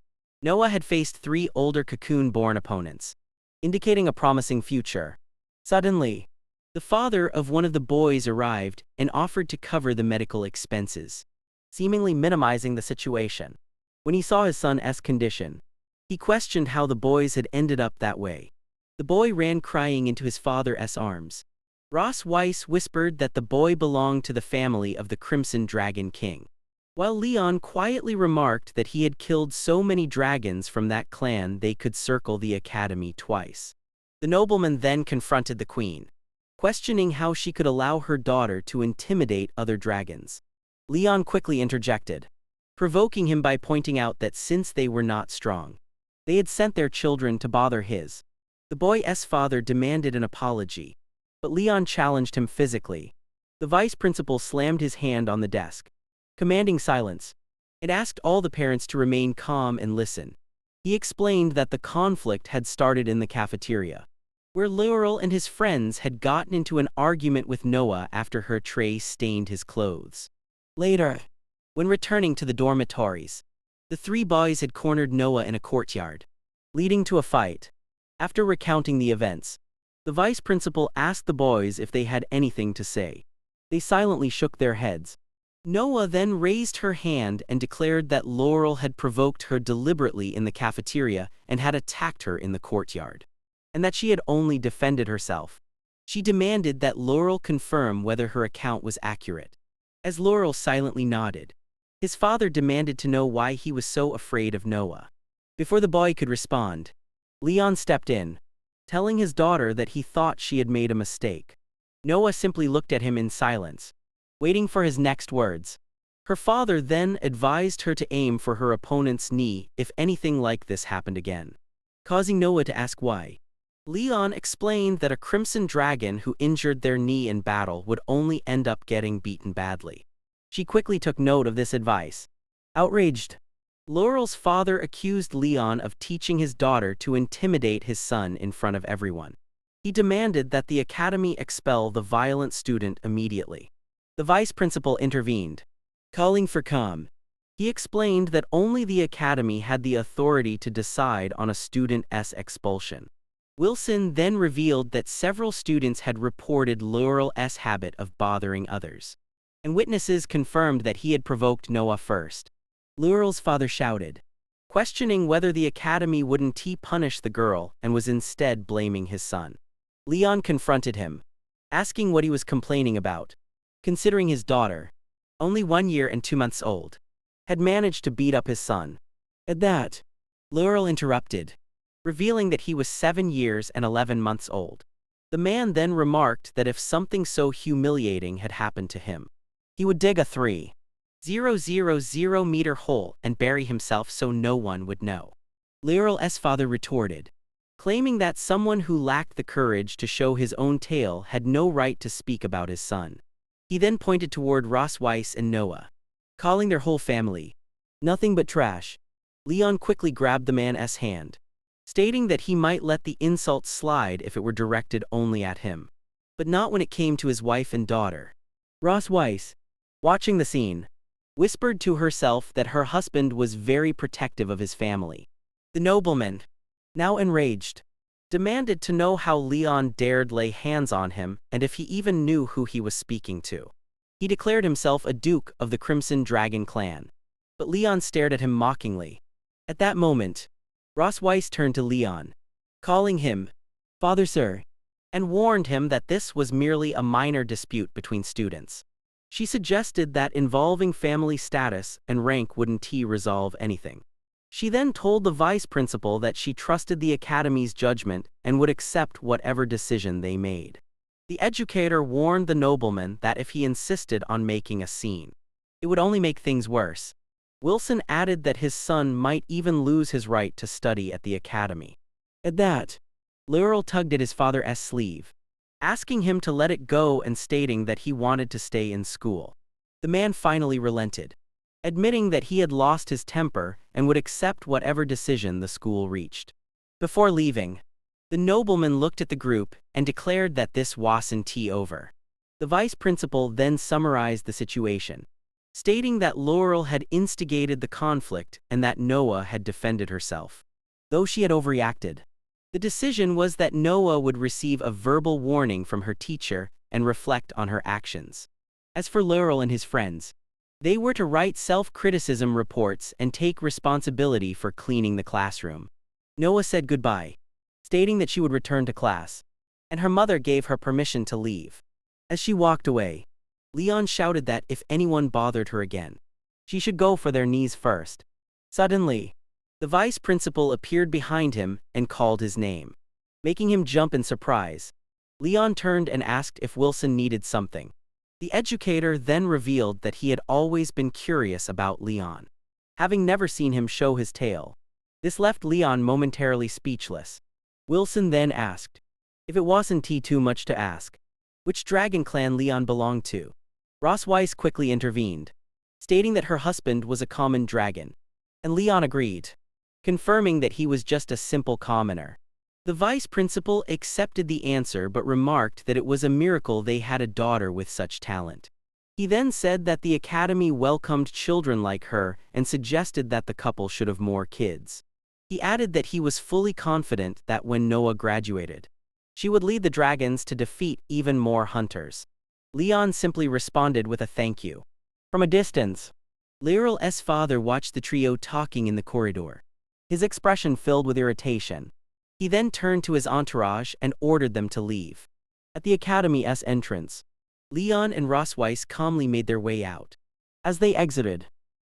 Noah had faced 3 older cocoon-born opponents, indicating a promising future. Suddenly, the father of one of the boys arrived and offered to cover the medical expenses, seemingly minimizing the situation. When he saw his son's condition, he questioned how the boys had ended up that way. The boy ran crying into his father's arms. Ross Weiss whispered that the boy belonged to the family of the Crimson Dragon King, while Leon quietly remarked that he had killed so many dragons from that clan they could circle the academy twice. The nobleman then confronted the queen, questioning how she could allow her daughter to intimidate other dragons. Leon quickly interjected, provoking him by pointing out that since they were not strong, they had sent their children to bother his. The boy's father demanded an apology, but Leon challenged him physically. The vice principal slammed his hand on the desk, commanding silence, and asked all the parents to remain calm and listen. He explained that the conflict had started in the cafeteria, where Laurel and his friends had gotten into an argument with Noah after her tray stained his clothes. Later, when returning to the dormitories, the 3 boys had cornered Noah in a courtyard. leading to a fight. After recounting the events, the vice principal asked the boys if they had anything to say. They silently shook their heads. Noah then raised her hand and declared that Laurel had provoked her deliberately in the cafeteria and had attacked her in the courtyard, and that she had only defended herself. She demanded that Laurel confirm whether her account was accurate. As Laurel silently nodded, his father demanded to know why he was so afraid of Noah. Before the boy could respond, Leon stepped in, telling his daughter that he thought she had made a mistake. Noah simply looked at him in silence, waiting for his next words. Her father then advised her to aim for her opponent's knee if anything like this happened again, causing Noah to ask why. Leon explained that a crimson dragon who injured their knee in battle would only end up getting beaten badly. She quickly took note of this advice. Outraged, Laurel's father accused Leon of teaching his daughter to intimidate his son in front of everyone. He demanded that the academy expel the violent student immediately. The vice principal intervened, calling for calm. He explained that only the academy had the authority to decide on a student's expulsion. Wilson then revealed that several students had reported Laurel's habit of bothering others, and witnesses confirmed that he had provoked Noah first. Laurel's father shouted, questioning whether the academy wouldn't punish the girl and was instead blaming his son. Leon confronted him, asking what he was complaining about, considering his daughter, only 1 year and 2 months old, had managed to beat up his son. At that, Laurel interrupted, revealing that he was 7 years and 11 months old. The man then remarked that if something so humiliating had happened to him, he would dig a 3,000-meter hole and bury himself so no one would know. Laurel's father retorted, claiming that someone who lacked the courage to show his own tail had no right to speak about his son. He then pointed toward Ross Weiss and Noah, calling their whole family nothing but trash. Leon quickly grabbed the man's hand, stating that he might let the insult slide if it were directed only at him, but not when it came to his wife and daughter. Ross Weiss, watching the scene, whispered to herself that her husband was very protective of his family. The nobleman, now enraged, demanded to know how Leon dared lay hands on him and if he even knew who he was speaking to. He declared himself a duke of the Crimson Dragon clan, but Leon stared at him mockingly. At that moment, Ross Weiss turned to Leon, calling him "Father Sir," and warned him that this was merely a minor dispute between students. She suggested that involving family status and rank wouldn't resolve anything. She then told the vice principal that she trusted the academy's judgment and would accept whatever decision they made. The educator warned the nobleman that if he insisted on making a scene, it would only make things worse. Wilson added that his son might even lose his right to study at the academy. At that, Laurel tugged at his father's sleeve, asking him to let it go and stating that he wanted to stay in school. The man finally relented, admitting that he had lost his temper and would accept whatever decision the school reached. Before leaving, the nobleman looked at the group and declared that this wasn't over. The vice principal then summarized the situation, stating that Laurel had instigated the conflict and that Noah had defended herself. Though she had overreacted, the decision was that Noah would receive a verbal warning from her teacher and reflect on her actions. As for Laurel and his friends, they were to write self-criticism reports and take responsibility for cleaning the classroom. Noah said goodbye, stating that she would return to class, and her mother gave her permission to leave. As she walked away, Leon shouted that if anyone bothered her again, she should go for their knees first. Suddenly, the vice principal appeared behind him and called his name, making him jump in surprise. Leon turned and asked if Wilson needed something. The educator then revealed that he had always been curious about Leon, having never seen him show his tail. This left Leon momentarily speechless. Wilson then asked, if it wasn't too much to ask, which dragon clan Leon belonged to. Ross Weiss quickly intervened, stating that her husband was a common dragon, and Leon agreed, confirming that he was just a simple commoner. The vice principal accepted the answer but remarked that it was a miracle they had a daughter with such talent. He then said that the academy welcomed children like her and suggested that the couple should have more kids. He added that he was fully confident that when Noah graduated, she would lead the dragons to defeat even more hunters. Leon simply responded with a thank you. From a distance, Liral's father watched the trio talking in the corridor, his expression filled with irritation. He then turned to his entourage and ordered them to leave. At the academy's entrance, Leon and Ross Weiss calmly made their way out. As they exited,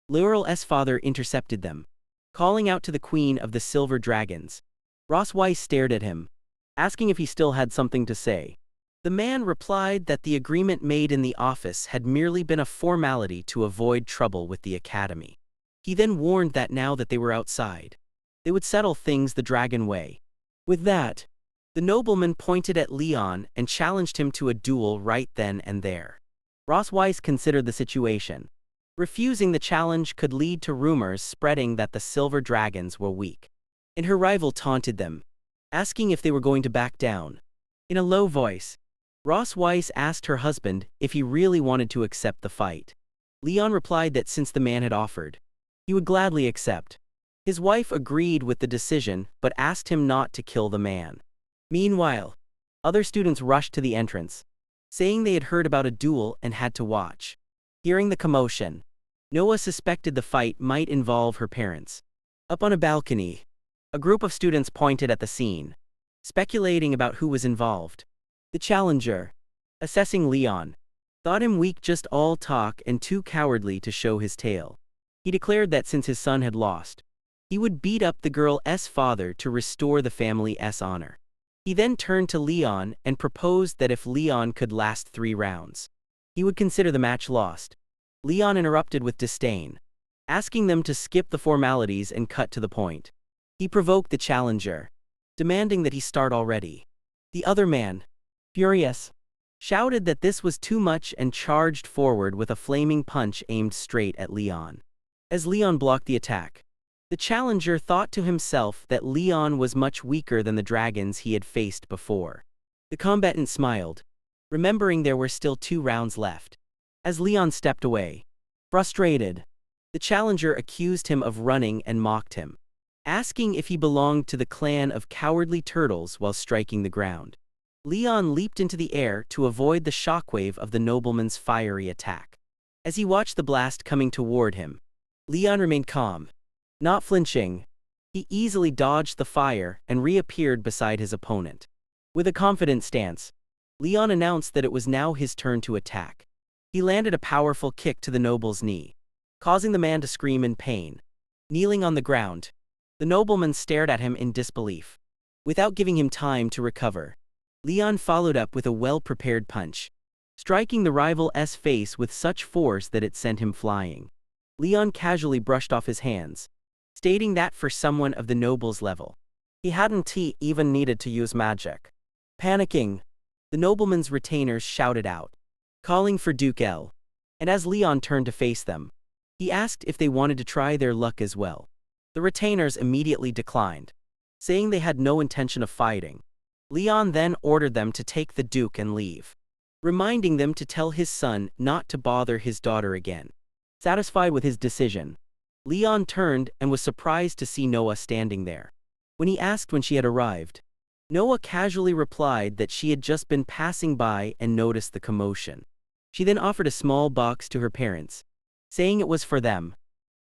Liral's father intercepted them, calling out to the queen of the silver dragons. Ross Weiss stared at him, asking if he still had something to say. The man replied that the agreement made in the office had merely been a formality to avoid trouble with the academy. He then warned that now that they were outside, they would settle things the dragon way. With that, the nobleman pointed at Leon and challenged him to a duel right then and there. Ross Weiss considered the situation. Refusing the challenge could lead to rumors spreading that the silver dragons were weak, and her rival taunted them, asking if they were going to back down. In a low voice, Ross Weiss asked her husband if he really wanted to accept the fight. Leon replied that since the man had offered, he would gladly accept. His wife agreed with the decision but asked him not to kill the man. Meanwhile, other students rushed to the entrance, saying they had heard about a duel and had to watch. Hearing the commotion, Noah suspected the fight might involve her parents. Up on a balcony, a group of students pointed at the scene, speculating about who was involved. The challenger, assessing Leon, thought him weak, just all talk and too cowardly to show his tail. He declared that since his son had lost, he would beat up the girl's father to restore the family's honor. He then turned to Leon and proposed that if Leon could last 3 rounds, he would consider the match lost. Leon interrupted with disdain, asking them to skip the formalities and cut to the point. He provoked the challenger, demanding that he start already. The other man, furious, shouted that this was too much and charged forward with a flaming punch aimed straight at Leon. As Leon blocked the attack, the challenger thought to himself that Leon was much weaker than the dragons he had faced before. The combatant smiled, remembering there were still 2 rounds left. As Leon stepped away, frustrated, the challenger accused him of running and mocked him, asking if he belonged to the clan of cowardly turtles while striking the ground. Leon leaped into the air to avoid the shockwave of the nobleman's fiery attack. As he watched the blast coming toward him, Leon remained calm. Not flinching, he easily dodged the fire and reappeared beside his opponent. With a confident stance, Leon announced that it was now his turn to attack. He landed a powerful kick to the noble's knee, causing the man to scream in pain. Kneeling on the ground, the nobleman stared at him in disbelief. Without giving him time to recover, Leon followed up with a well-prepared punch, striking the rival's face with such force that it sent him flying. Leon casually brushed off his hands, stating that for someone of the noble's level, he hadn't even needed to use magic. Panicking, the nobleman's retainers shouted out, calling for Duke L. And as Leon turned to face them, he asked if they wanted to try their luck as well. The retainers immediately declined, saying they had no intention of fighting. Leon then ordered them to take the Duke and leave, reminding them to tell his son not to bother his daughter again. Satisfied with his decision, Leon turned and was surprised to see Noah standing there. When he asked when she had arrived, Noah casually replied that she had just been passing by and noticed the commotion. She then offered a small box to her parents, saying it was for them.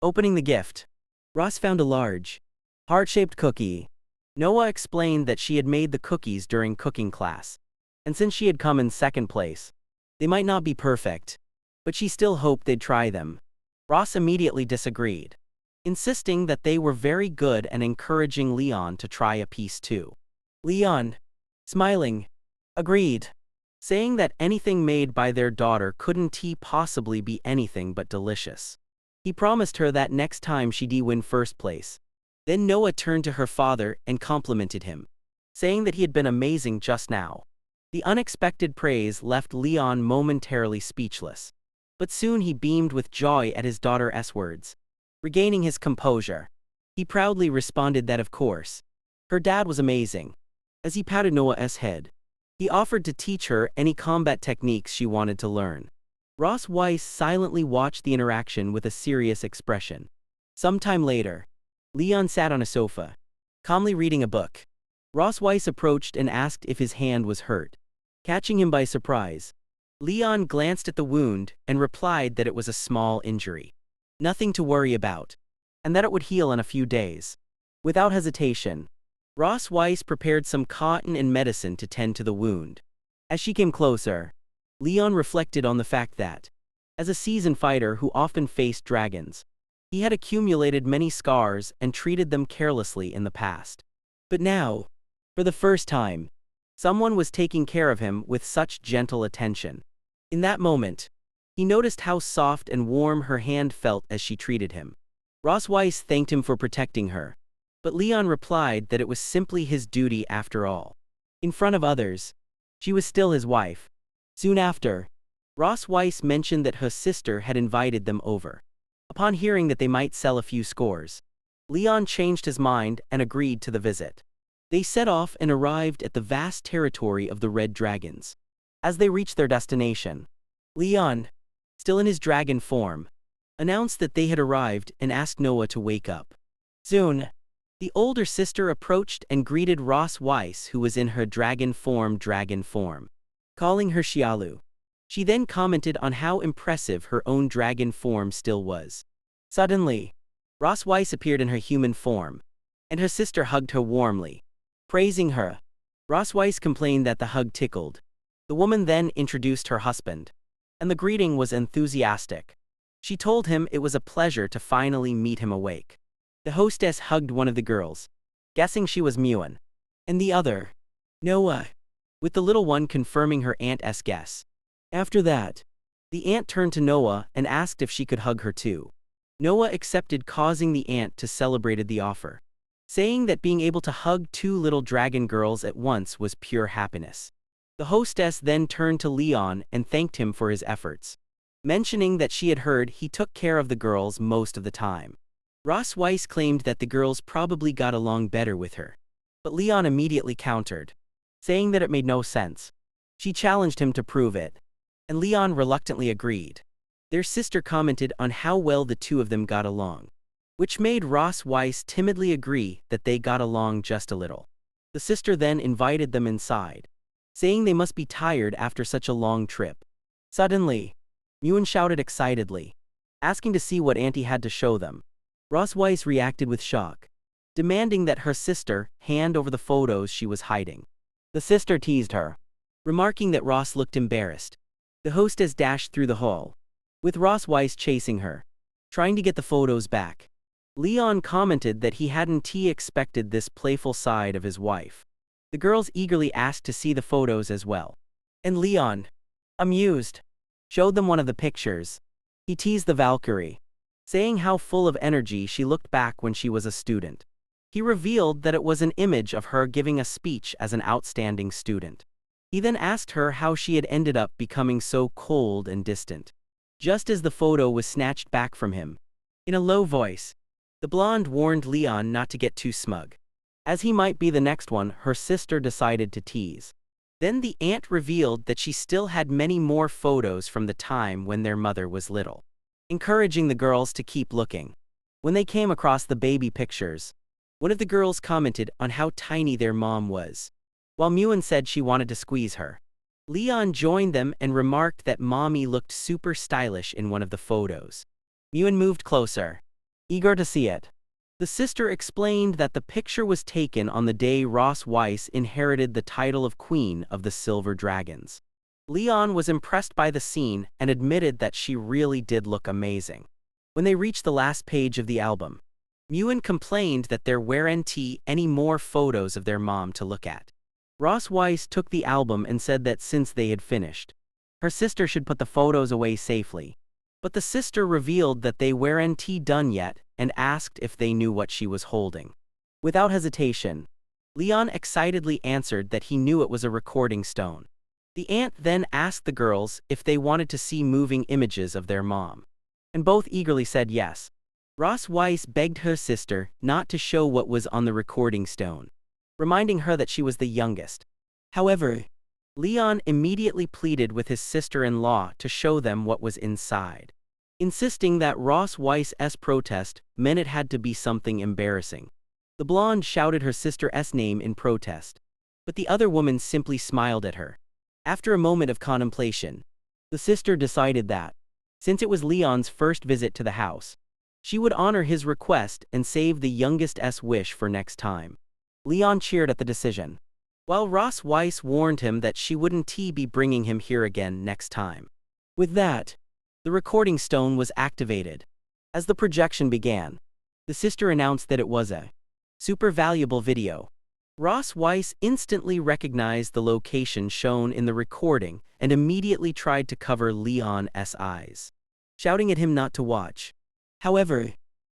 Opening the gift, Ross found a large, heart-shaped cookie. Noah explained that she had made the cookies during cooking class, and since she had come in 2nd place, they might not be perfect, but she still hoped they'd try them. Ross immediately disagreed, insisting that they were very good and encouraging Leon to try a piece too. Leon, smiling, agreed, saying that anything made by their daughter couldn't possibly be anything but delicious. He promised her that next time she'd win 1st place. Then Noah turned to her father and complimented him, saying that he had been amazing just now. The unexpected praise left Leon momentarily speechless, but soon he beamed with joy at his daughter's words. Regaining his composure, he proudly responded that of course, her dad was amazing. As he patted Noah's head, he offered to teach her any combat techniques she wanted to learn. Ross Weiss silently watched the interaction with a serious expression. Sometime later, Leon sat on a sofa, calmly reading a book. Ross Weiss approached and asked if his hand was hurt. Catching him by surprise, Leon glanced at the wound and replied that it was a small injury. Nothing to worry about, and that it would heal in a few days. Without hesitation, Ross Weiss prepared some cotton and medicine to tend to the wound. As she came closer, Leon reflected on the fact that, as a seasoned fighter who often faced dragons, he had accumulated many scars and treated them carelessly in the past. But now, for the first time, someone was taking care of him with such gentle attention. In that moment, he noticed how soft and warm her hand felt as she treated him. Ross Weiss thanked him for protecting her, but Leon replied that it was simply his duty after all. In front of others, she was still his wife. Soon after, Ross Weiss mentioned that her sister had invited them over. Upon hearing that they might sell a few scores, Leon changed his mind and agreed to the visit. They set off and arrived at the vast territory of the Red Dragons. As they reached their destination, Leon, still in his dragon form, announced that they had arrived and asked Noah to wake up. Soon, the older sister approached and greeted Ross Weiss, who was in her dragon form, calling her Yahello. She then commented on how impressive her own dragon form still was. Suddenly, Ross Weiss appeared in her human form, and her sister hugged her warmly, praising her. Ross Weiss complained that the hug tickled. The woman then introduced her husband, and the greeting was enthusiastic. She told him it was a pleasure to finally meet him awake. The hostess hugged one of the girls, guessing she was Muin, and the other, Noah, with the little one confirming her aunt's guess. After that, the aunt turned to Noah and asked if she could hug her too. Noah accepted, causing the aunt to celebrate the offer, saying that being able to hug two little dragon girls at once was pure happiness. The hostess then turned to Leon and thanked him for his efforts, mentioning that she had heard he took care of the girls most of the time. Ross Weiss claimed that the girls probably got along better with her, but Leon immediately countered, saying that it made no sense. She challenged him to prove it, and Leon reluctantly agreed. Their sister commented on how well the two of them got along, which made Ross Weiss timidly agree that they got along just a little. The sister then invited them inside, saying they must be tired after such a long trip. Suddenly, Muin shouted excitedly, asking to see what Auntie had to show them. Ross Weiss reacted with shock, demanding that her sister hand over the photos she was hiding. The sister teased her, remarking that Ross looked embarrassed. The hostess dashed through the hall, with Ross Weiss chasing her, trying to get the photos back. Leon commented that he hadn't expected this playful side of his wife. The girls eagerly asked to see the photos as well, and Leon, amused, showed them one of the pictures. He teased the Valkyrie, saying how full of energy she looked back when she was a student. He revealed that it was an image of her giving a speech as an outstanding student. He then asked her how she had ended up becoming so cold and distant. Just as the photo was snatched back from him, in a low voice, the blonde warned Leon not to get too smug, as he might be the next one her sister decided to tease. Then the aunt revealed that she still had many more photos from the time when their mother was little, encouraging the girls to keep looking. When they came across the baby pictures, one of the girls commented on how tiny their mom was, while Muin said she wanted to squeeze her. Leon joined them and remarked that Mommy looked super stylish in one of the photos. Muin moved closer, eager to see it. The sister explained that the picture was taken on the day Ross Weiss inherited the title of Queen of the Silver Dragons. Leon was impressed by the scene and admitted that she really did look amazing. When they reached the last page of the album, Muin complained that there weren't any more photos of their mom to look at. Ross Weiss took the album and said that since they had finished, her sister should put the photos away safely. But the sister revealed that they weren't done yet and asked if they knew what she was holding. Without hesitation, Leon excitedly answered that he knew it was a recording stone. The aunt then asked the girls if they wanted to see moving images of their mom, and both eagerly said yes. Ross Weiss begged her sister not to show what was on the recording stone, reminding her that she was the youngest. However, Leon immediately pleaded with his sister-in-law to show them what was inside, insisting that Ross Weiss's protest meant it had to be something embarrassing. The blonde shouted her sister's name in protest, but the other woman simply smiled at her. After a moment of contemplation, the sister decided that, since it was Leon's first visit to the house, she would honor his request and save the youngest's wish for next time. Leon cheered at the decision, while Ross Weiss warned him that she wouldn't be bringing him here again next time. With that, the recording stone was activated. As the projection began, the sister announced that it was a super valuable video. Ross Weiss instantly recognized the location shown in the recording and immediately tried to cover Leon's eyes, shouting at him not to watch. However,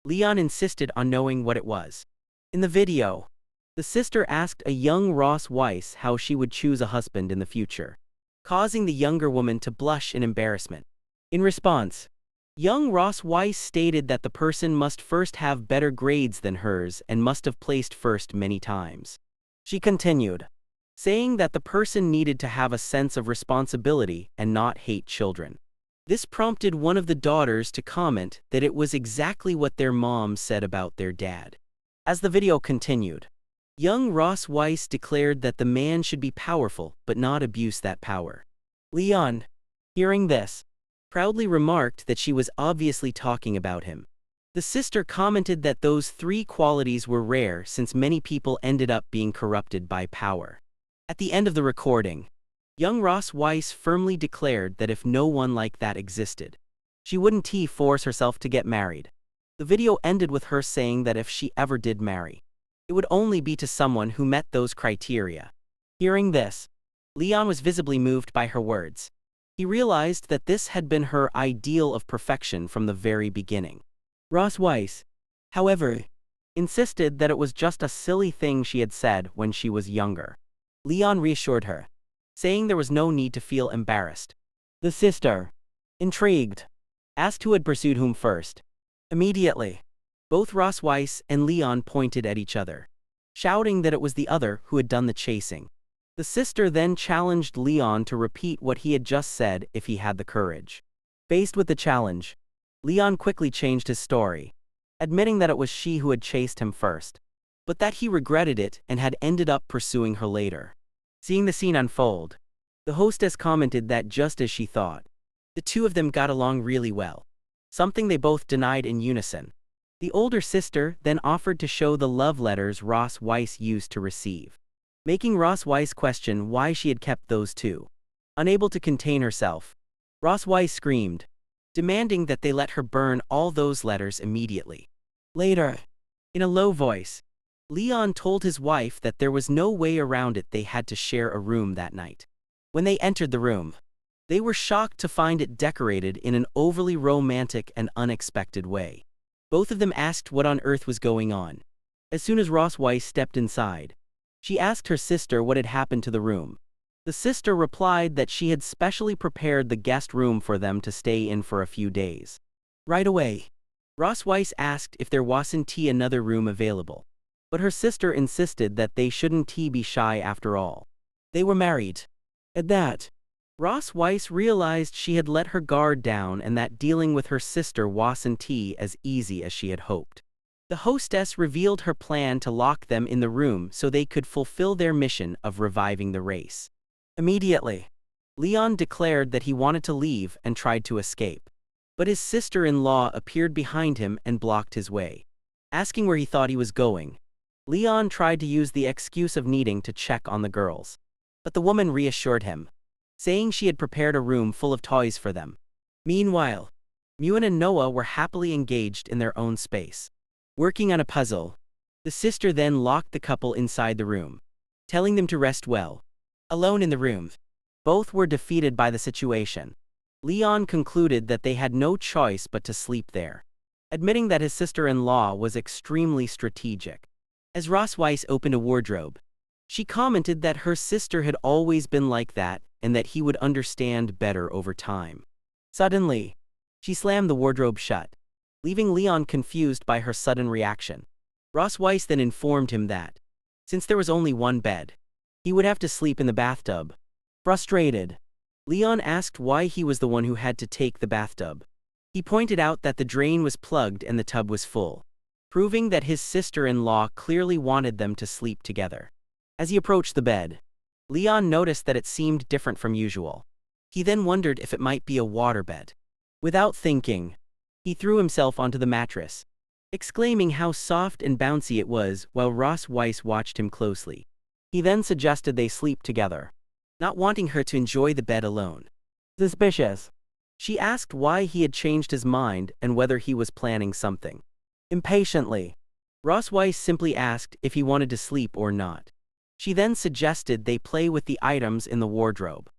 Leon insisted on knowing what it was. In the video, the sister asked a young Ross Weiss how she would choose a husband in the future, causing the younger woman to blush in embarrassment. In response, young Ross Weiss stated that the person must first have better grades than hers and must have placed first many times. She continued, saying that the person needed to have a sense of responsibility and not hate children. This prompted one of the daughters to comment that it was exactly what their mom said about their dad. As the video continued, young Ross Weiss declared that the man should be powerful but not abuse that power. Leon, hearing this, proudly remarked that she was obviously talking about him. The sister commented that those three qualities were rare since many people ended up being corrupted by power. At the end of the recording, young Ross Weiss firmly declared that if no one like that existed, she wouldn't force herself to get married. The video ended with her saying that if she ever did marry, it would only be to someone who met those criteria. Hearing this, Leon was visibly moved by her words. He realized that this had been her ideal of perfection from the very beginning. Ross Weiss, however, insisted that it was just a silly thing she had said when she was younger. Leon reassured her, saying there was no need to feel embarrassed. The sister, intrigued, asked who had pursued whom first. Immediately, both Ross Weiss and Leon pointed at each other, shouting that it was the other who had done the chasing. The sister then challenged Leon to repeat what he had just said if he had the courage. Faced with the challenge, Leon quickly changed his story, admitting that it was she who had chased him first, but that he regretted it and had ended up pursuing her later. Seeing the scene unfold, the hostess commented that just as she thought, the two of them got along really well, something they both denied in unison. The older sister then offered to show the love letters Ross Weiss used to receive, making Ross Weiss question why she had kept those two. Unable to contain herself, Ross Weiss screamed, demanding that they let her burn all those letters immediately. Later, in a low voice, Leon told his wife that there was no way around it, they had to share a room that night. When they entered the room, they were shocked to find it decorated in an overly romantic and unexpected way. Both of them asked what on earth was going on. As soon as Ross Weiss stepped inside, she asked her sister what had happened to the room. The sister replied that she had specially prepared the guest room for them to stay in for a few days. Right away, Ross Weiss asked if there wasn't another room available, but her sister insisted that they shouldn't be shy after all. They were married. At that, Ross Weiss realized she had let her guard down and that dealing with her sister wasn't as easy as she had hoped. The hostess revealed her plan to lock them in the room so they could fulfill their mission of reviving the race. Immediately, Leon declared that he wanted to leave and tried to escape, but his sister-in-law appeared behind him and blocked his way. Asking where he thought he was going, Leon tried to use the excuse of needing to check on the girls, but the woman reassured him, saying she had prepared a room full of toys for them. Meanwhile, Muin and Noah were happily engaged in their own space, working on a puzzle. The sister then locked the couple inside the room, telling them to rest well. Alone in the room, both were defeated by the situation. Leon concluded that they had no choice but to sleep there, admitting that his sister-in-law was extremely strategic. As Ross Weiss opened a wardrobe, she commented that her sister had always been like that and that he would understand better over time. Suddenly, she slammed the wardrobe shut, leaving Leon confused by her sudden reaction. Ross Weiss then informed him that, since there was only one bed, he would have to sleep in the bathtub. Frustrated, Leon asked why he was the one who had to take the bathtub. He pointed out that the drain was plugged and the tub was full, proving that his sister-in-law clearly wanted them to sleep together. As he approached the bed, Leon noticed that it seemed different from usual. He then wondered if it might be a waterbed. Without thinking, he threw himself onto the mattress, exclaiming how soft and bouncy it was while Ross Weiss watched him closely. He then suggested they sleep together, not wanting her to enjoy the bed alone. Suspicious, she asked why he had changed his mind and whether he was planning something. Impatiently, Ross Weiss simply asked if he wanted to sleep or not. She then suggested they play with the items in the wardrobe,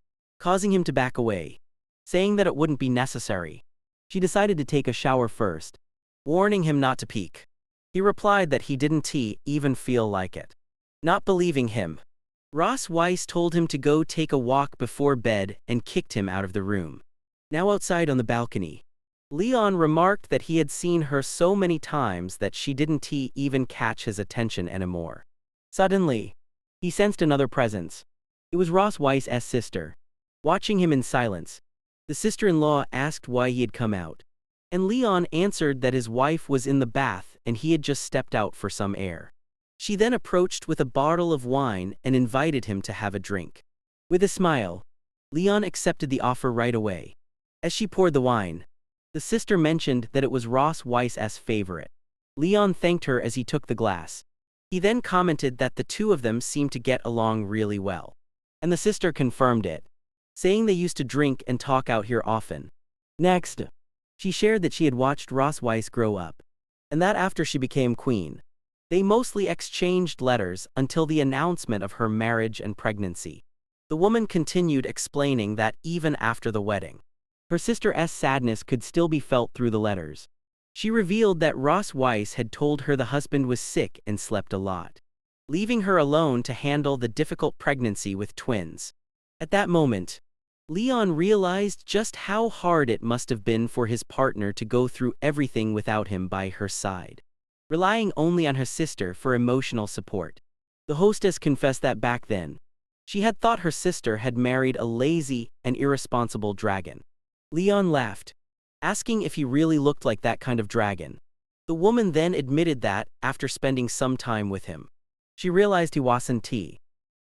causing him to back away, saying that it wouldn't be necessary. She decided to take a shower first, warning him not to peek. He replied that he didn't even feel like it. Not believing him, Ross Weiss told him to go take a walk before bed and kicked him out of the room. Now outside on the balcony, Leon remarked that he had seen her so many times that she didn't even catch his attention anymore. Suddenly, he sensed another presence. It was Ross Weiss's sister. Watching him in silence, the sister-in-law asked why he had come out, and Leon answered that his wife was in the bath and he had just stepped out for some air. She then approached with a bottle of wine and invited him to have a drink. With a smile, Leon accepted the offer right away. As she poured the wine, the sister mentioned that it was Ross Weiss's favorite. Leon thanked her as he took the glass. He then commented that the two of them seemed to get along really well, and the sister confirmed it, saying they used to drink and talk out here often. Next, she shared that she had watched Ross Weiss grow up, and that after she became queen, they mostly exchanged letters until the announcement of her marriage and pregnancy. The woman continued explaining that even after the wedding, her sister's sadness could still be felt through the letters. She revealed that Ross Weiss had told her the husband was sick and slept a lot, leaving her alone to handle the difficult pregnancy with twins. At that moment, Leon realized just how hard it must have been for his partner to go through everything without him by her side, relying only on her sister for emotional support. The hostess confessed that back then, she had thought her sister had married a lazy and irresponsible dragon. Leon laughed, asking if he really looked like that kind of dragon. The woman then admitted that, after spending some time with him, she realized he wasn't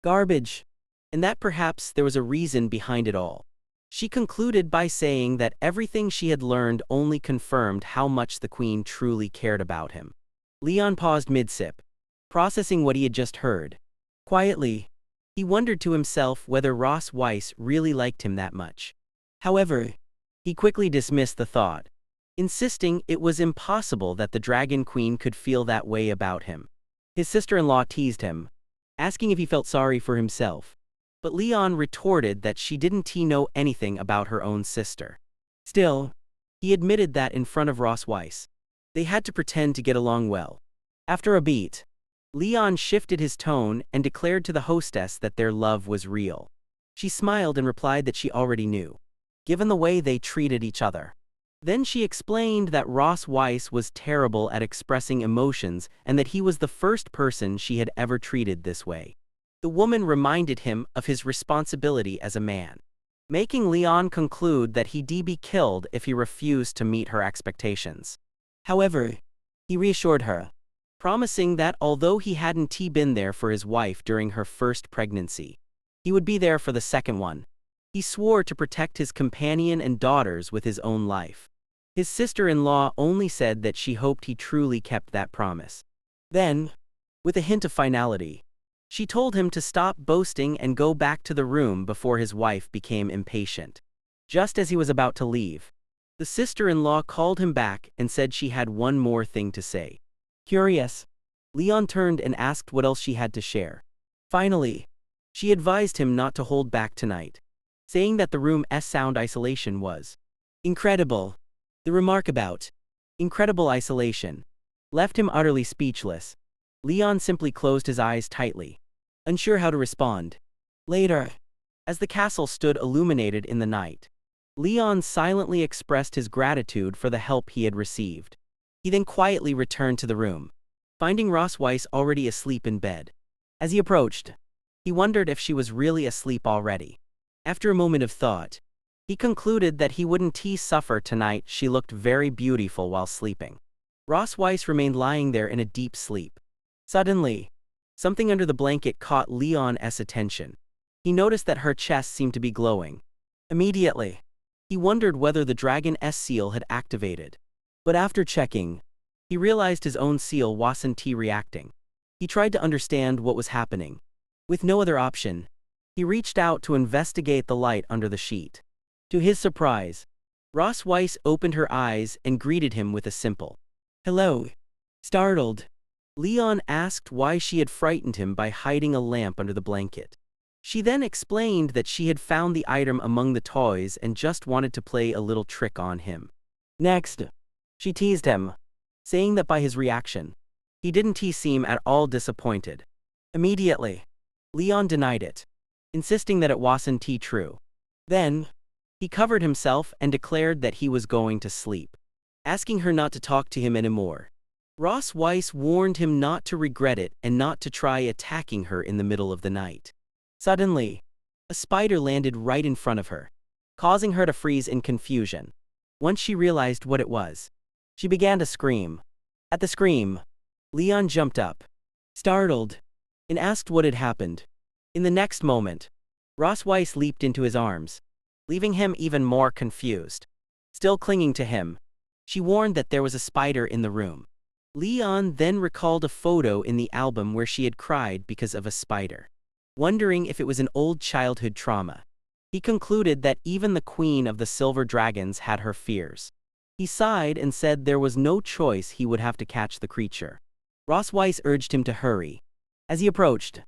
garbage, and that perhaps there was a reason behind it all. She concluded by saying that everything she had learned only confirmed how much the queen truly cared about him. Leon paused mid-sip, processing what he had just heard. Quietly, he wondered to himself whether Ross Weiss really liked him that much. However, he quickly dismissed the thought, insisting it was impossible that the Dragon Queen could feel that way about him. His sister-in-law teased him, asking if he felt sorry for himself, but Leon retorted that she didn't know anything about her own sister. Still, he admitted that in front of Ross Weiss, they had to pretend to get along well. After a beat, Leon shifted his tone and declared to the hostess that their love was real. She smiled and replied that she already knew, given the way they treated each other. Then she explained that Ross Weiss was terrible at expressing emotions and that he was the first person she had ever treated this way. The woman reminded him of his responsibility as a man, making Leon conclude that he'd be killed if he refused to meet her expectations. However, he reassured her, promising that although he hadn't been there for his wife during her first pregnancy, he would be there for the second one. He swore to protect his companion and daughters with his own life. His sister-in-law only said that she hoped he truly kept that promise. Then, with a hint of finality, she told him to stop boasting and go back to the room before his wife became impatient. Just as he was about to leave, the sister-in-law called him back and said she had one more thing to say. Curious, Leon turned and asked what else she had to share. Finally, she advised him not to hold back tonight, saying that the room's sound isolation was incredible. The remark about incredible isolation left him utterly speechless. Leon simply closed his eyes tightly, unsure how to respond. Later, as the castle stood illuminated in the night, Leon silently expressed his gratitude for the help he had received. He then quietly returned to the room, finding Ross Weiss already asleep in bed. As he approached, he wondered if she was really asleep already. After a moment of thought, he concluded that he wouldn't suffer tonight. She looked very beautiful while sleeping. Ross Weiss remained lying there in a deep sleep. Suddenly, something under the blanket caught Leon's attention. He noticed that her chest seemed to be glowing. Immediately, he wondered whether the dragon's seal had activated. But after checking, he realized his own seal wasn't reacting. He tried to understand what was happening. With no other option, he reached out to investigate the light under the sheet. To his surprise, Ross Weiss opened her eyes and greeted him with a simple, "Hello." Startled, Leon asked why she had frightened him by hiding a lamp under the blanket. She then explained that she had found the item among the toys and just wanted to play a little trick on him. Next, she teased him, saying that by his reaction, he didn't seem at all disappointed. Immediately, Leon denied it, insisting that it wasn't true. Then, he covered himself and declared that he was going to sleep, asking her not to talk to him anymore. Ross Weiss warned him not to regret it and not to try attacking her in the middle of the night. Suddenly, a spider landed right in front of her, causing her to freeze in confusion. Once she realized what it was, she began to scream. At the scream, Leon jumped up, startled, and asked what had happened. In the next moment, Ross Weiss leaped into his arms, leaving him even more confused. Still clinging to him, she warned that there was a spider in the room. Leon then recalled a photo in the album where she had cried because of a spider. Wondering if it was an old childhood trauma, he concluded that even the queen of the silver dragons had her fears. He sighed and said there was no choice, he would have to catch the creature. Ross Weiss urged him to hurry. As he approached,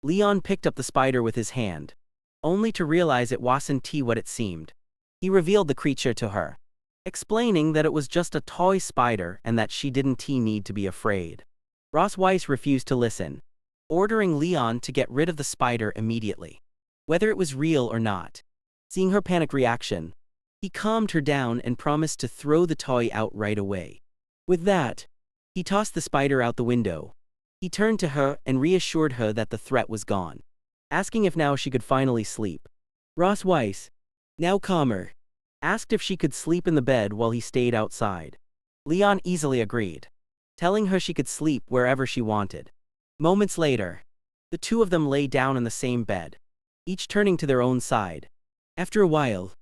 Leon picked up the spider with his hand, only to realize it wasn't what it seemed. He revealed the creature to her, explaining that it was just a toy spider and that she didn't need to be afraid. Ross Weiss refused to listen, ordering Leon to get rid of the spider immediately, whether it was real or not. Seeing her panicked reaction, he calmed her down and promised to throw the toy out right away. With that, he tossed the spider out the window. He turned to her and reassured her that the threat was gone, asking if now she could finally sleep. Ross Weiss, now calmer, asked if she could sleep in the bed while he stayed outside. Leon easily agreed, telling her she could sleep wherever she wanted. Moments later, the two of them lay down in the same bed, each turning to their own side. After a while,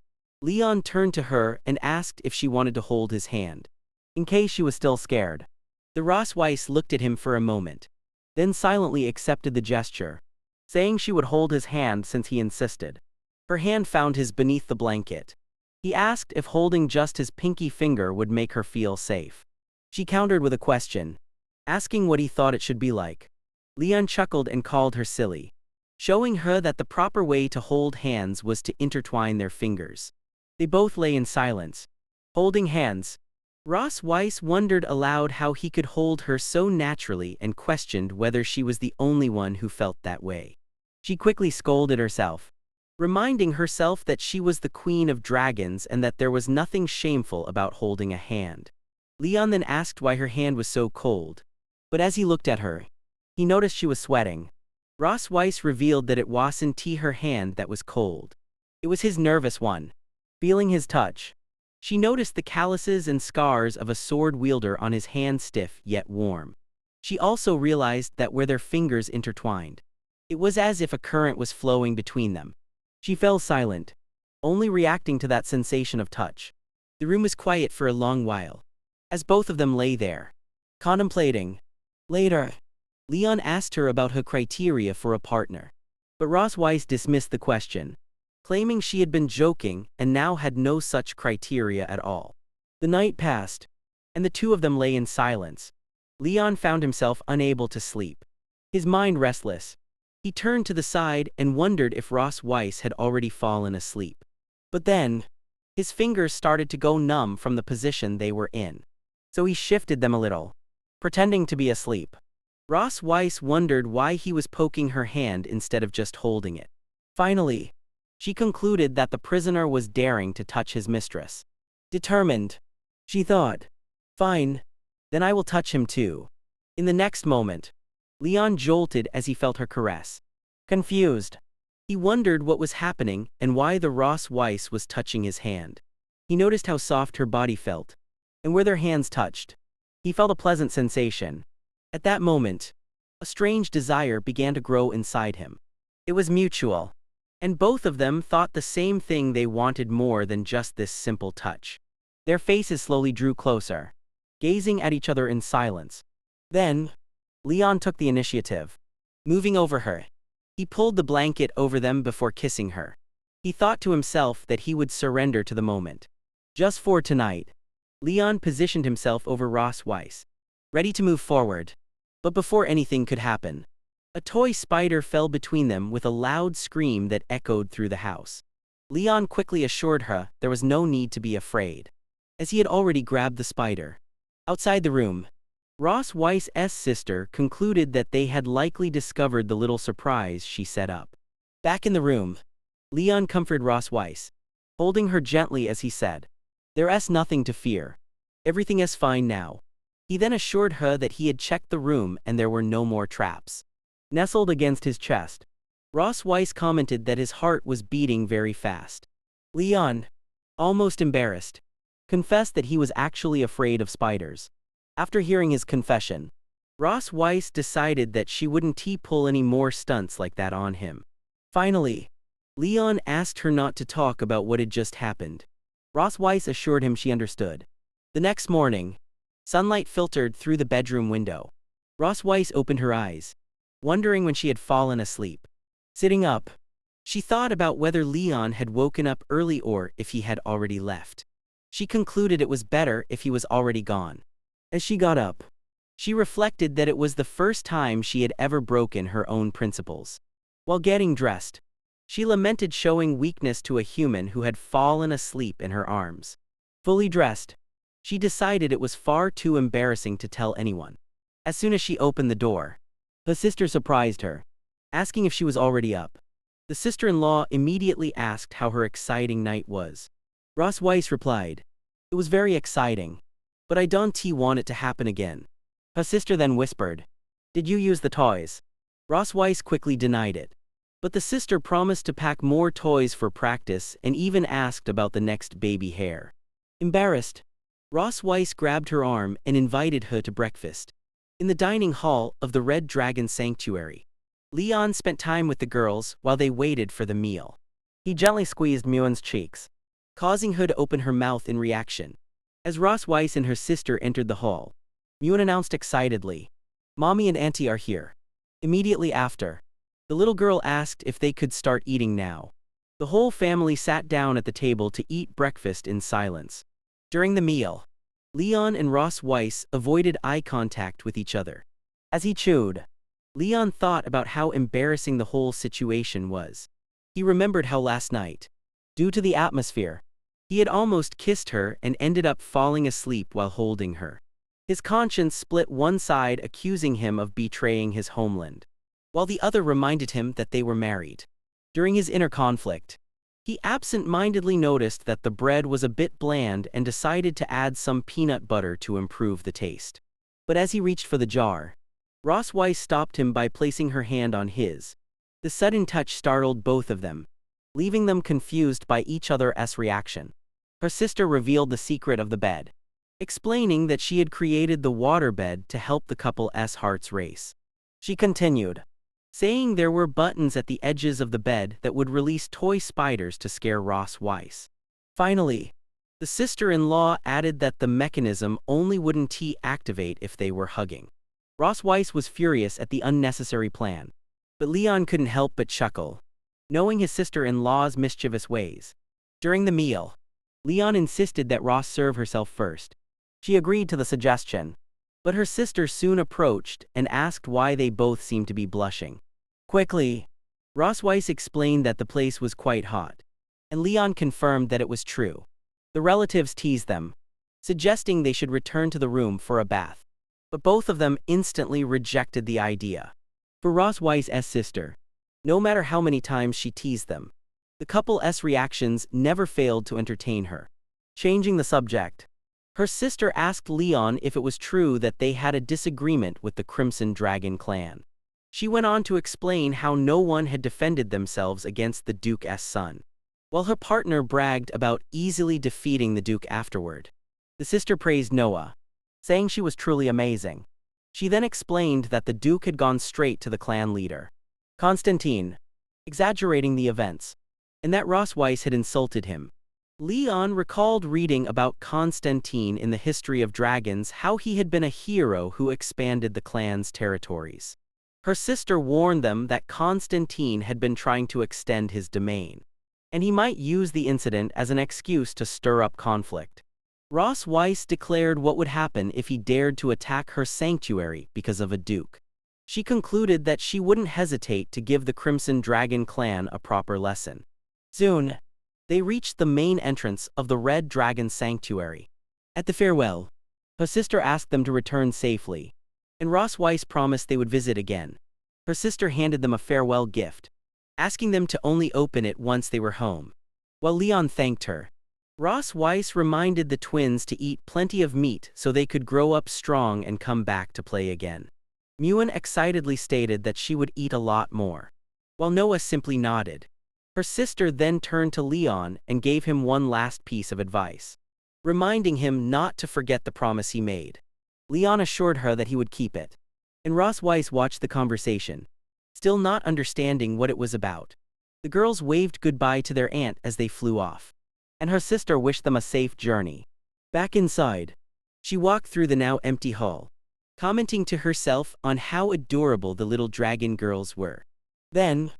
Leon turned to her and asked if she wanted to hold his hand, in case she was still scared. The Ross Weiss looked at him for a moment, then silently accepted the gesture, saying she would hold his hand since he insisted. Her hand found his beneath the blanket. He asked if holding just his pinky finger would make her feel safe. She countered with a question, asking what he thought it should be like. Leon chuckled and called her silly, showing her that the proper way to hold hands was to intertwine their fingers. They both lay in silence, holding hands. Ross Weiss wondered aloud how he could hold her so naturally and questioned whether she was the only one who felt that way. She quickly scolded herself, reminding herself that she was the queen of dragons and that there was nothing shameful about holding a hand. Leon then asked why her hand was so cold, but as he looked at her, he noticed she was sweating. Ross Weiss revealed that it wasn't her hand that was cold. It was his nervous one. Feeling his touch, she noticed the calluses and scars of a sword wielder on his hand, stiff yet warm. She also realized that where their fingers intertwined, it was as if a current was flowing between them. She fell silent, only reacting to that sensation of touch. The room was quiet for a long while, as both of them lay there, contemplating. Later, Leon asked her about her criteria for a partner, but Ross Weiss dismissed the question, claiming she had been joking and now had no such criteria at all. The night passed, and the two of them lay in silence. Leon found himself unable to sleep, his mind restless. He turned to the side and wondered if Ross Weiss had already fallen asleep. But then, his fingers started to go numb from the position they were in, so he shifted them a little, pretending to be asleep. Ross Weiss wondered why he was poking her hand instead of just holding it. Finally, she concluded that the prisoner was daring to touch his mistress. Determined, she thought, "Fine, then I will touch him too." In the next moment, Leon jolted as he felt her caress. Confused, he wondered what was happening and why the Ross Weiss was touching his hand. He noticed how soft her body felt, and where their hands touched, He felt a pleasant sensation. At that moment, a strange desire began to grow inside him. It was mutual, and both of them thought the same thing. They wanted more than just this simple touch. Their faces slowly drew closer, gazing at each other in silence. Then, Leon took the initiative. Moving over her, he pulled the blanket over them before kissing her. He thought to himself that he would surrender to the moment. Just for tonight, Leon positioned himself over Ross Weiss, ready to move forward. But before anything could happen, a toy spider fell between them with a loud scream that echoed through the house. Leon quickly assured her there was no need to be afraid, as he had already grabbed the spider. Outside the room, Ross Weiss's sister concluded that they had likely discovered the little surprise she set up. Back in the room, Leon comforted Ross Weiss, holding her gently as he said, "There's nothing to fear. Everything is fine now." He then assured her that he had checked the room and there were no more traps. Nestled against his chest, Ross Weiss commented that his heart was beating very fast. Leon, almost embarrassed, confessed that he was actually afraid of spiders. After hearing his confession, Ross Weiss decided that she wouldn't pull any more stunts like that on him. Finally, Leon asked her not to talk about what had just happened. Ross Weiss assured him she understood. The next morning, sunlight filtered through the bedroom window. Ross Weiss opened her eyes, wondering when she had fallen asleep. Sitting up, she thought about whether Leon had woken up early or if he had already left. She concluded it was better if he was already gone. As she got up, she reflected that it was the first time she had ever broken her own principles. While getting dressed, she lamented showing weakness to a human who had fallen asleep in her arms. Fully dressed, she decided it was far too embarrassing to tell anyone. As soon as she opened the door, her sister surprised her, asking if she was already up. The sister-in-law immediately asked how her exciting night was. Ross Weiss replied, "It was very exciting, but I don't want it to happen again." Her sister then whispered, "Did you use the toys?" Ross Weiss quickly denied it, but the sister promised to pack more toys for practice and even asked about the next baby hair. Embarrassed, Ross Weiss grabbed her arm and invited her to breakfast. In the dining hall of the Red Dragon Sanctuary, Leon spent time with the girls while they waited for the meal. He gently squeezed Muon's cheeks, causing her to open her mouth in reaction. As Ross Weiss and her sister entered the hall, Muon announced excitedly, "Mommy and Auntie are here." Immediately after, the little girl asked if they could start eating now. The whole family sat down at the table to eat breakfast in silence. During the meal, Leon and Ross Weiss avoided eye contact with each other. As he chewed, Leon thought about how embarrassing the whole situation was. He remembered how last night, due to the atmosphere, he had almost kissed her and ended up falling asleep while holding her. His conscience split one side, accusing him of betraying his homeland, while the other reminded him that they were married. During his inner conflict, he absent-mindedly noticed that the bread was a bit bland and decided to add some peanut butter to improve the taste. But as he reached for the jar, Ross Weiss stopped him by placing her hand on his. The sudden touch startled both of them, leaving them confused by each other's reaction. Her sister revealed the secret of the bed, explaining that she had created the waterbed to help the couple's hearts race. She continued, saying there were buttons at the edges of the bed that would release toy spiders to scare Ross Weiss. Finally, the sister-in-law added that the mechanism only wouldn't activate if they were hugging. Ross Weiss was furious at the unnecessary plan, but Leon couldn't help but chuckle, knowing his sister-in-law's mischievous ways. During the meal, Leon insisted that Ross serve herself first. She agreed to the suggestion, but her sister soon approached and asked why they both seemed to be blushing. Quickly, Ross Weiss explained that the place was quite hot, and Leon confirmed that it was true. The relatives teased them, suggesting they should return to the room for a bath, but both of them instantly rejected the idea. For Ross Weiss's sister, no matter how many times she teased them, the couple's reactions never failed to entertain her. Changing the subject, her sister asked Leon if it was true that they had a disagreement with the Crimson Dragon clan. She went on to explain how no one had defended themselves against the Duke's son, while her partner bragged about easily defeating the Duke afterward. The sister praised Noah, saying she was truly amazing. She then explained that the Duke had gone straight to the clan leader, Constantine, exaggerating the events, and that Ross Weiss had insulted him. Leon recalled reading about Constantine in the History of Dragons, how he had been a hero who expanded the clan's territories. Her sister warned them that Constantine had been trying to extend his domain, and he might use the incident as an excuse to stir up conflict. Ross Weiss declared what would happen if he dared to attack her sanctuary because of a duke. She concluded that she wouldn't hesitate to give the Crimson Dragon clan a proper lesson. Soon, they reached the main entrance of the Red Dragon Sanctuary. At the farewell, her sister asked them to return safely, and Ross Weiss promised they would visit again. Her sister handed them a farewell gift, asking them to only open it once they were home. While Leon thanked her, Ross Weiss reminded the twins to eat plenty of meat so they could grow up strong and come back to play again. Muin excitedly stated that she would eat a lot more, while Noah simply nodded. Her sister then turned to Leon and gave him one last piece of advice, reminding him not to forget the promise he made. Leon assured her that he would keep it, and Ross Weiss watched the conversation, still not understanding what it was about. The girls waved goodbye to their aunt as they flew off, and her sister wished them a safe journey. Back inside, she walked through the now empty hall, commenting to herself on how adorable the little dragon girls were. Then,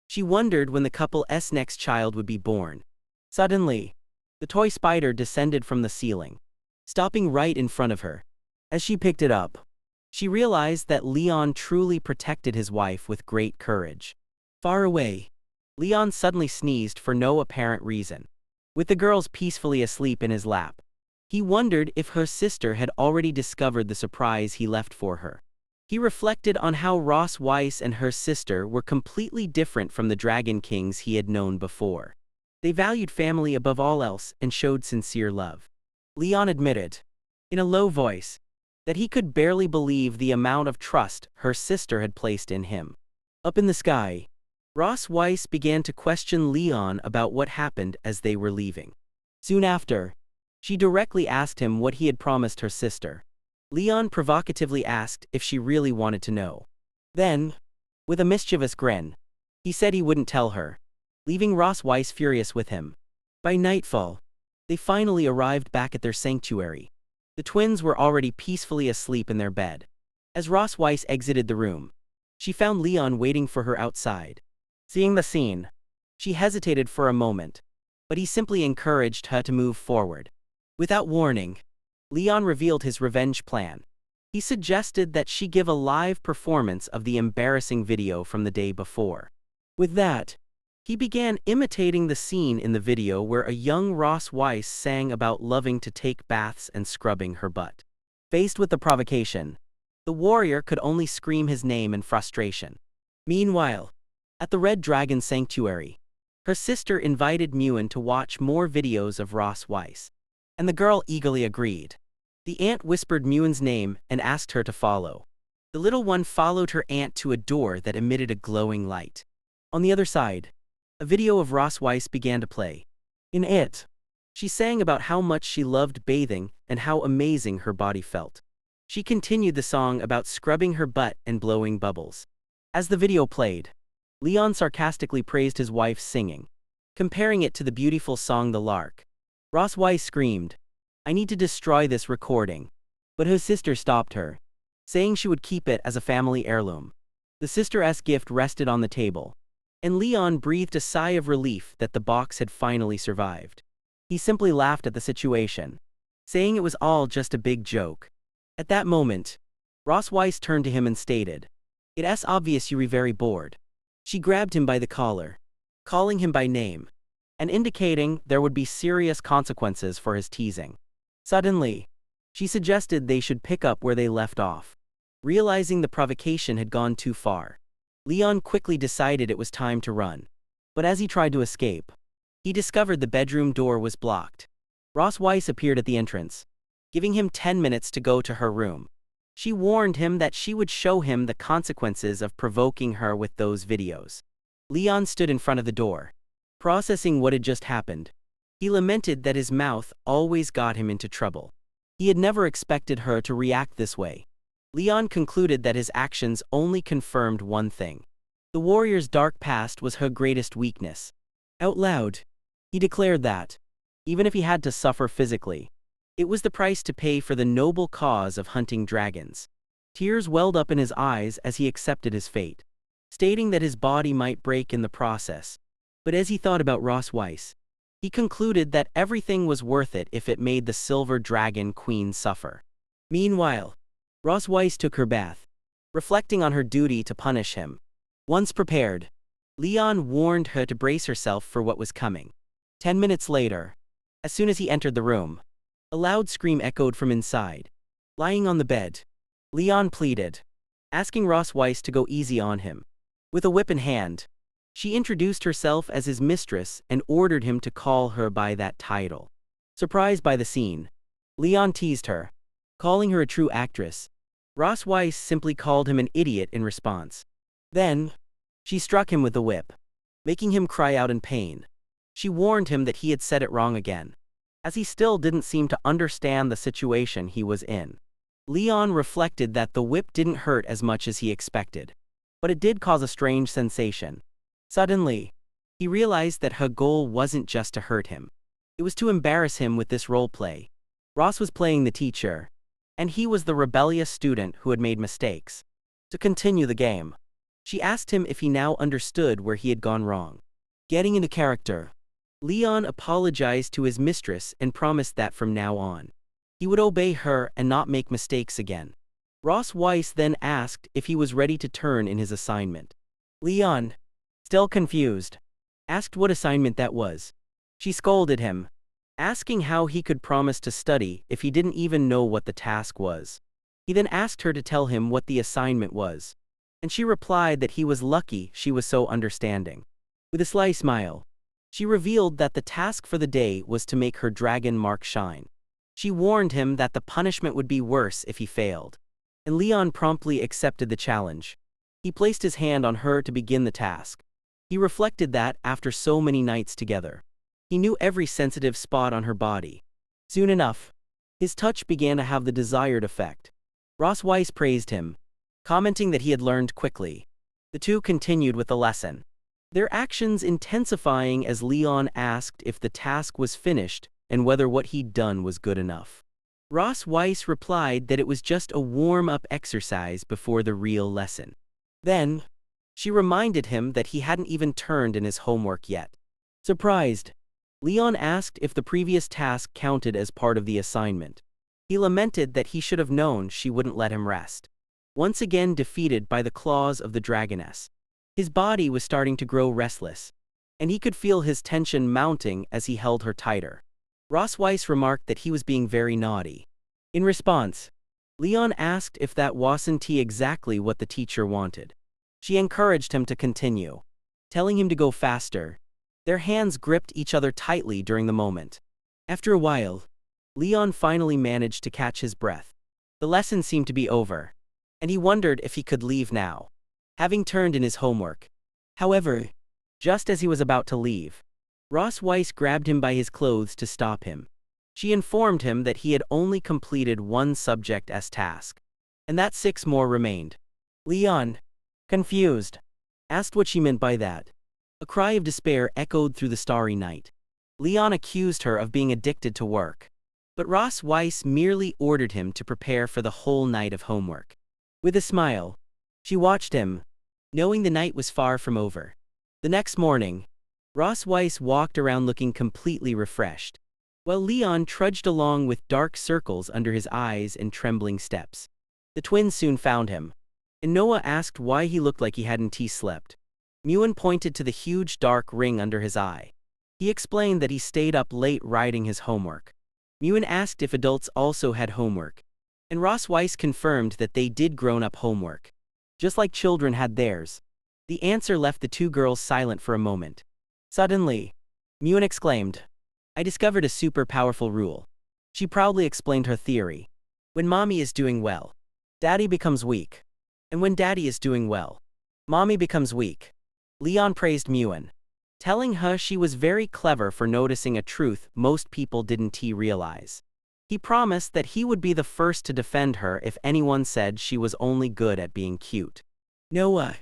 she wondered when the couple's next child would be born. Suddenly, the toy spider descended from the ceiling, stopping right in front of her. As she picked it up, she realized that Leon truly protected his wife with great courage. Far away, Leon suddenly sneezed for no apparent reason. With the girls peacefully asleep in his lap, he wondered if her sister had already discovered the surprise he left for her. He reflected on how Ross Weiss and her sister were completely different from the Dragon Kings he had known before. They valued family above all else and showed sincere love. Leon admitted, in a low voice, that he could barely believe the amount of trust her sister had placed in him. Up in the sky, Ross Weiss began to question Leon about what happened as they were leaving. Soon after, she directly asked him what he had promised her sister. Leon provocatively asked if she really wanted to know. Then, with a mischievous grin, he said he wouldn't tell her, leaving Ross Weiss furious with him. By nightfall, they finally arrived back at their sanctuary. The twins were already peacefully asleep in their bed. As Ross Weiss exited the room, she found Leon waiting for her outside. Seeing the scene, she hesitated for a moment, but he simply encouraged her to move forward. Without warning, Leon revealed his revenge plan. He suggested that she give a live performance of the embarrassing video from the day before. With that, he began imitating the scene in the video where a young Ross Weiss sang about loving to take baths and scrubbing her butt. Faced with the provocation, the warrior could only scream his name in frustration. Meanwhile, at the Red Dragon Sanctuary, her sister invited Muin to watch more videos of Ross Weiss, and the girl eagerly agreed. The aunt whispered Muin's name and asked her to follow. The little one followed her aunt to a door that emitted a glowing light. On the other side, a video of Ross Weiss began to play. In it, she sang about how much she loved bathing and how amazing her body felt. She continued the song about scrubbing her butt and blowing bubbles. As the video played, Leon sarcastically praised his wife's singing, comparing it to the beautiful song The Lark. Ross Weiss screamed, "I need to destroy this recording," but her sister stopped her, saying she would keep it as a family heirloom. The sister's gift rested on the table, and Leon breathed a sigh of relief that the box had finally survived. He simply laughed at the situation, saying it was all just a big joke. At that moment, Ross Weiss turned to him and stated, "It's obvious you're very bored." She grabbed him by the collar, calling him by name, and indicating there would be serious consequences for his teasing. Suddenly, she suggested they should pick up where they left off. Realizing the provocation had gone too far, Leon quickly decided it was time to run. But as he tried to escape, he discovered the bedroom door was blocked. Ross Weiss appeared at the entrance, giving him 10 minutes to go to her room. She warned him that she would show him the consequences of provoking her with those videos. Leon stood in front of the door, processing what had just happened. He lamented that his mouth always got him into trouble. He had never expected her to react this way. Leon concluded that his actions only confirmed one thing. The warrior's dark past was her greatest weakness. Out loud, he declared that, even if he had to suffer physically, it was the price to pay for the noble cause of hunting dragons. Tears welled up in his eyes as he accepted his fate, stating that his body might break in the process. But as he thought about Ross Weiss, he concluded that everything was worth it if it made the Silver Dragon Queen suffer. Meanwhile, Ross Weiss took her bath, reflecting on her duty to punish him. Once prepared, Leon warned her to brace herself for what was coming. 10 minutes later, as soon as he entered the room, a loud scream echoed from inside. Lying on the bed, Leon pleaded, asking Ross Weiss to go easy on him. With a whip in hand, she introduced herself as his mistress and ordered him to call her by that title. Surprised by the scene, Leon teased her, calling her a true actress. Ross Weiss simply called him an idiot in response. Then, she struck him with the whip, making him cry out in pain. She warned him that he had said it wrong again, as he still didn't seem to understand the situation he was in. Leon reflected that the whip didn't hurt as much as he expected, but it did cause a strange sensation. Suddenly, he realized that her goal wasn't just to hurt him. It was to embarrass him with this role play. Ross was playing the teacher, and he was the rebellious student who had made mistakes. To continue the game, she asked him if he now understood where he had gone wrong. Getting into character, Leon apologized to his mistress and promised that from now on, he would obey her and not make mistakes again. Ross Weiss then asked if he was ready to turn in his assignment. Leon, still confused, asked what assignment that was. She scolded him, asking how he could promise to study if he didn't even know what the task was. He then asked her to tell him what the assignment was, and she replied that he was lucky she was so understanding. With a sly smile, she revealed that the task for the day was to make her dragon mark shine. She warned him that the punishment would be worse if he failed, and Leon promptly accepted the challenge. He placed his hand on her to begin the task. He reflected that, after so many nights together, he knew every sensitive spot on her body. Soon enough, his touch began to have the desired effect. Ross Weiss praised him, commenting that he had learned quickly. The two continued with the lesson, their actions intensifying as Leon asked if the task was finished and whether what he'd done was good enough. Ross Weiss replied that it was just a warm-up exercise before the real lesson. Then, she reminded him that he hadn't even turned in his homework yet. Surprised, Leon asked if the previous task counted as part of the assignment. He lamented that he should have known she wouldn't let him rest. Once again defeated by the claws of the dragoness, his body was starting to grow restless, and he could feel his tension mounting as he held her tighter. Ross Weiss remarked that he was being very naughty. In response, Leon asked if that wasn't exactly what the teacher wanted. She encouraged him to continue, telling him to go faster. Their hands gripped each other tightly during the moment. After a while, Leon finally managed to catch his breath. The lesson seemed to be over, and he wondered if he could leave now, having turned in his homework. However, just as he was about to leave, Ross Weiss grabbed him by his clothes to stop him. She informed him that he had only completed one subject as task, and that 6 more remained. Leon, confused, asked what she meant by that. A cry of despair echoed through the starry night. Leon accused her of being addicted to work, but Ross Weiss merely ordered him to prepare for the whole night of homework. With a smile, she watched him, knowing the night was far from over. The next morning, Ross Weiss walked around looking completely refreshed, while Leon trudged along with dark circles under his eyes and trembling steps. The twins soon found him, and Noah asked why he looked like he hadn't slept. Muin pointed to the huge dark ring under his eye. He explained that he stayed up late writing his homework. Muin asked if adults also had homework, and Ross Weiss confirmed that they did grown-up homework, just like children had theirs. The answer left the two girls silent for a moment. Suddenly, Muin exclaimed, "I discovered a super powerful rule." She proudly explained her theory. When mommy is doing well, daddy becomes weak. And when daddy is doing well, mommy becomes weak. Leon praised Muin, telling her she was very clever for noticing a truth most people didn't realize. He promised that he would be the first to defend her if anyone said she was only good at being cute. Noah,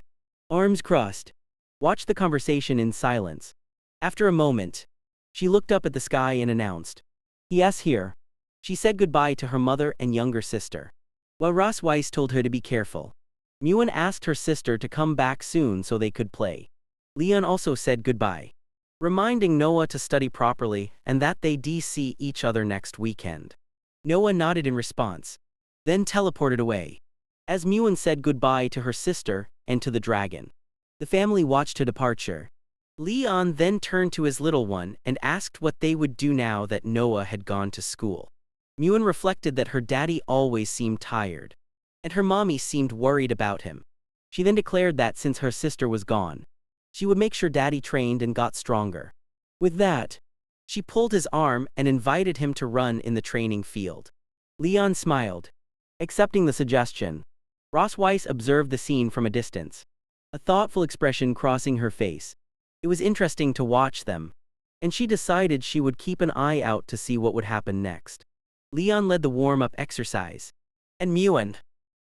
arms crossed, watched the conversation in silence. After a moment, she looked up at the sky and announced, "Yes, here." She said goodbye to her mother and younger sister. While Ross Weiss told her to be careful, Muin asked her sister to come back soon so they could play. Leon also said goodbye, reminding Noah to study properly and that they'd see each other next weekend. Noah nodded in response, then teleported away. As Muin said goodbye to her sister and to the dragon, the family watched her departure. Leon then turned to his little one and asked what they would do now that Noah had gone to school. Muin reflected that her daddy always seemed tired, and her mommy seemed worried about him. She then declared that since her sister was gone, she would make sure daddy trained and got stronger. With that, she pulled his arm and invited him to run in the training field. Leon smiled, accepting the suggestion. Ross Weiss observed the scene from a distance, a thoughtful expression crossing her face. It was interesting to watch them, and she decided she would keep an eye out to see what would happen next. Leon led the warm-up exercise, and Muin,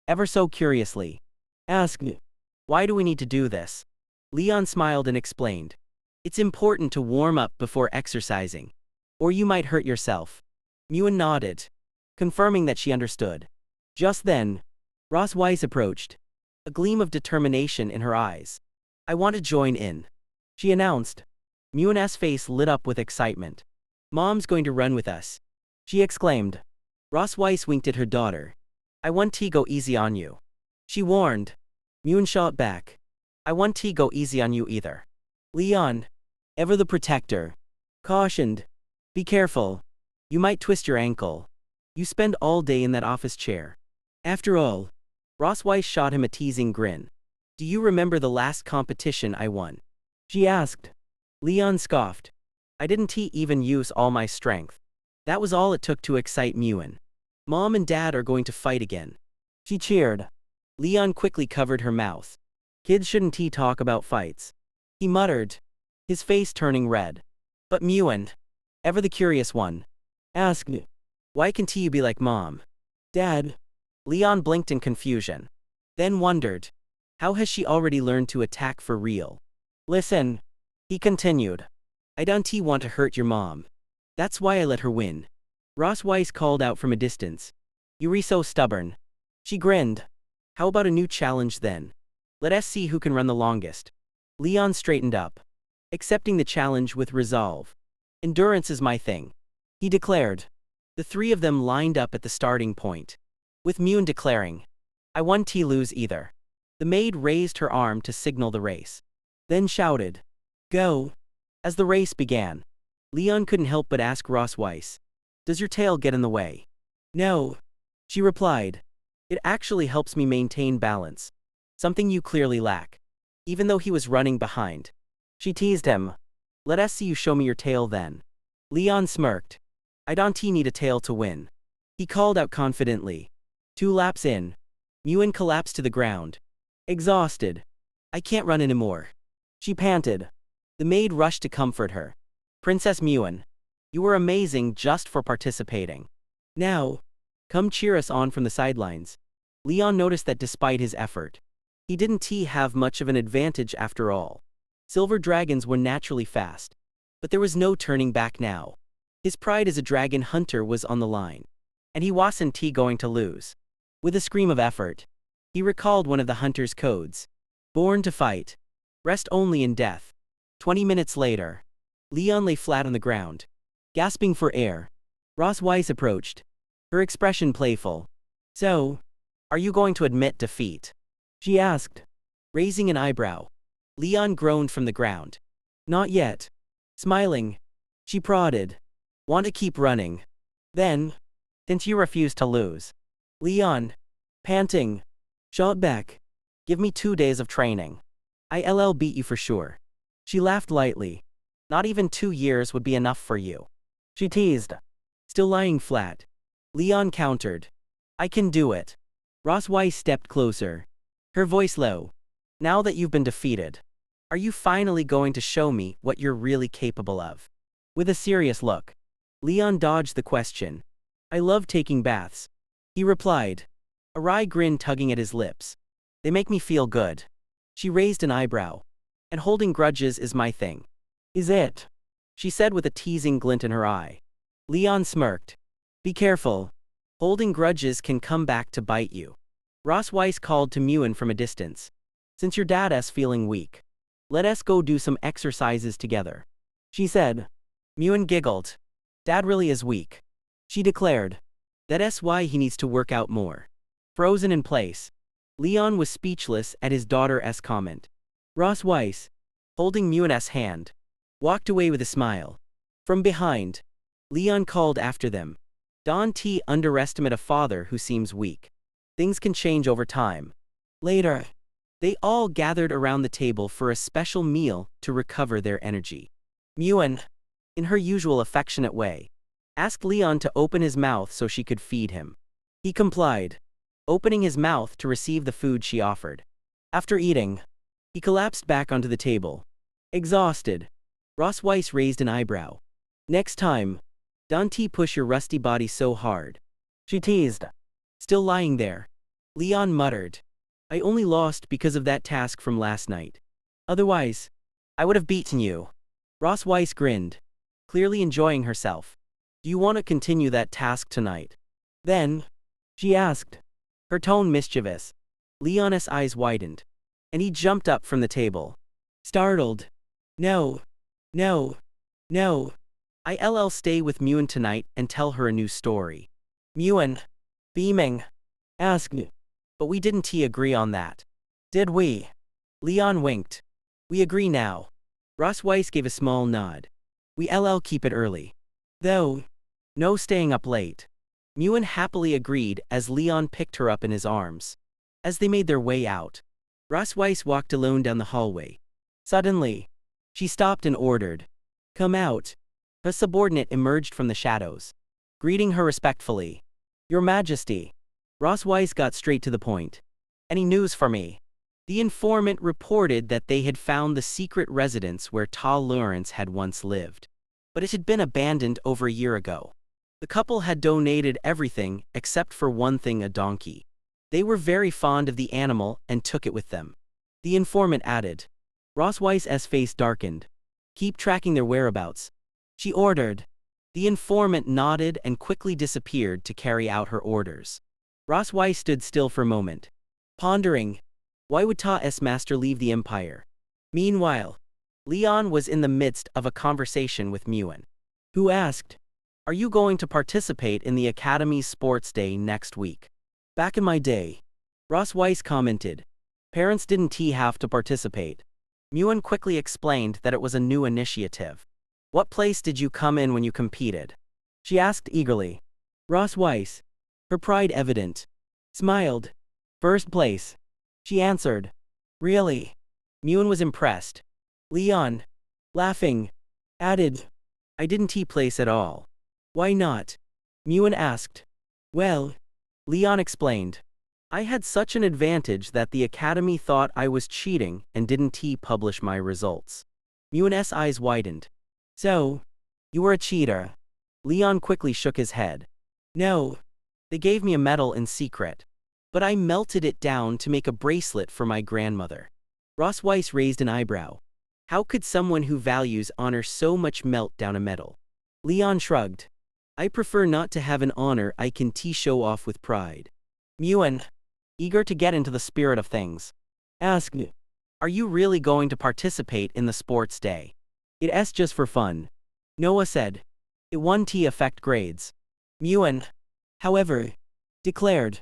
ever so curiously, asked, "Why do we need to do this?" Leon smiled and explained, "It's important to warm up before exercising, or you might hurt yourself." Muin nodded, confirming that she understood. Just then, Ross Weiss approached, a gleam of determination in her eyes. "I want to join in," she announced. Muin's face lit up with excitement. "Mom's going to run with us," she exclaimed. Ross Weiss winked at her daughter. "I want to go easy on you," she warned. Muin shot back, "I want to go easy on you either." Leon, ever the protector, cautioned, "Be careful. You might twist your ankle. You spend all day in that office chair." After all, Ross Weiss shot him a teasing grin. "Do you remember the last competition I won?" she asked. Leon scoffed. "I didn't even use all my strength. That was all it took to excite Muin. Mom and Dad are going to fight again." She cheered. Leon quickly covered her mouth. "Kids shouldn't talk about fights," he muttered, his face turning red. But Muin, ever the curious one, asked, "Why can't you be like Mom?" "Dad?" Leon blinked in confusion, then wondered, how has she already learned to attack for real? "Listen," he continued, "I don't want to hurt your mom. That's why I let her win." Ross Weiss called out from a distance, "You're so stubborn." She grinned. "How about a new challenge then? Let us see who can run the longest." Leon straightened up, accepting the challenge with resolve. "Endurance is my thing," he declared. The three of them lined up at the starting point, with Muin declaring, "I want to lose either." The maid raised her arm to signal the race, then shouted, "Go." As the race began, Leon couldn't help but ask Ross Weiss, "Does your tail get in the way?" "No," she replied. "It actually helps me maintain balance, something you clearly lack." Even though he was running behind, she teased him. "Let us see you show me your tail then." Leon smirked. "I don't need a tail to win," he called out confidently. 2 laps in, Muin collapsed to the ground, exhausted. "I can't run anymore," she panted. The maid rushed to comfort her. "Princess Muin, you were amazing just for participating. Now, come cheer us on from the sidelines." Leon noticed that despite his effort, he didn't have much of an advantage after all. Silver dragons were naturally fast, but there was no turning back now. His pride as a dragon hunter was on the line, and he wasn't going to lose. With a scream of effort, he recalled one of the hunter's codes: "Born to fight, rest only in death." 20 minutes later, Leon lay flat on the ground, gasping for air. Ross Weiss approached, her expression playful. "So, are you going to admit defeat?" she asked, raising an eyebrow. Leon groaned from the ground. "Not yet." Smiling, she prodded, "Want to keep running? Then, since you refuse to lose." Leon, panting, shot back, "Give me 2 days of training. I'll beat you for sure." She laughed lightly. "Not even 2 years would be enough for you," she teased. Still lying flat, Leon countered, "I can do it." Ross Weiss stepped closer, her voice low. "Now that you've been defeated, are you finally going to show me what you're really capable of?" With a serious look, Leon dodged the question. I love taking baths, he replied, a wry grin tugging at his lips. They make me feel good. She raised an eyebrow. And holding grudges is my thing. Is it? She said with a teasing glint in her eye. Leon smirked. Be careful. Holding grudges can come back to bite you. Ross Weiss called to Mewen from a distance. Since your dad's feeling weak, let us go do some exercises together, she said. Mewen giggled. Dad really is weak, she declared. That's why he needs to work out more. Frozen in place, Leon was speechless at his daughter's comment. Ross Weiss, holding Mewen's hand, walked away with a smile. From behind, Leon called after them. Don't underestimate a father who seems weak. Things can change over time. Later, they all gathered around the table for a special meal to recover their energy. Mewen, in her usual affectionate way, asked Leon to open his mouth so she could feed him. He complied, opening his mouth to receive the food she offered. After eating, he collapsed back onto the table. Exhausted, Ross Weiss raised an eyebrow. Next time, don't push your rusty body so hard, she teased. Still lying there, Leon muttered. I only lost because of that task from last night. Otherwise, I would have beaten you. Ross Weiss grinned, clearly enjoying herself. Do you want to continue that task tonight? Then, she asked, her tone mischievous. Leon's eyes widened, and he jumped up from the table. Startled. No. No. No. I'll stay with Mewen tonight and tell her a new story. Mewen, beaming, asked, but we didn't agree on that, did we? Leon winked. We agree now. Ross Weiss gave a small nod. We'll keep it early. Though, no staying up late. Mewen happily agreed as Leon picked her up in his arms. As they made their way out, Ross Weiss walked alone down the hallway. Suddenly, she stopped and ordered, come out. A subordinate emerged from the shadows, greeting her respectfully. Your Majesty. Ross Weiss got straight to the point. Any news for me? The informant reported that they had found the secret residence where Ta Lawrence had once lived, but it had been abandoned over a year ago. The couple had donated everything except for one thing, a donkey. They were very fond of the animal and took it with them. The informant added. Ross Weiss's face darkened. Keep tracking their whereabouts, she ordered. The informant nodded and quickly disappeared to carry out her orders. Ross Weiss stood still for a moment, pondering. Why would Ta's master leave the Empire? Meanwhile, Leon was in the midst of a conversation with Mewen, who asked, are you going to participate in the Academy's sports day next week? Back in my day, Ross Weiss commented, parents didn't have to participate. Mewen quickly explained that it was a new initiative. What place did you come in when you competed? She asked eagerly. Ross Weiss, her pride evident, smiled. First place, she answered. Really? Mewen was impressed. Leon, laughing, added, I didn't place at all. Why not? Mewen asked. Well, Leon explained. I had such an advantage that the Academy thought I was cheating and didn't publish my results. Mewen's eyes widened. So, you were a cheater? Leon quickly shook his head. No. They gave me a medal in secret, but I melted it down to make a bracelet for my grandmother. Ross Weiss raised an eyebrow. How could someone who values honor so much melt down a medal? Leon shrugged. I prefer not to have an honor I can show off with pride. Mewen, eager to get into the spirit of things, asked, are you really going to participate in the sports day? It's just for fun, Noah said. It won't affect grades. Mewen, however, declared,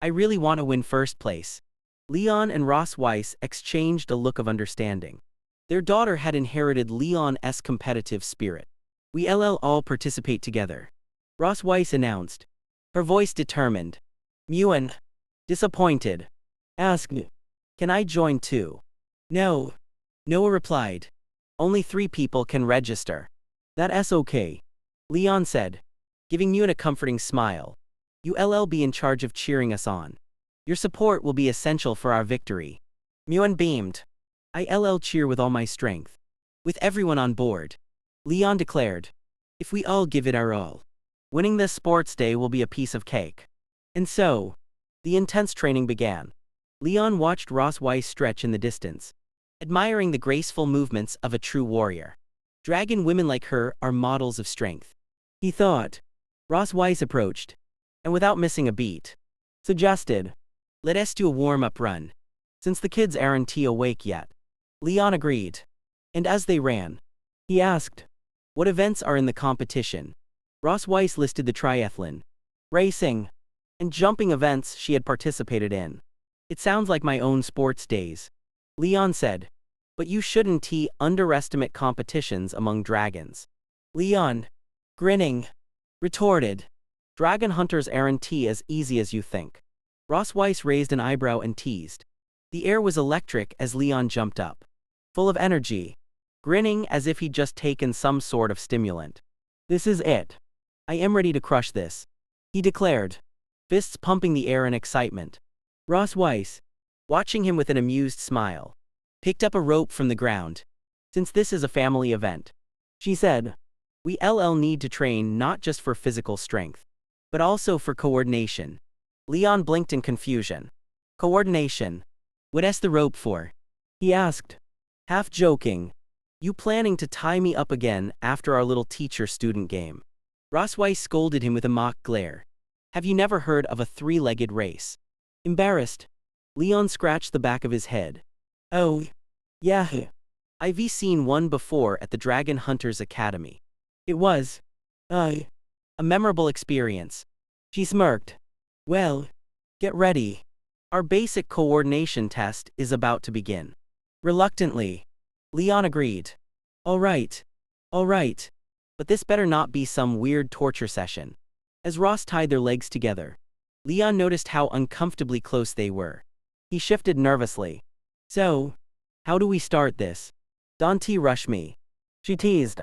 I really want to win first place. Leon and Ross Weiss exchanged a look of understanding. Their daughter had inherited Leon's competitive spirit. We'll all participate together, Ross Weiss announced, her voice determined. Mewen, disappointed, asked, can I join too? No, Noah replied. Only 3 people can register. That's okay, Leon said, giving Mewen a comforting smile. You'll be in charge of cheering us on. Your support will be essential for our victory. Mewen beamed. I'll cheer with all my strength. With everyone on board, Leon declared. If we all give it our all, Winning this sports day will be a piece of cake. And so, the intense training began. Leon watched Ross Weiss stretch in the distance, admiring the graceful movements of a true warrior. Dragon women like her are models of strength, he thought. Ross Weiss approached, and without missing a beat, suggested, "Let us do a warm-up run, since the kids aren't awake yet." Leon agreed. And as they ran, he asked, "What events are in the competition?" Ross Weiss listed the triathlon, racing, and jumping events she had participated in. "It sounds like my own sports days," Leon said. "But you shouldn't underestimate competitions among dragons." Leon, grinning, retorted, "Dragon hunters aren't as easy as you think." Ross Weiss raised an eyebrow and teased. The air was electric as Leon jumped up, full of energy, grinning as if he'd just taken some sort of stimulant. "This is it. I am ready to crush this," he declared, fists pumping the air in excitement. Ross Weiss, watching him with an amused smile, picked up a rope from the ground. "Since this is a family event," she said, "we'll need to train not just for physical strength, but also for coordination." Leon blinked in confusion. "Coordination? What's the rope for?" he asked, half joking. "You planning to tie me up again after our little teacher-student game?" Ross Weiss scolded him with a mock glare. "Have you never heard of a three-legged race?" Embarrassed, Leon scratched the back of his head. "Oh, yeah. I've seen one before at the Dragon Hunters Academy. It was, a memorable experience." She smirked. "Well, get ready. Our basic coordination test is about to begin." Reluctantly, Leon agreed. All right. But this better not be some weird torture session." As Ross tied their legs together, Leon noticed how uncomfortably close they were. He shifted nervously. "So, how do we start this? Don't rush me," she teased.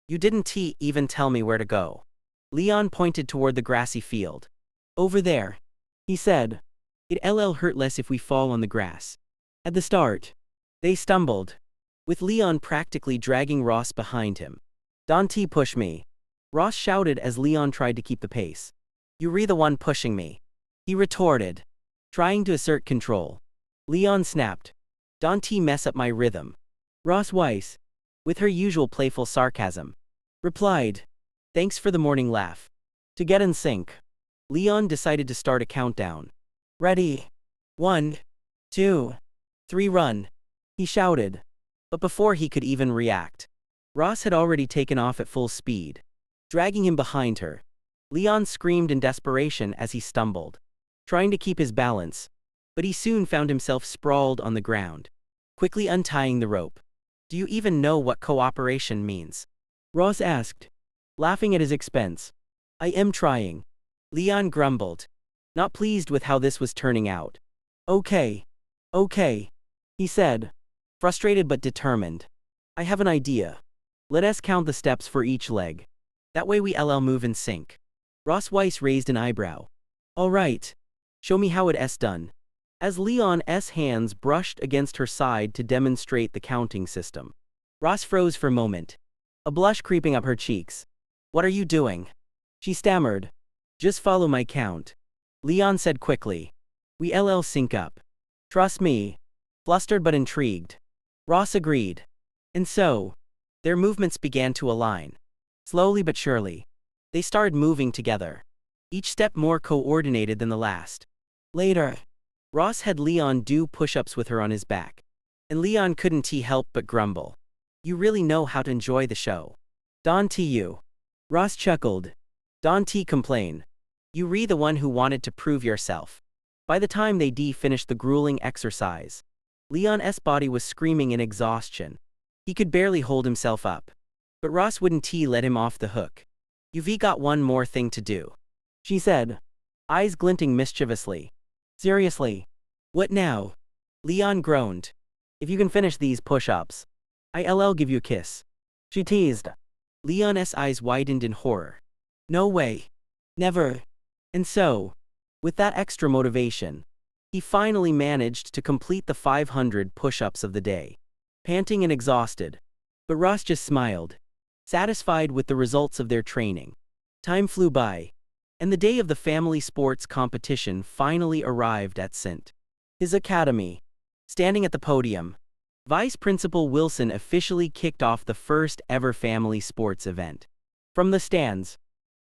"You didn't even tell me where to go." Leon pointed toward the grassy field. "Over there," he said. "It'll hurt less if we fall on the grass." At the start, they stumbled, with Leon practically dragging Ross behind him. "Don't push me," Ross shouted as Leon tried to keep the pace. "You're the one pushing me," he retorted, trying to assert control. Leon snapped. "Don't mess up my rhythm." Ross Weiss, with her usual playful sarcasm, replied, "Thanks for the morning laugh." To get in sync, Leon decided to start a countdown. "Ready? 1, 2, 3, run," he shouted. But before he could even react, Ross had already taken off at full speed, dragging him behind her. Leon screamed in desperation as he stumbled, trying to keep his balance, but he soon found himself sprawled on the ground, quickly untying the rope. "Do you even know what cooperation means?" Ross asked, laughing at his expense. "I am trying," Leon grumbled, not pleased with how this was turning out. Okay, he said, frustrated but determined. "I have an idea. Let us count the steps for each leg. That way we'll move in sync." Ross Weiss raised an eyebrow. "All right. Show me how it's done." As Leon's hands brushed against her side to demonstrate the counting system, Ross froze for a moment, a blush creeping up her cheeks. "What are you doing?" she stammered. "Just follow my count," Leon said quickly. "We'll sync up. Trust me." Flustered but intrigued, Ross agreed. And so, their movements began to align. Slowly but surely, they started moving together, each step more coordinated than the last. Later, Ross had Leon do push-ups with her on his back, and Leon couldn't help but grumble. "You really know how to enjoy the show, don't you?" Ross chuckled. "Don't complain. You're the one who wanted to prove yourself." By the time they finished the grueling exercise, Leon's body was screaming in exhaustion. He could barely hold himself up. But Ross wouldn't let him off the hook. "You've got one more thing to do," she said, eyes glinting mischievously. "Seriously? What now?" Leon groaned. "If you can finish these push-ups, I'll give you a kiss," she teased. Leon's eyes widened in horror. "No way. Never." And so, with that extra motivation, he finally managed to complete the 500 push-ups of the day, panting and exhausted. But Ross just smiled, satisfied with the results of their training. Time flew by, and the day of the family sports competition finally arrived at His academy. Standing at the podium, Vice Principal Wilson officially kicked off the first ever family sports event. From the stands,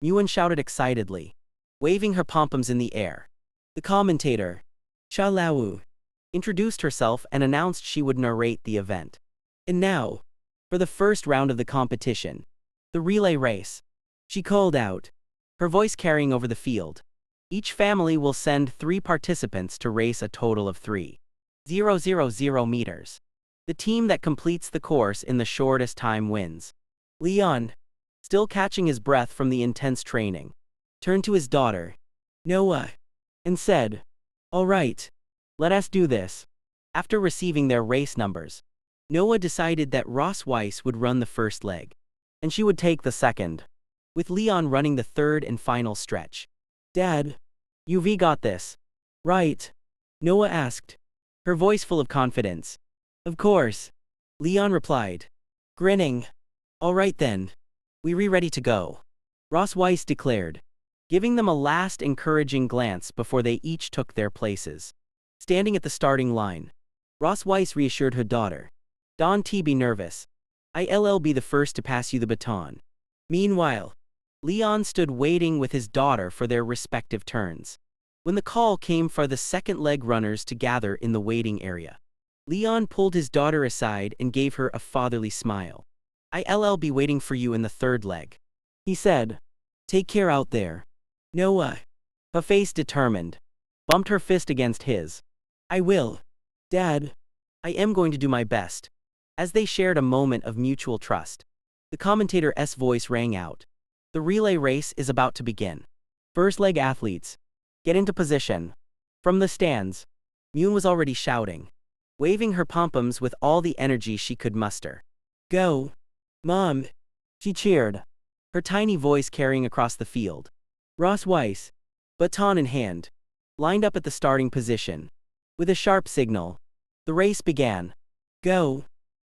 Muan shouted excitedly, waving her pom-poms in the air. The commentator, Cha Lawu, introduced herself and announced she would narrate the event. And now, for the first round of the competition, the relay race, she called out, her voice carrying over the field. Each family will send 3 participants to race a total of 3,000 meters. The team that completes the course in the shortest time wins. Leon, still catching his breath from the intense training, turned to his daughter, Noah, and said, "All right, let us do this." After receiving their race numbers, Noah decided that Ross Weiss would run the first leg, and she would take the second, with Leon running the third and final stretch. "Dad, you've got this, right?" Noah asked, her voice full of confidence. "Of course," Leon replied, grinning. "All right then, we're ready to go," Ross Weiss declared, giving them a last encouraging glance before they each took their places. Standing at the starting line, Ross Weiss reassured her daughter, "Don't be nervous. I'll be the first to pass you the baton." Meanwhile, Leon stood waiting with his daughter for their respective turns. When the call came for the second leg runners to gather in the waiting area, Leon pulled his daughter aside and gave her a fatherly smile. "I'll be waiting for you in the third leg," he said. "Take care out there." Noah, her face determined, bumped her fist against his. "I will, Dad. I am going to do my best." As they shared a moment of mutual trust, the commentator's voice rang out. "The relay race is about to begin. First leg athletes, get into position." From the stands, Moon was already shouting, waving her pom-poms with all the energy she could muster. "Go, Mom!" she cheered, her tiny voice carrying across the field. Ross Weiss, baton in hand, lined up at the starting position. With a sharp signal, the race began. "Go!"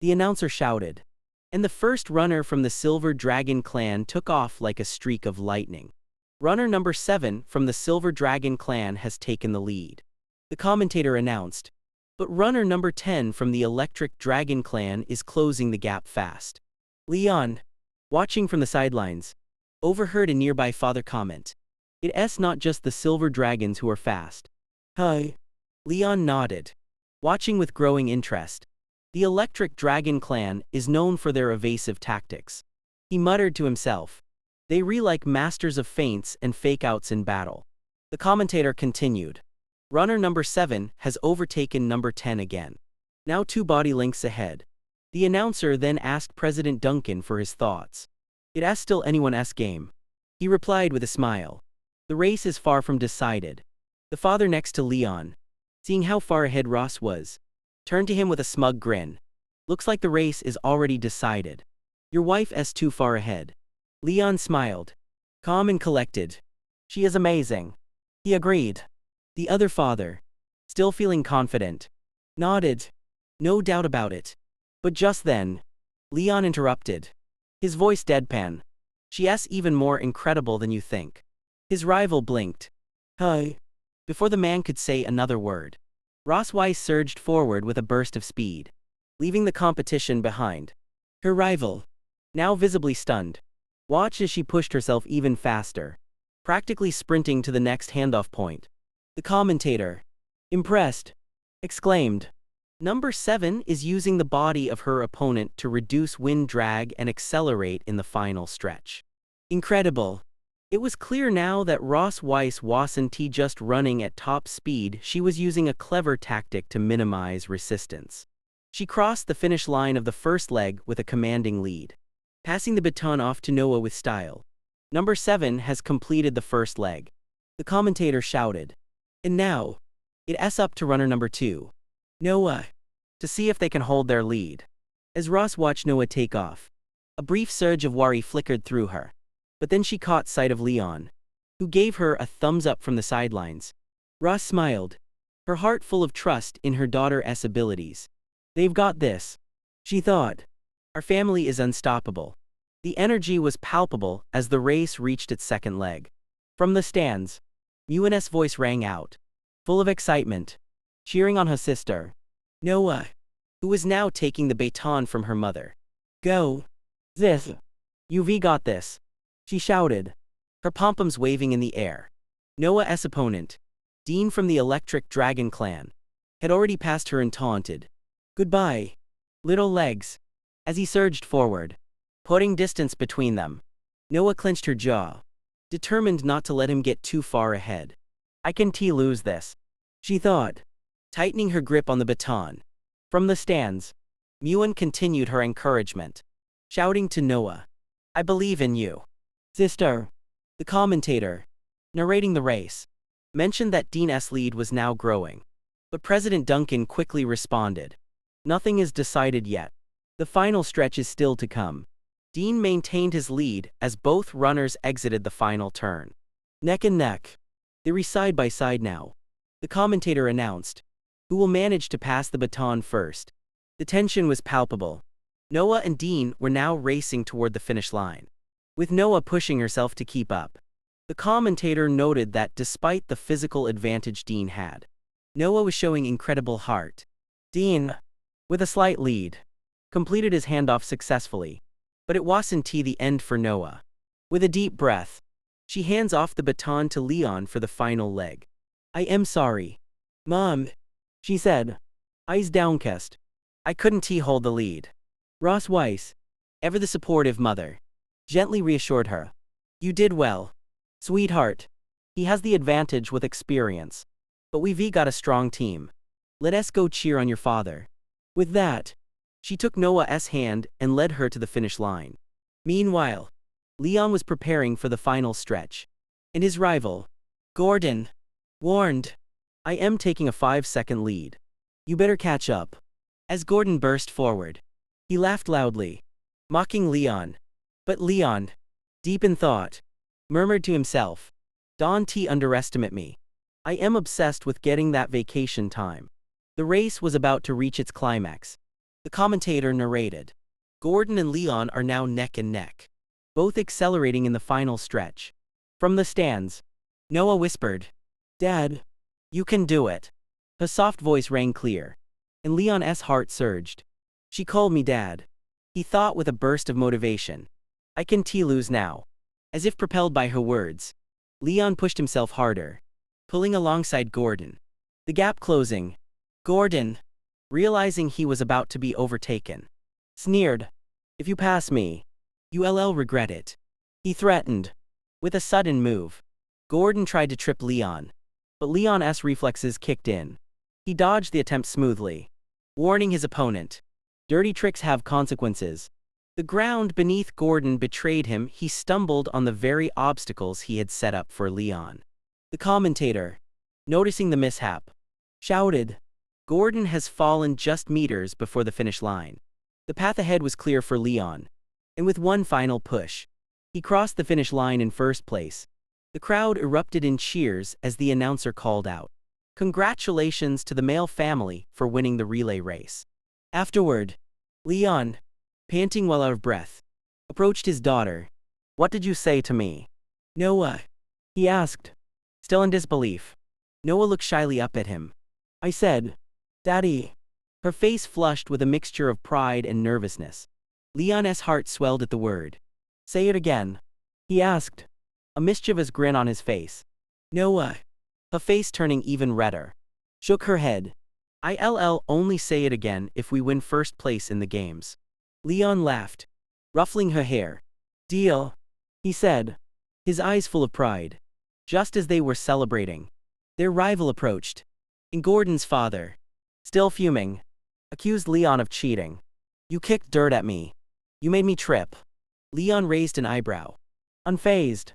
the announcer shouted, and the first runner from the Silver Dragon clan took off like a streak of lightning. Runner number 7 from the Silver Dragon clan has taken the lead, the commentator announced, but runner number 10 from the Electric Dragon clan is closing the gap fast. Leon, watching from the sidelines, overheard a nearby father comment, "It's not just the Silver Dragons who are fast." "Hi." Leon nodded, watching with growing interest. The Electric Dragon clan is known for their evasive tactics. He muttered to himself, "They like masters of feints and fake-outs in battle." The commentator continued, "Runner number 7 has overtaken number 10 again. Now 2 body lengths ahead." The announcer then asked President Duncan for his thoughts. "It's still anyone's game," he replied with a smile. "The race is far from decided." The father next to Leon, seeing how far ahead Ross was, turned to him with a smug grin. "Looks like the race is already decided. Your wife's too far ahead." Leon smiled, calm and collected. "She is amazing," he agreed. The other father, still feeling confident, nodded. "No doubt about it." But just then, Leon interrupted, his voice deadpan. "She's even more incredible than you think." His rival blinked. "Hi." Before the man could say another word, Ross Weiss surged forward with a burst of speed, leaving the competition behind. Her rival, now visibly stunned, watched as she pushed herself even faster, practically sprinting to the next handoff point. The commentator, impressed, exclaimed, "Number 7 is using the body of her opponent to reduce wind drag and accelerate in the final stretch. Incredible." It was clear now that Ross Weiss wasn't just running at top speed, she was using a clever tactic to minimize resistance. She crossed the finish line of the first leg with a commanding lead, passing the baton off to Noah with style. Number 7 has completed the first leg, the commentator shouted. And now, it's up to runner number 2, Noah, to see if they can hold their lead. As Ross watched Noah take off, a brief surge of worry flickered through her. But then she caught sight of Leon, who gave her a thumbs up from the sidelines. Ross smiled, her heart full of trust in her daughter's abilities. "They've got this," she thought. "Our family is unstoppable." The energy was palpable as the race reached its second leg. From the stands, Muin's voice rang out, full of excitement, cheering on her sister, Noah, who was now taking the baton from her mother. Go! This! You've got this! She shouted, her pom-poms waving in the air. Noah's opponent, Dean from the Electric Dragon clan, had already passed her and taunted, Goodbye, little legs, as he surged forward, putting distance between them. Noah clenched her jaw, determined not to let him get too far ahead. I can lose this, she thought, tightening her grip on the baton. From the stands, Muin continued her encouragement, shouting to Noah, I believe in you. Sister. The commentator, narrating the race, mentioned that Dean's lead was now growing. But President Duncan quickly responded, Nothing is decided yet. The final stretch is still to come. Dean maintained his lead as both runners exited the final turn. Neck and neck. They race side by side now. The commentator announced, who will manage to pass the baton first. The tension was palpable. Noah and Dean were now racing toward the finish line, with Noah pushing herself to keep up. The commentator noted that despite the physical advantage Dean had, Noah was showing incredible heart. Dean, with a slight lead, completed his handoff successfully, but it wasn't the end for Noah. With a deep breath, she hands off the baton to Leon for the final leg. I am sorry, Mom, she said, eyes downcast. I couldn't hold the lead. Ross Weiss, ever the supportive mother, gently reassured her. You did well, sweetheart. He has the advantage with experience, but we've got a strong team. Let us go cheer on your father. With that, she took Noah's hand and led her to the finish line. Meanwhile, Leon was preparing for the final stretch, and his rival, Gordon, warned, I am taking a 5-second lead. You better catch up. As Gordon burst forward, he laughed loudly, mocking Leon. But Leon, deep in thought, murmured to himself, Don't underestimate me. I am obsessed with getting that vacation time. The race was about to reach its climax. The commentator narrated, Gordon and Leon are now neck and neck, both accelerating in the final stretch. From the stands, Noah whispered, Dad, you can do it. Her soft voice rang clear, and Leon's heart surged. She called me Dad, he thought with a burst of motivation. I can lose now. As if propelled by her words, Leon pushed himself harder, pulling alongside Gordon. The gap closing. Gordon, realizing he was about to be overtaken, sneered, If you pass me, you'll regret it. He threatened. With a sudden move, Gordon tried to trip Leon, but Leon's reflexes kicked in. He dodged the attempt smoothly, warning his opponent, dirty tricks have consequences. The ground beneath Gordon betrayed him. He stumbled on the very obstacles he had set up for Leon. The commentator, noticing the mishap, shouted, Gordon has fallen just meters before the finish line. The path ahead was clear for Leon, and with one final push, he crossed the finish line in first place. The crowd erupted in cheers as the announcer called out, Congratulations to the male family for winning the relay race. Afterward, Leon, panting well out of breath, approached his daughter. What did you say to me, Noah? He asked, still in disbelief. Noah looked shyly up at him. I said, Daddy. Her face flushed with a mixture of pride and nervousness. Leon's heart swelled at the word. Say it again, he asked, a mischievous grin on his face. Noah, her face turning even redder, shook her head. I'll only say it again if we win first place in the games. Leon laughed, ruffling her hair. Deal, he said, his eyes full of pride. Just as they were celebrating, their rival approached, and Gordon's father, still fuming, accused Leon of cheating. You kicked dirt at me. You made me trip. Leon raised an eyebrow. Unfazed.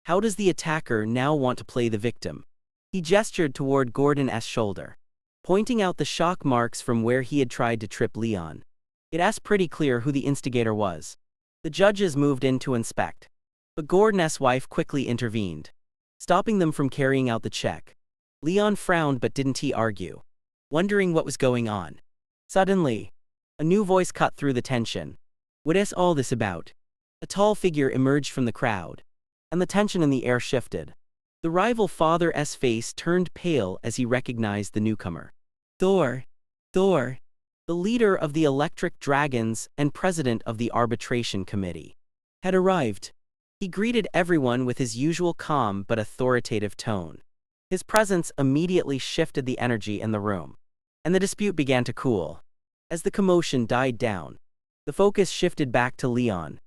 How does the attacker now want to play the victim? He gestured toward Gordon's shoulder, pointing out the shock marks from where he had tried to trip Leon. It's pretty clear who the instigator was. The judges moved in to inspect, but Gordon's wife quickly intervened, stopping them from carrying out the check. Leon frowned but didn't argue, wondering what was going on. Suddenly, a new voice cut through the tension. What is all this about? A tall figure emerged from the crowd, and the tension in the air shifted. The rival father's face turned pale as he recognized the newcomer. Thor, the leader of the Electric Dragons and president of the arbitration committee, had arrived. He greeted everyone with his usual calm but authoritative tone. His presence immediately shifted the energy in the room, and the dispute began to cool. As the commotion died down, the focus shifted back to Leon,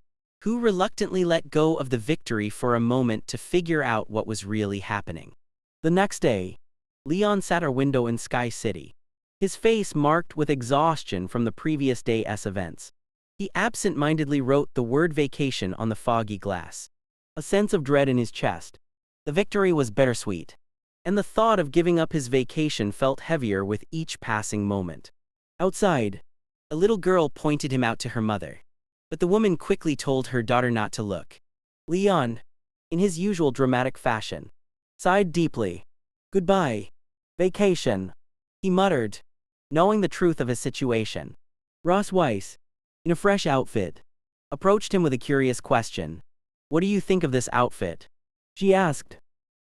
who reluctantly let go of the victory for a moment to figure out what was really happening. The next day, Leon sat at a window in Sky City, his face marked with exhaustion from the previous day's events. He absent-mindedly wrote the word vacation on the foggy glass, a sense of dread in his chest. The victory was bittersweet, and the thought of giving up his vacation felt heavier with each passing moment. Outside, a little girl pointed him out to her mother, but the woman quickly told her daughter not to look. Leon, in his usual dramatic fashion, sighed deeply. "Goodbye, vacation," he muttered, knowing the truth of his situation. Ross Weiss, in a fresh outfit, approached him with a curious question. "What do you think of this outfit?" she asked,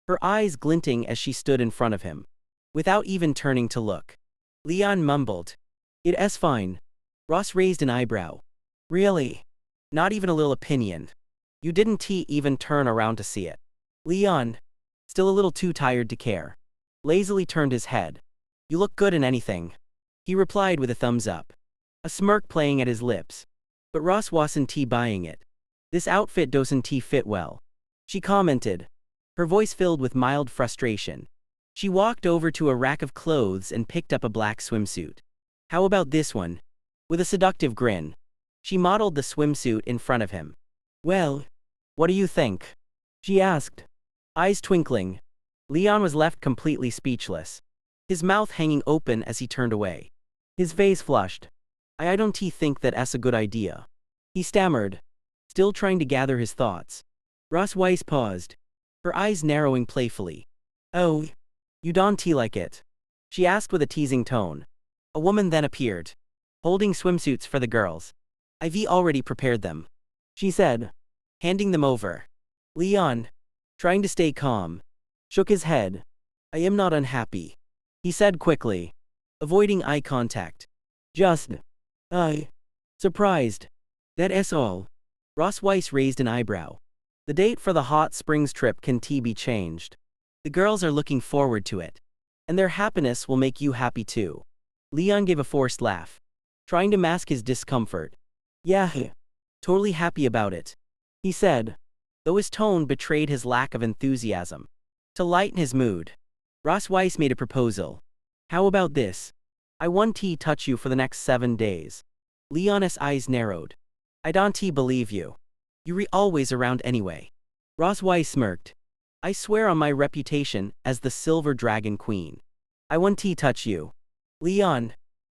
her eyes glinting as she stood in front of him, without even turning to look. Leon mumbled, "It's fine." Ross raised an eyebrow. "Really? Not even a little opinion? You didn't even turn around to see it?" Leon, still a little too tired to care, lazily turned his head. "You look good in anything," he replied with a thumbs up, a smirk playing at his lips. But Ross wasn't buying it. "This outfit doesn't fit well," she commented, her voice filled with mild frustration. She walked over to a rack of clothes and picked up a black swimsuit. "How about this one?" With a seductive grin, she modeled the swimsuit in front of him. "Well, what do you think?" she asked, eyes twinkling. Leon was left completely speechless, his mouth hanging open as he turned away. His face flushed. I don't think that's a good idea," he stammered, still trying to gather his thoughts. Ross Weiss paused, her eyes narrowing playfully. "Oh, you don't like it?" she asked with a teasing tone. A woman then appeared, holding swimsuits for the girls. "I've already prepared them," she said, handing them over. Leon, trying to stay calm, shook his head. "I am not unhappy," he said quickly, avoiding eye contact. "Just, surprised. That's all." Ross Weiss raised an eyebrow. "The date for the hot springs trip can be changed. The girls are looking forward to it, and their happiness will make you happy too." Leon gave a forced laugh, trying to mask his discomfort. "Yeah, totally happy about it," he said, though his tone betrayed his lack of enthusiasm. To lighten his mood, Ross Weiss made a proposal. "How about this? I want to touch you for the next 7 days." Leon's eyes narrowed. "I don't believe you. You're always around anyway." Ross Weiss smirked. "I swear on my reputation as the Silver Dragon Queen. I want to touch you." Leon,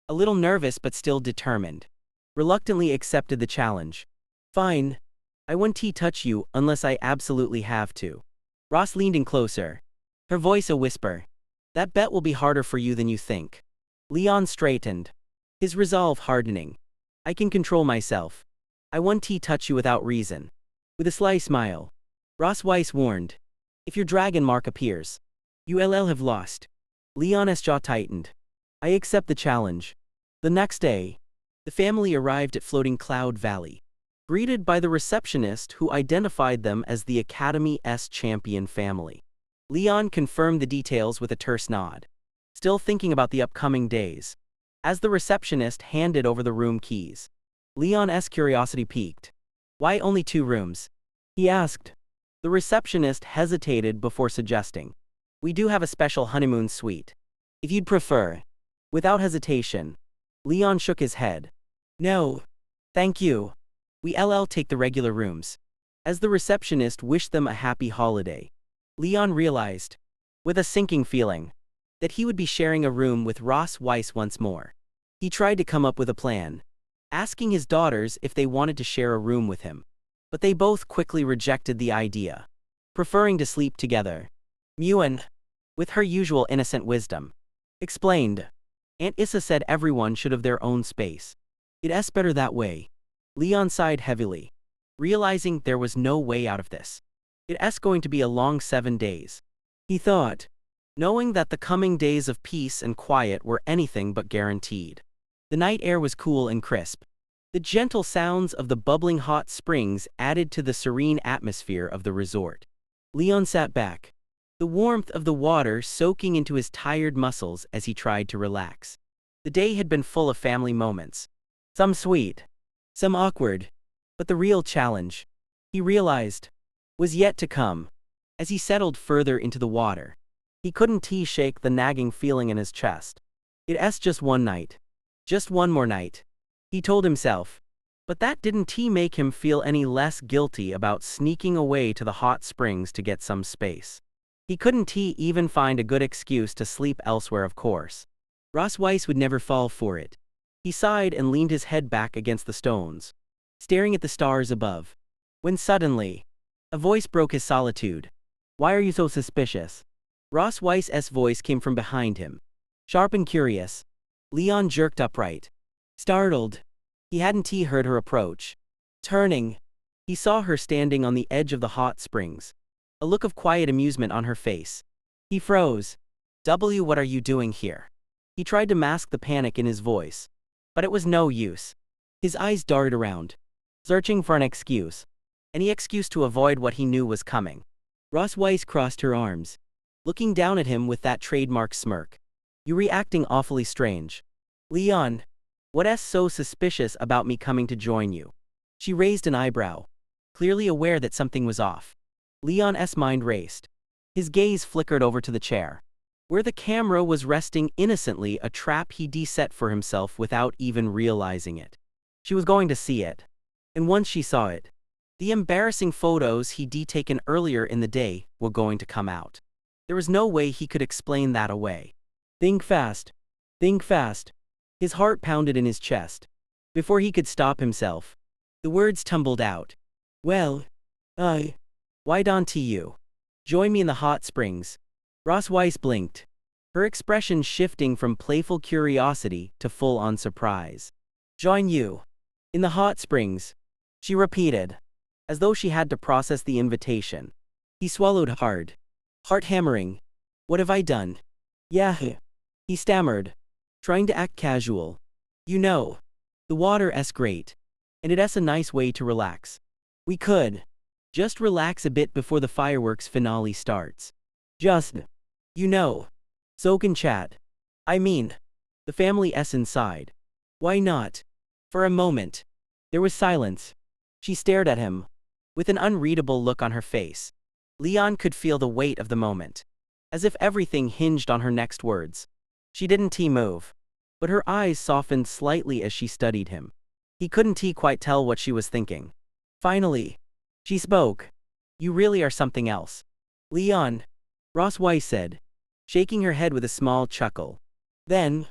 a little nervous but still determined, reluctantly accepted the challenge. "Fine. I want to touch you unless I absolutely have to." Ross leaned in closer, her voice a whisper. "That bet will be harder for you than you think." Leon straightened, his resolve hardening. "I can control myself. I want to touch you without reason." With a sly smile, Ross Weiss warned, "If your dragon mark appears, you'll have lost." Leon's jaw tightened. "I accept the challenge." The next day, the family arrived at Floating Cloud Valley, greeted by the receptionist who identified them as the Academy's champion family. Leon confirmed the details with a terse nod, still thinking about the upcoming days. As the receptionist handed over the room keys, Leon's curiosity piqued. "Why only 2 rooms?" he asked. The receptionist hesitated before suggesting, "We do have a special honeymoon suite, if you'd prefer." Without hesitation, Leon shook his head. "No, thank you. We'll take the regular rooms." As the receptionist wished them a happy holiday, Leon realized, with a sinking feeling, that he would be sharing a room with Ross Weiss once more. He tried to come up with a plan, asking his daughters if they wanted to share a room with him, but they both quickly rejected the idea, preferring to sleep together. Muan, with her usual innocent wisdom, explained, "Aunt Issa said everyone should have their own space. It's better that way." Leon sighed heavily, realizing there was no way out of this. It's going to be a long 7 days, he thought, knowing that the coming days of peace and quiet were anything but guaranteed. The night air was cool and crisp. The gentle sounds of the bubbling hot springs added to the serene atmosphere of the resort. Leon sat back, the warmth of the water soaking into his tired muscles as he tried to relax. The day had been full of family moments. Some sweet, some awkward, but the real challenge, he realized, was yet to come. As he settled further into the water, he couldn't shake the nagging feeling in his chest. It's just one night. Just one more night, he told himself. But that didn't make him feel any less guilty about sneaking away to the hot springs to get some space. He couldn't even find a good excuse to sleep elsewhere, of course. Ross Weiss would never fall for it. He sighed and leaned his head back against the stones, staring at the stars above. When suddenly, a voice broke his solitude. "Why are you so suspicious?" Ross Weiss's voice came from behind him, sharp and curious. Leon jerked upright, startled. He hadn't heard her approach. Turning, he saw her standing on the edge of the hot springs, a look of quiet amusement on her face. He froze. What are you doing here?" He tried to mask the panic in his voice, but it was no use. His eyes darted around, searching for an excuse. Any excuse to avoid what he knew was coming. Ross Weiss crossed her arms, looking down at him with that trademark smirk. "You reacting awfully strange. Leon, what's so suspicious about me coming to join you?" She raised an eyebrow, clearly aware that something was off. Leon's mind raced. His gaze flickered over to the chair, where the camera was resting innocently, a trap he'd set for himself without even realizing it. She was going to see it. And once she saw it, the embarrassing photos he'd taken earlier in the day were going to come out. There was no way he could explain that away. Think fast. Think fast. His heart pounded in his chest. Before he could stop himself, the words tumbled out. "Well, why don't you join me in the hot springs?" Ross Weiss blinked, her expression shifting from playful curiosity to full-on surprise. "Join you in the hot springs," she repeated, as though she had to process the invitation. He swallowed hard, heart hammering. "What have I done?" "Yeah," he stammered, trying to act casual. "You know, the water's great, and it's a nice way to relax. We could just relax a bit before the fireworks finale starts. Just, soak and chat. I mean, the family's inside. Why not?" For a moment, there was silence. She stared at him, with an unreadable look on her face. Leon could feel the weight of the moment, as if everything hinged on her next words. She didn't move, but her eyes softened slightly as she studied him. He couldn't quite tell what she was thinking. Finally, she spoke. "You really are something else, Leon," Ross Weiss said, shaking her head with a small chuckle. Then,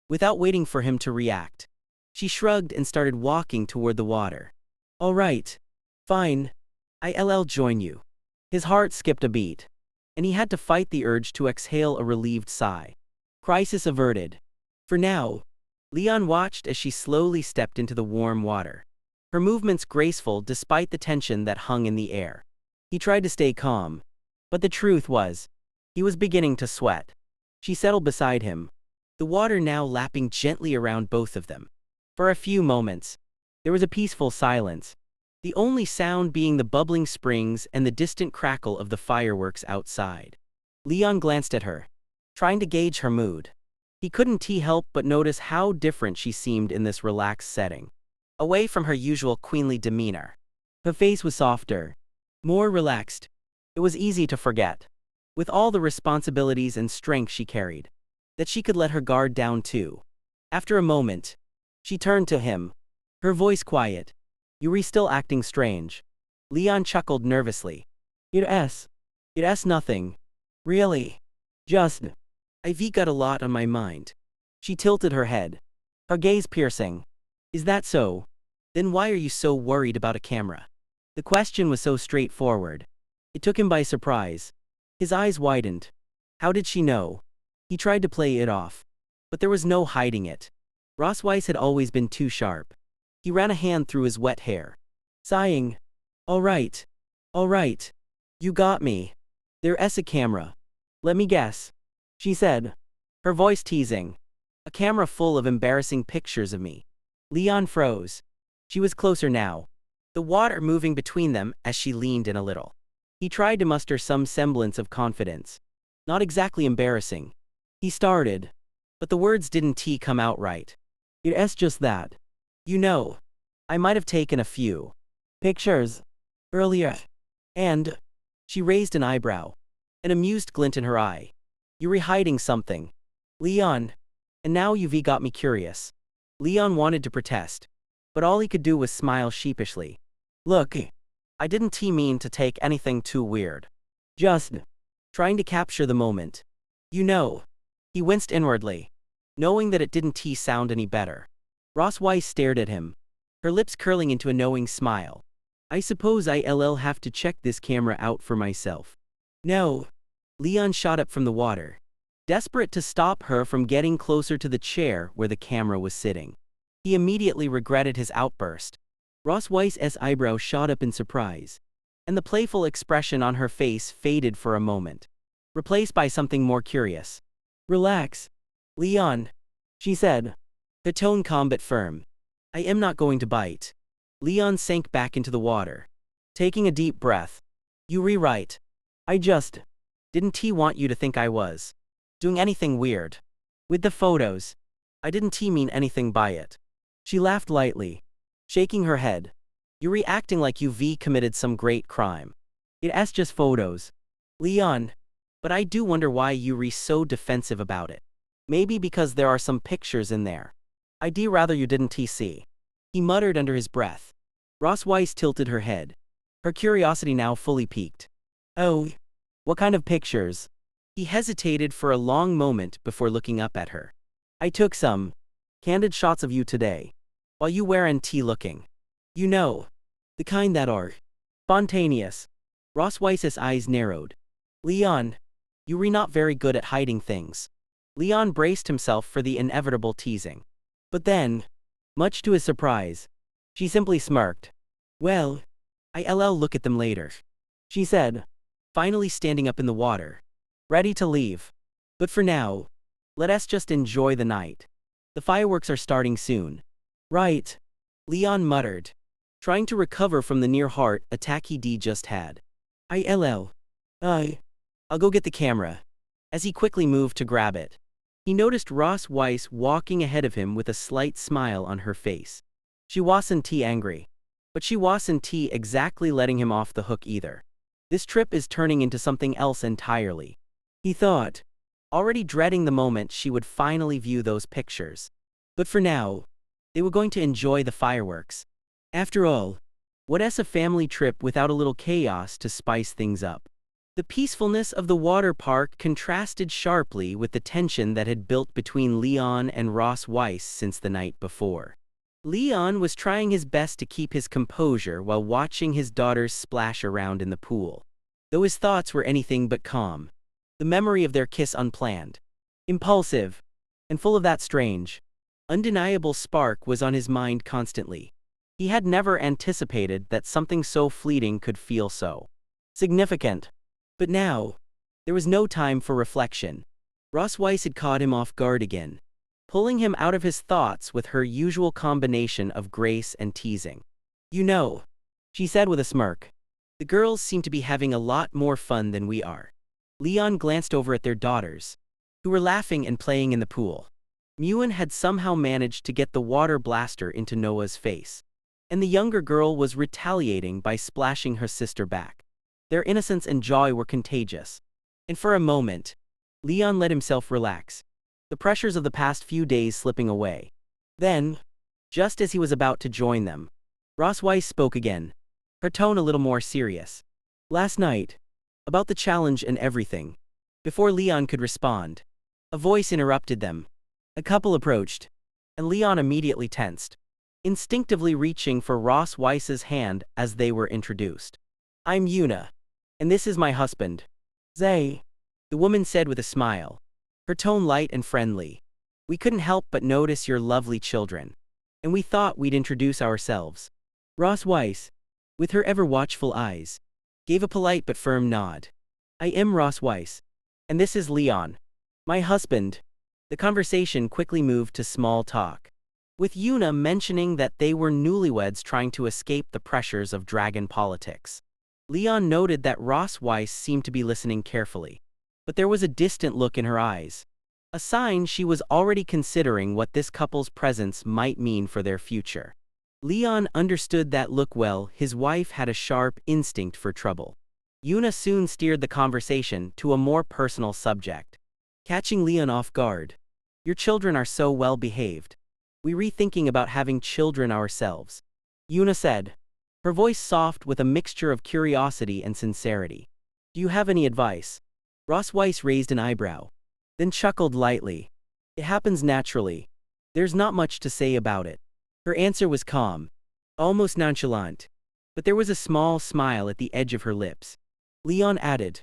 without waiting for him to react, she shrugged and started walking toward the water. "All right. Fine. I'll join you." His heart skipped a beat, and he had to fight the urge to exhale a relieved sigh. Crisis averted. For now, Leon watched as she slowly stepped into the warm water, her movements graceful despite the tension that hung in the air. He tried to stay calm, but the truth was, he was beginning to sweat. She settled beside him, the water now lapping gently around both of them. For a few moments, there was a peaceful silence, the only sound being the bubbling springs and the distant crackle of the fireworks outside. Leon glanced at her, trying to gauge her mood. He couldn't help but notice how different she seemed in this relaxed setting, away from her usual queenly demeanor. Her face was softer, more relaxed. It was easy to forget, with all the responsibilities and strength she carried, that she could let her guard down too. After a moment, she turned to him, her voice quiet. "You're still acting strange." Leon chuckled nervously. It's nothing. Really. Just, I've got a lot on my mind." She tilted her head, her gaze piercing. "Is that so? Then why are you so worried about a camera?" The question was so straightforward. It took him by surprise. His eyes widened. How did she know? He tried to play it off, but there was no hiding it. Ross Weiss had always been too sharp. He ran a hand through his wet hair. Sighing, Alright. Alright. You got me. There's a camera. Let me guess. She said, her voice teasing. A camera full of embarrassing pictures of me. Leon froze. She was closer now, the water moving between them as she leaned in a little. He tried to muster some semblance of confidence. Not exactly embarrassing. He started, but the words didn't come out right. It's just that. You know, I might have taken a few pictures earlier. And she raised an eyebrow, an amused glint in her eye. You're hiding something, Leon. And now you've got me curious. Leon wanted to protest, but all he could do was smile sheepishly. Look, I didn't mean to take anything too weird. Just trying to capture the moment. You know. He winced inwardly, knowing that it didn't sound any better. Ross Weiss stared at him, her lips curling into a knowing smile. I suppose I'll have to check this camera out for myself. No. Leon shot up from the water, desperate to stop her from getting closer to the chair where the camera was sitting. He immediately regretted his outburst. Ross Weiss's eyebrow shot up in surprise, and the playful expression on her face faded for a moment, replaced by something more curious. Relax, Leon, she said, her tone calm but firm. I am not going to bite. Leon sank back into the water, taking a deep breath. You rewrite. I just didn't want you to think I was doing anything weird with the photos. I didn't mean anything by it. She laughed lightly, shaking her head. You're reacting like you've committed some great crime. It's just photos, Leon. But I do wonder why you're so defensive about it. Maybe because there are some pictures in there I'd rather you didn't see. He muttered under his breath. Ross Weiss tilted her head, her curiosity now fully piqued. Oh, what kind of pictures? He hesitated for a long moment before looking up at her. I took some candid shots of you today, while you weren't looking. You know, the kind that are spontaneous. Ross Weiss's eyes narrowed. Leon, you're not very good at hiding things. Leon braced himself for the inevitable teasing. But then, much to his surprise, she simply smirked. Well, I'll look at them later, she said, finally standing up in the water, ready to leave. But for now, let us just enjoy the night. The fireworks are starting soon. Right, Leon muttered, trying to recover from the near heart attack he just had. I'll go get the camera. As he quickly moved to grab it, he noticed Ross Weiss walking ahead of him with a slight smile on her face. She wasn't angry, but she wasn't exactly letting him off the hook either. This trip is turning into something else entirely, he thought, already dreading the moment she would finally view those pictures. But for now, they were going to enjoy the fireworks. After all, what's a family trip without a little chaos to spice things up? The peacefulness of the water park contrasted sharply with the tension that had built between Leon and Ross Weiss since the night before. Leon was trying his best to keep his composure while watching his daughters splash around in the pool, though his thoughts were anything but calm. The memory of their kiss unplanned, impulsive, and full of that strange, undeniable spark was on his mind constantly. He had never anticipated that something so fleeting could feel so significant. But now, there was no time for reflection. Ross Weiss had caught him off guard again, pulling him out of his thoughts with her usual combination of grace and teasing. You know, she said with a smirk, the girls seem to be having a lot more fun than we are. Leon glanced over at their daughters, who were laughing and playing in the pool. Muin had somehow managed to get the water blaster into Noah's face, and the younger girl was retaliating by splashing her sister back. Their innocence and joy were contagious. And for a moment, Leon let himself relax, the pressures of the past few days slipping away. Then, just as he was about to join them, Ross Weiss spoke again, her tone a little more serious. Last night, about the challenge and everything. Before Leon could respond, a voice interrupted them. A couple approached, and Leon immediately tensed, instinctively reaching for Ross Weiss's hand as they were introduced. I'm Yuna. And this is my husband, Zay, the woman said with a smile, her tone light and friendly. We couldn't help but notice your lovely children, and we thought we'd introduce ourselves. Ross Weiss, with her ever-watchful eyes, gave a polite but firm nod. I am Ross Weiss. And this is Leon, my husband. The conversation quickly moved to small talk, with Yuna mentioning that they were newlyweds trying to escape the pressures of dragon politics. Leon noted that Ross Weiss seemed to be listening carefully, but there was a distant look in her eyes, a sign she was already considering what this couple's presence might mean for their future. Leon understood that look well. His wife had a sharp instinct for trouble. Yuna soon steered the conversation to a more personal subject, catching Leon off guard. Your children are so well behaved. We rethinking about having children ourselves, Yuna said, her voice soft with a mixture of curiosity and sincerity. Do you have any advice? Ross Weiss raised an eyebrow, then chuckled lightly. It happens naturally. There's not much to say about it. Her answer was calm, almost nonchalant, but there was a small smile at the edge of her lips. Leon added,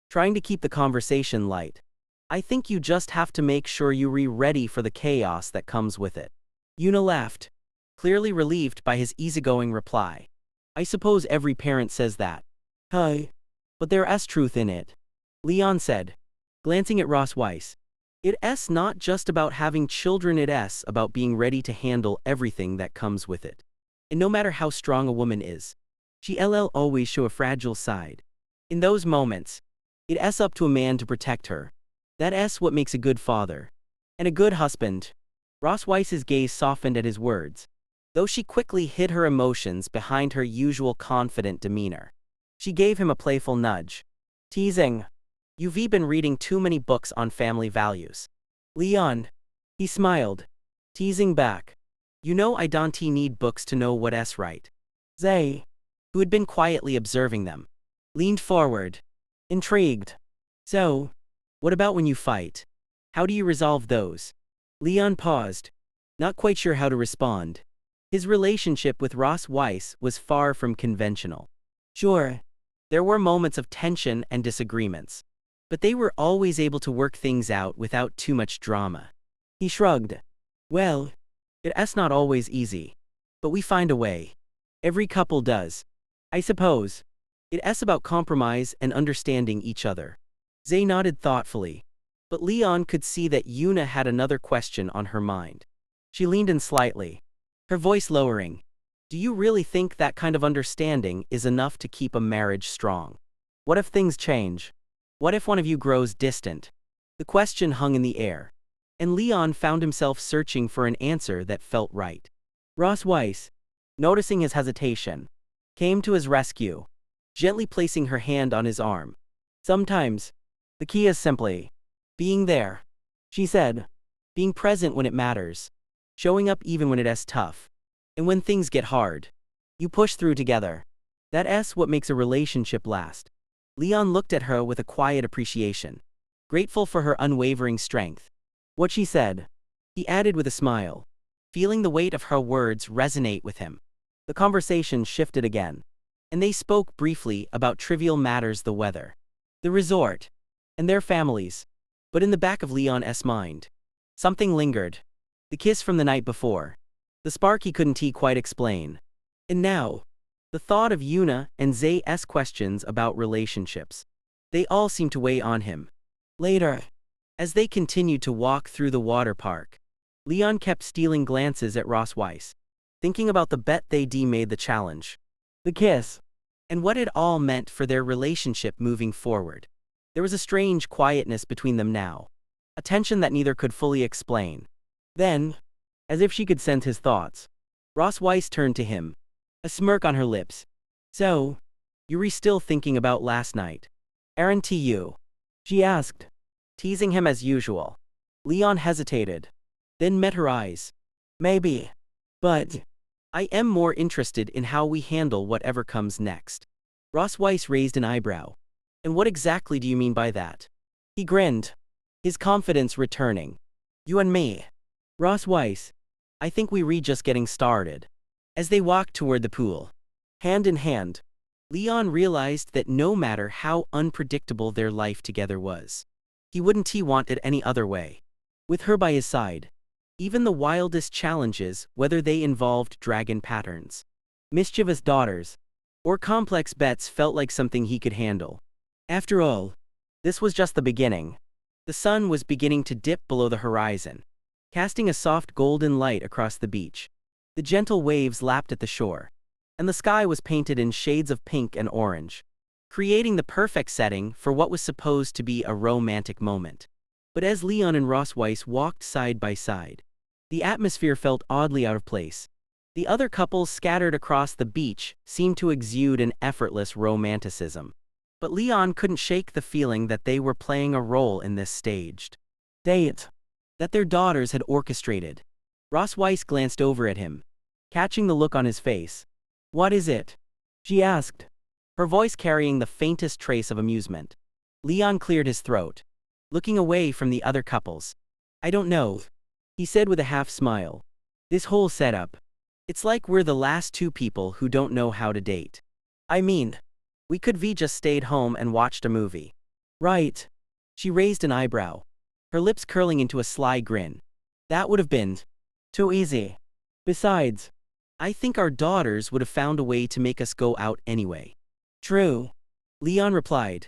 trying to keep the conversation light. I think you just have to make sure you're ready for the chaos that comes with it. Yuna laughed, clearly relieved by his easygoing reply. I suppose every parent says that. Hi. But there's truth in it, Leon said, glancing at Ross Weiss. It's not just about having children, it's about being ready to handle everything that comes with it. And no matter how strong a woman is, she'll always show a fragile side. In those moments, it's up to a man to protect her. That's what makes a good father. And a good husband. Ross Weiss's gaze softened at his words, though she quickly hid her emotions behind her usual confident demeanor. She gave him a playful nudge. Teasing. You've been reading too many books on family values. Leon. He smiled, teasing back. You know I don't need books to know what's right. Zay, who had been quietly observing them, leaned forward, intrigued. So, what about when you fight? How do you resolve those? Leon paused, not quite sure how to respond. His relationship with Ross Weiss was far from conventional. Sure, there were moments of tension and disagreements, but they were always able to work things out without too much drama. He shrugged. Well, it's not always easy, but we find a way. Every couple does. I suppose. It's about compromise and understanding each other. Zay nodded thoughtfully, but Leon could see that Yuna had another question on her mind. She leaned in slightly, her voice lowering. Do you really think that kind of understanding is enough to keep a marriage strong? What if things change? What if one of you grows distant? The question hung in the air, and Leon found himself searching for an answer that felt right. Ross Weiss, noticing his hesitation, came to his rescue, gently placing her hand on his arm. Sometimes, the key is simply being there, she said. Being present when it matters, showing up even when it's tough. And when things get hard, you push through together. That's what makes a relationship last. Leon looked at her with a quiet appreciation, grateful for her unwavering strength. What she said, he added with a smile, feeling the weight of her words resonate with him. The conversation shifted again, and they spoke briefly about trivial matters: the weather, the resort, and their families. But in the back of Leon's mind, something lingered. The kiss from the night before. The spark he couldn't quite explain. And now, the thought of Yuna and Zay's questions about relationships. They all seemed to weigh on him. Later, as they continued to walk through the water park, Leon kept stealing glances at Ross Weiss, thinking about the bet they'd made, the challenge, the kiss, and what it all meant for their relationship moving forward. There was a strange quietness between them now, a tension that neither could fully explain. Then, as if she could sense his thoughts, Ross Weiss turned to him, a smirk on her lips. So, you're still thinking about last night, aren't you? She asked, teasing him as usual. Leon hesitated, then met her eyes. Maybe. But I am more interested in how we handle whatever comes next. Ross Weiss raised an eyebrow. And what exactly do you mean by that? He grinned, his confidence returning. You and me. Ross Weiss. I think we're just getting started. As they walked toward the pool, hand in hand, Leon realized that no matter how unpredictable their life together was, he wouldn't want it any other way. With her by his side, even the wildest challenges, whether they involved dragon patterns, mischievous daughters, or complex bets felt like something he could handle. After all, this was just the beginning. The sun was beginning to dip below the horizon, casting a soft golden light across the beach. The gentle waves lapped at the shore, and the sky was painted in shades of pink and orange, creating the perfect setting for what was supposed to be a romantic moment. But as Leon and Ross Weiss walked side by side, the atmosphere felt oddly out of place. The other couples scattered across the beach seemed to exude an effortless romanticism. But Leon couldn't shake the feeling that they were playing a role in this staged date that their daughters had orchestrated. Ross Weiss glanced over at him, catching the look on his face. "What is it?" she asked, her voice carrying the faintest trace of amusement. Leon cleared his throat, looking away from the other couples. "I don't know," he said with a half smile. "This whole setup. It's like we're the last two people who don't know how to date. I mean, we could have just stayed home and watched a movie. Right?" She raised an eyebrow, her lips curling into a sly grin. "That would have been too easy. Besides, I think our daughters would have found a way to make us go out anyway." "True," Leon replied,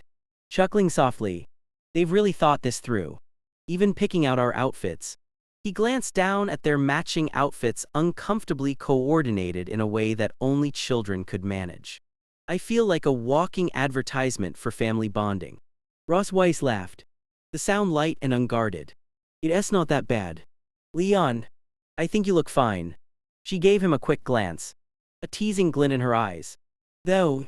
chuckling softly. "They've really thought this through, even picking out our outfits." He glanced down at their matching outfits, uncomfortably coordinated in a way that only children could manage. "I feel like a walking advertisement for family bonding." Ross Weiss laughed, the sound light and unguarded. "It's not that bad. Leon, I think you look fine." She gave him a quick glance, a teasing glint in her eyes. "Though,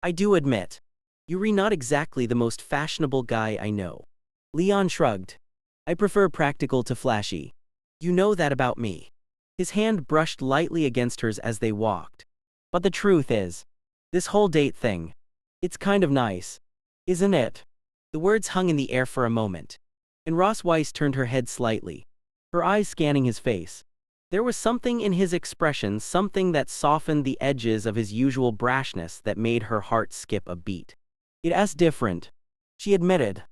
I do admit, you're not exactly the most fashionable guy I know." Leon shrugged. "I prefer practical to flashy. You know that about me." His hand brushed lightly against hers as they walked. "But the truth is, this whole date thing, it's kind of nice, isn't it?" The words hung in the air for a moment, and Ross Weiss turned her head slightly, her eyes scanning his face. There was something in his expression, something that softened the edges of his usual brashness that made her heart skip a beat. "It's different," she admitted,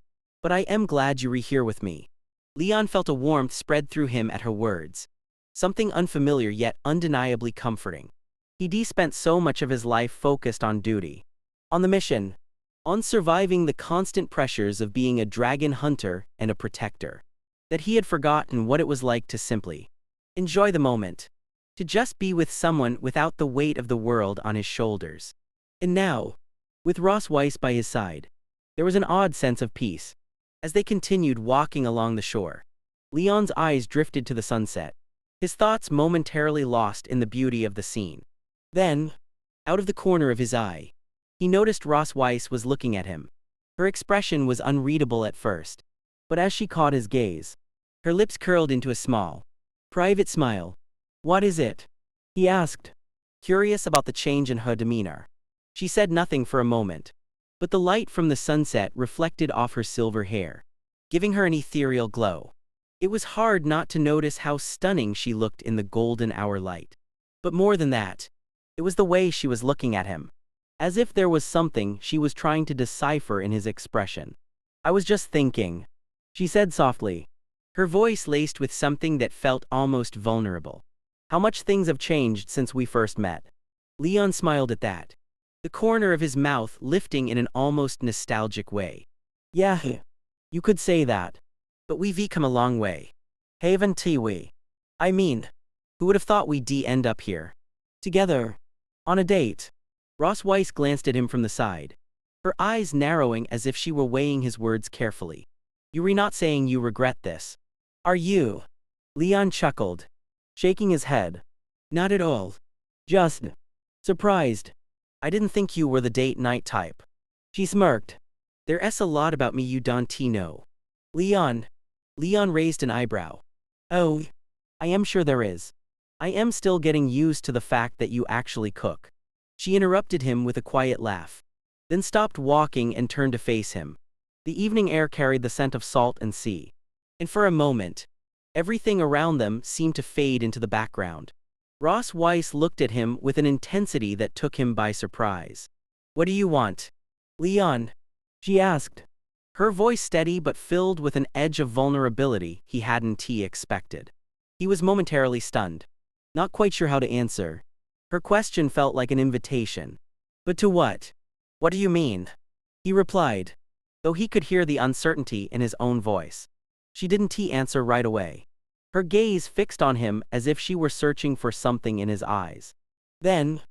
"but I am glad you're here with me." Leon felt a warmth spread through him at her words, something unfamiliar yet undeniably comforting. He'd spent so much of his life focused on duty, on the mission, on surviving the constant pressures of being a dragon hunter and a protector, that he had forgotten what it was like to simply enjoy the moment, to just be with someone without the weight of the world on his shoulders. And now, with Ross Weiss by his side, there was an odd sense of peace. As they continued walking along the shore, Leon's eyes drifted to the sunset, his thoughts momentarily lost in the beauty of the scene. Then, out of the corner of his eye, he noticed Ross Weiss was looking at him. Her expression was unreadable at first, but as she caught his gaze, her lips curled into a small, private smile. "What is it?" he asked, curious about the change in her demeanor. She said nothing for a moment, but the light from the sunset reflected off her silver hair, giving her an ethereal glow. It was hard not to notice how stunning she looked in the golden hour light. But more than that, it was the way she was looking at him, as if there was something she was trying to decipher in his expression. "I was just thinking," she said softly, her voice laced with something that felt almost vulnerable. "How much things have changed since we first met." Leon smiled at that, the corner of his mouth lifting in an almost nostalgic way. "Yeah, you could say that. But we've come a long way. Haven't we? I mean, who would have thought we'd end up here together, on a date?" Ross Weiss glanced at him from the side, her eyes narrowing as if she were weighing his words carefully. "You're not saying you regret this, are you?" Leon chuckled, shaking his head. "Not at all. Just surprised. I didn't think you were the date night type." She smirked. "There's a lot about me you don't know." Leon raised an eyebrow. "Oh, I am sure there is. I am still getting used to the fact that you actually cook." She interrupted him with a quiet laugh, then stopped walking and turned to face him. The evening air carried the scent of salt and sea, and for a moment, everything around them seemed to fade into the background. Ross Weiss looked at him with an intensity that took him by surprise. "What do you want, Leon?" she asked, her voice steady but filled with an edge of vulnerability he hadn't expected. He was momentarily stunned, not quite sure how to answer. Her question felt like an invitation, But to what? What do you mean? He replied, though he could hear the uncertainty in his own voice. She didn't answer right away. Her gaze fixed on him as if she were searching for something in his eyes. Then,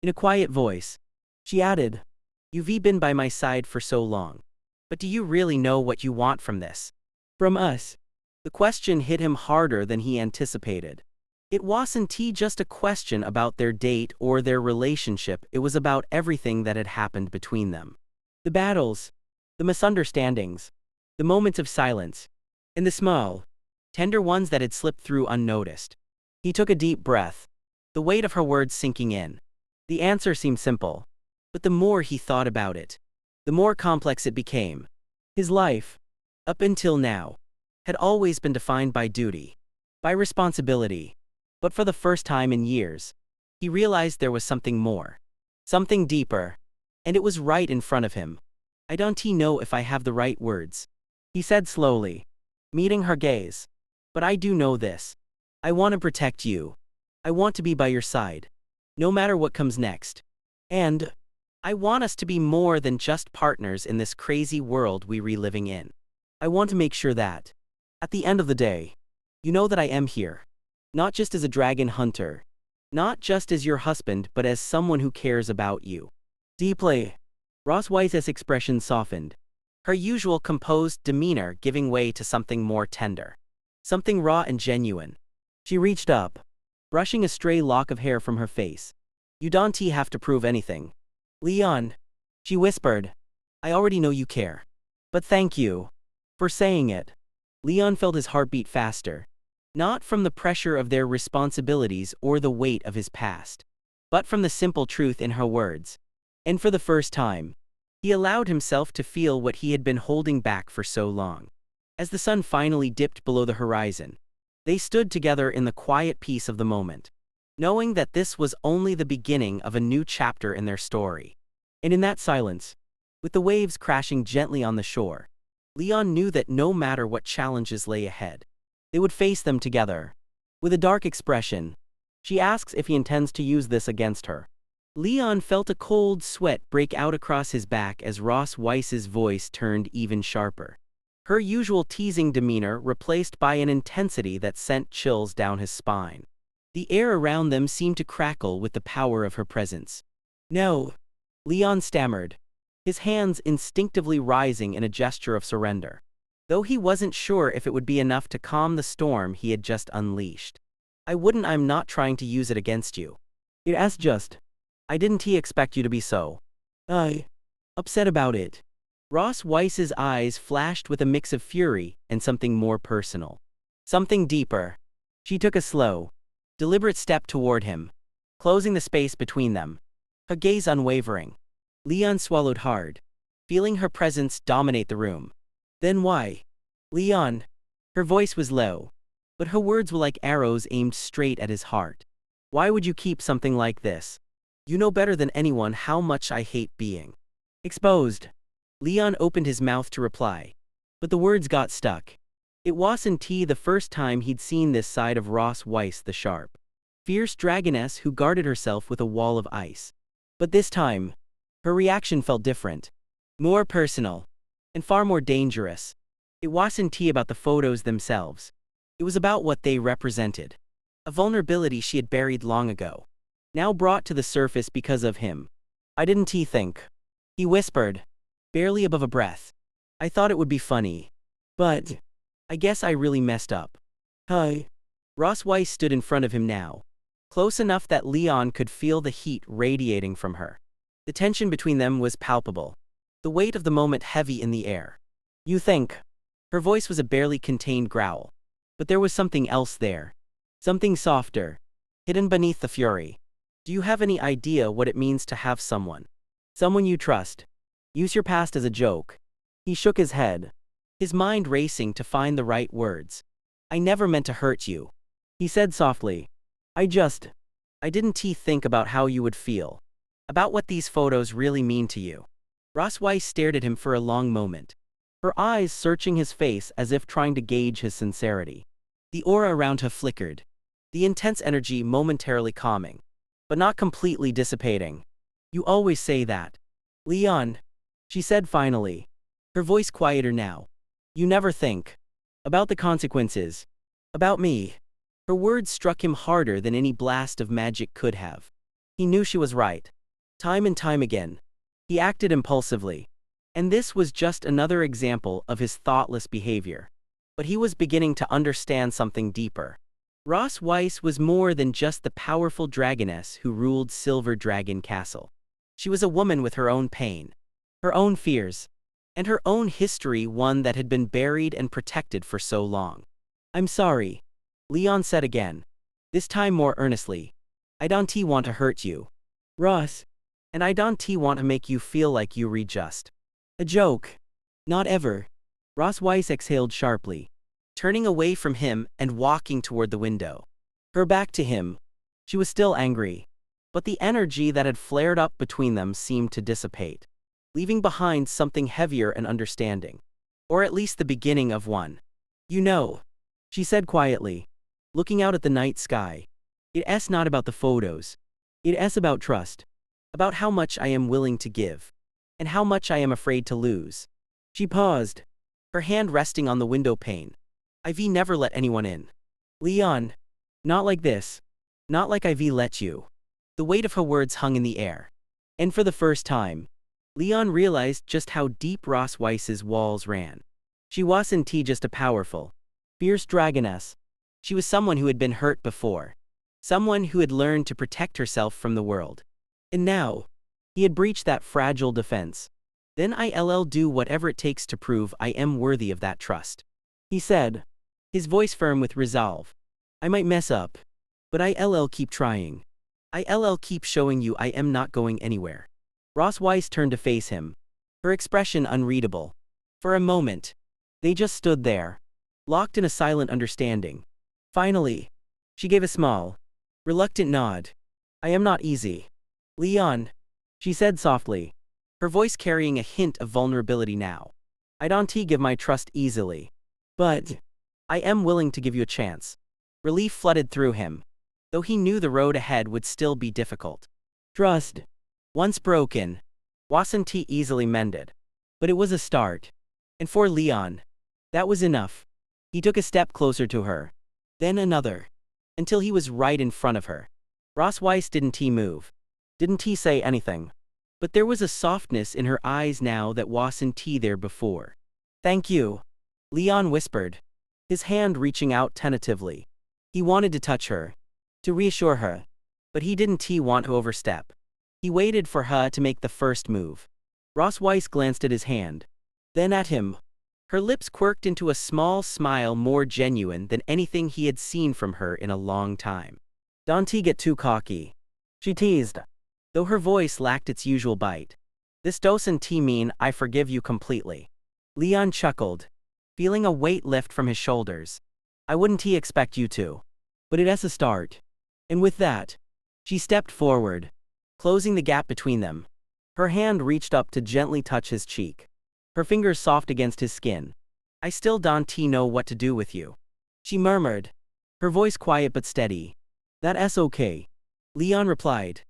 in a quiet voice, she added, "You've been by my side for so long. But do you really know what you want from this? From us?" The question hit him harder than he anticipated. It wasn't just a question about their date or their relationship, it was about everything that had happened between them. The battles, the misunderstandings, the moments of silence, and the small, tender ones that had slipped through unnoticed. He took a deep breath, the weight of her words sinking in. The answer seemed simple, but the more he thought about it, the more complex it became. His life, up until now, had always been defined by duty, by responsibility. But for the first time in years, he realized there was something more, something deeper, and it was right in front of him. "I don't know if I have the right words," he said slowly, meeting her gaze. "But I do know this. I want to protect you. I want to be by your side, no matter what comes next. And I want us to be more than just partners in this crazy world we're reliving in. I want to make sure that, at the end of the day, you know that I am here. Not just as a dragon hunter, not just as your husband, but as someone who cares about you deeply." Ross Wise's expression softened, her usual composed demeanor giving way to something more tender, something raw and genuine. She reached up, brushing a stray lock of hair from her face. "You don't have to prove anything, Leon," she whispered. "I already know you care. But thank you for saying it." Leon felt his heartbeat faster, not from the pressure of their responsibilities or the weight of his past, but from the simple truth in her words. And for the first time, he allowed himself to feel what he had been holding back for so long. As the sun finally dipped below the horizon, they stood together in the quiet peace of the moment, knowing that this was only the beginning of a new chapter in their story. And in that silence, with the waves crashing gently on the shore, Leon knew that no matter what challenges lay ahead, they would face them together. With a dark expression, she asks if he intends to use this against her. Leon felt a cold sweat break out across his back as Ross Wise's voice turned even sharper, her usual teasing demeanor replaced by an intensity that sent chills down his spine. The air around them seemed to crackle with the power of her presence. "No," Leon stammered, his hands instinctively rising in a gesture of surrender, though he wasn't sure if it would be enough to calm the storm he had just unleashed. I'm not trying to use it against you. I didn't expect you to be so upset about it." Ross Wise's eyes flashed with a mix of fury and something more personal, something deeper. She took a slow, deliberate step toward him, closing the space between them, her gaze unwavering. Leon swallowed hard, feeling her presence dominate the room. "Then why, Leon?" Her voice was low, but her words were like arrows aimed straight at his heart. "Why would you keep something like this? You know better than anyone how much I hate being exposed." Leon opened his mouth to reply, but the words got stuck. It wasn't the first time he'd seen this side of Ross Wise, the sharp, fierce dragoness who guarded herself with a wall of ice. But this time, her reaction felt different, more personal, and far more dangerous. It wasn't about the photos themselves. It was about what they represented. A vulnerability she had buried long ago, now brought to the surface because of him. "I didn't think," he whispered, barely above a breath. "I thought it would be funny. But I guess I really messed up." "Hi." Ross Wise stood in front of him now, close enough that Leon could feel the heat radiating from her. The tension between them was palpable, the weight of the moment heavy in the air. "You think?" Her voice was a barely contained growl, but there was something else there, something softer, hidden beneath the fury. "Do you have any idea what it means to have someone you trust, use your past as a joke?" He shook his head, his mind racing to find the right words. "I never meant to hurt you," he said softly. I didn't think about how you would feel, about what these photos really mean to you." Ross Wise stared at him for a long moment, her eyes searching his face as if trying to gauge his sincerity. The aura around her flickered, the intense energy momentarily calming, but not completely dissipating. You always say that. Leon, she said finally, her voice quieter now. You never think about the consequences. About me. Her words struck him harder than any blast of magic could have. He knew she was right. Time and time again, he acted impulsively. And this was just another example of his thoughtless behavior. But he was beginning to understand something deeper. Ross Weiss was more than just the powerful dragoness who ruled Silver Dragon Castle. She was a woman with her own pain, her own fears, and her own history, one that had been buried and protected for so long. I'm sorry, Leon said again, this time more earnestly. I don't want to hurt you, Ross, and I don't want to make you feel like you were just a joke. Not ever. Ross Weiss exhaled sharply, turning away from him and walking toward the window. Her back to him. She was still angry, but the energy that had flared up between them seemed to dissipate, leaving behind something heavier and understanding. Or at least the beginning of one. You know, she said quietly, looking out at the night sky. It's not about the photos. It's about trust. About how much I am willing to give. And how much I am afraid to lose. She paused, her hand resting on the window pane. I've never let anyone in. Leon. Not like this. Not like I've let you. The weight of her words hung in the air. And for the first time, Leon realized just how deep Ross Weiss's walls ran. She wasn't just a powerful, fierce dragoness. She was someone who had been hurt before. Someone who had learned to protect herself from the world. And now, he had breached that fragile defense. Then I'll do whatever it takes to prove I am worthy of that trust, he said, his voice firm with resolve. I might mess up, but I'll keep trying. I'll keep showing you I am not going anywhere. Ross Weiss turned to face him, her expression unreadable. For a moment, they just stood there, locked in a silent understanding. Finally, she gave a small, reluctant nod. I am not easy, Leon, she said softly, her voice carrying a hint of vulnerability now. I don't give my trust easily. But I am willing to give you a chance. Relief flooded through him, though he knew the road ahead would still be difficult. Trust, once broken, wasn't easily mended. But it was a start. And for Leon, that was enough. He took a step closer to her, then another, until he was right in front of her. Ross Weiss didn't move. Didn't say anything. But there was a softness in her eyes now that wasn't there before. Thank you, Leon whispered, his hand reaching out tentatively. He wanted to touch her, to reassure her, but he didn't want to overstep. He waited for her to make the first move. Ross Weiss glanced at his hand, then at him. Her lips quirked into a small smile more genuine than anything he had seen from her in a long time. Don't get too cocky, she teased, though her voice lacked its usual bite. This doesn't mean I forgive you completely. Leon chuckled, feeling a weight lift from his shoulders. I wouldn't expect you to. But it's a start. And with that, she stepped forward, closing the gap between them. Her hand reached up to gently touch his cheek, her fingers soft against his skin. I still don't know what to do with you, she murmured, her voice quiet but steady. That's okay, Leon replied,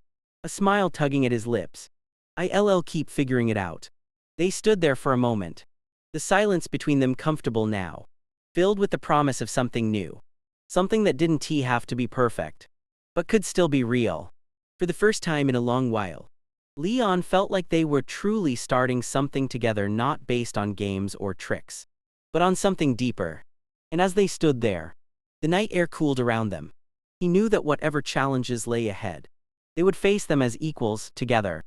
a smile tugging at his lips. I'll keep figuring it out. They stood there for a moment, the silence between them comfortable now, filled with the promise of something new. Something that didn't have to be perfect, but could still be real. For the first time in a long while, Leon felt like they were truly starting something together, not based on games or tricks, but on something deeper. And as they stood there, the night air cooled around them. He knew that whatever challenges lay ahead, they would face them as equals, together.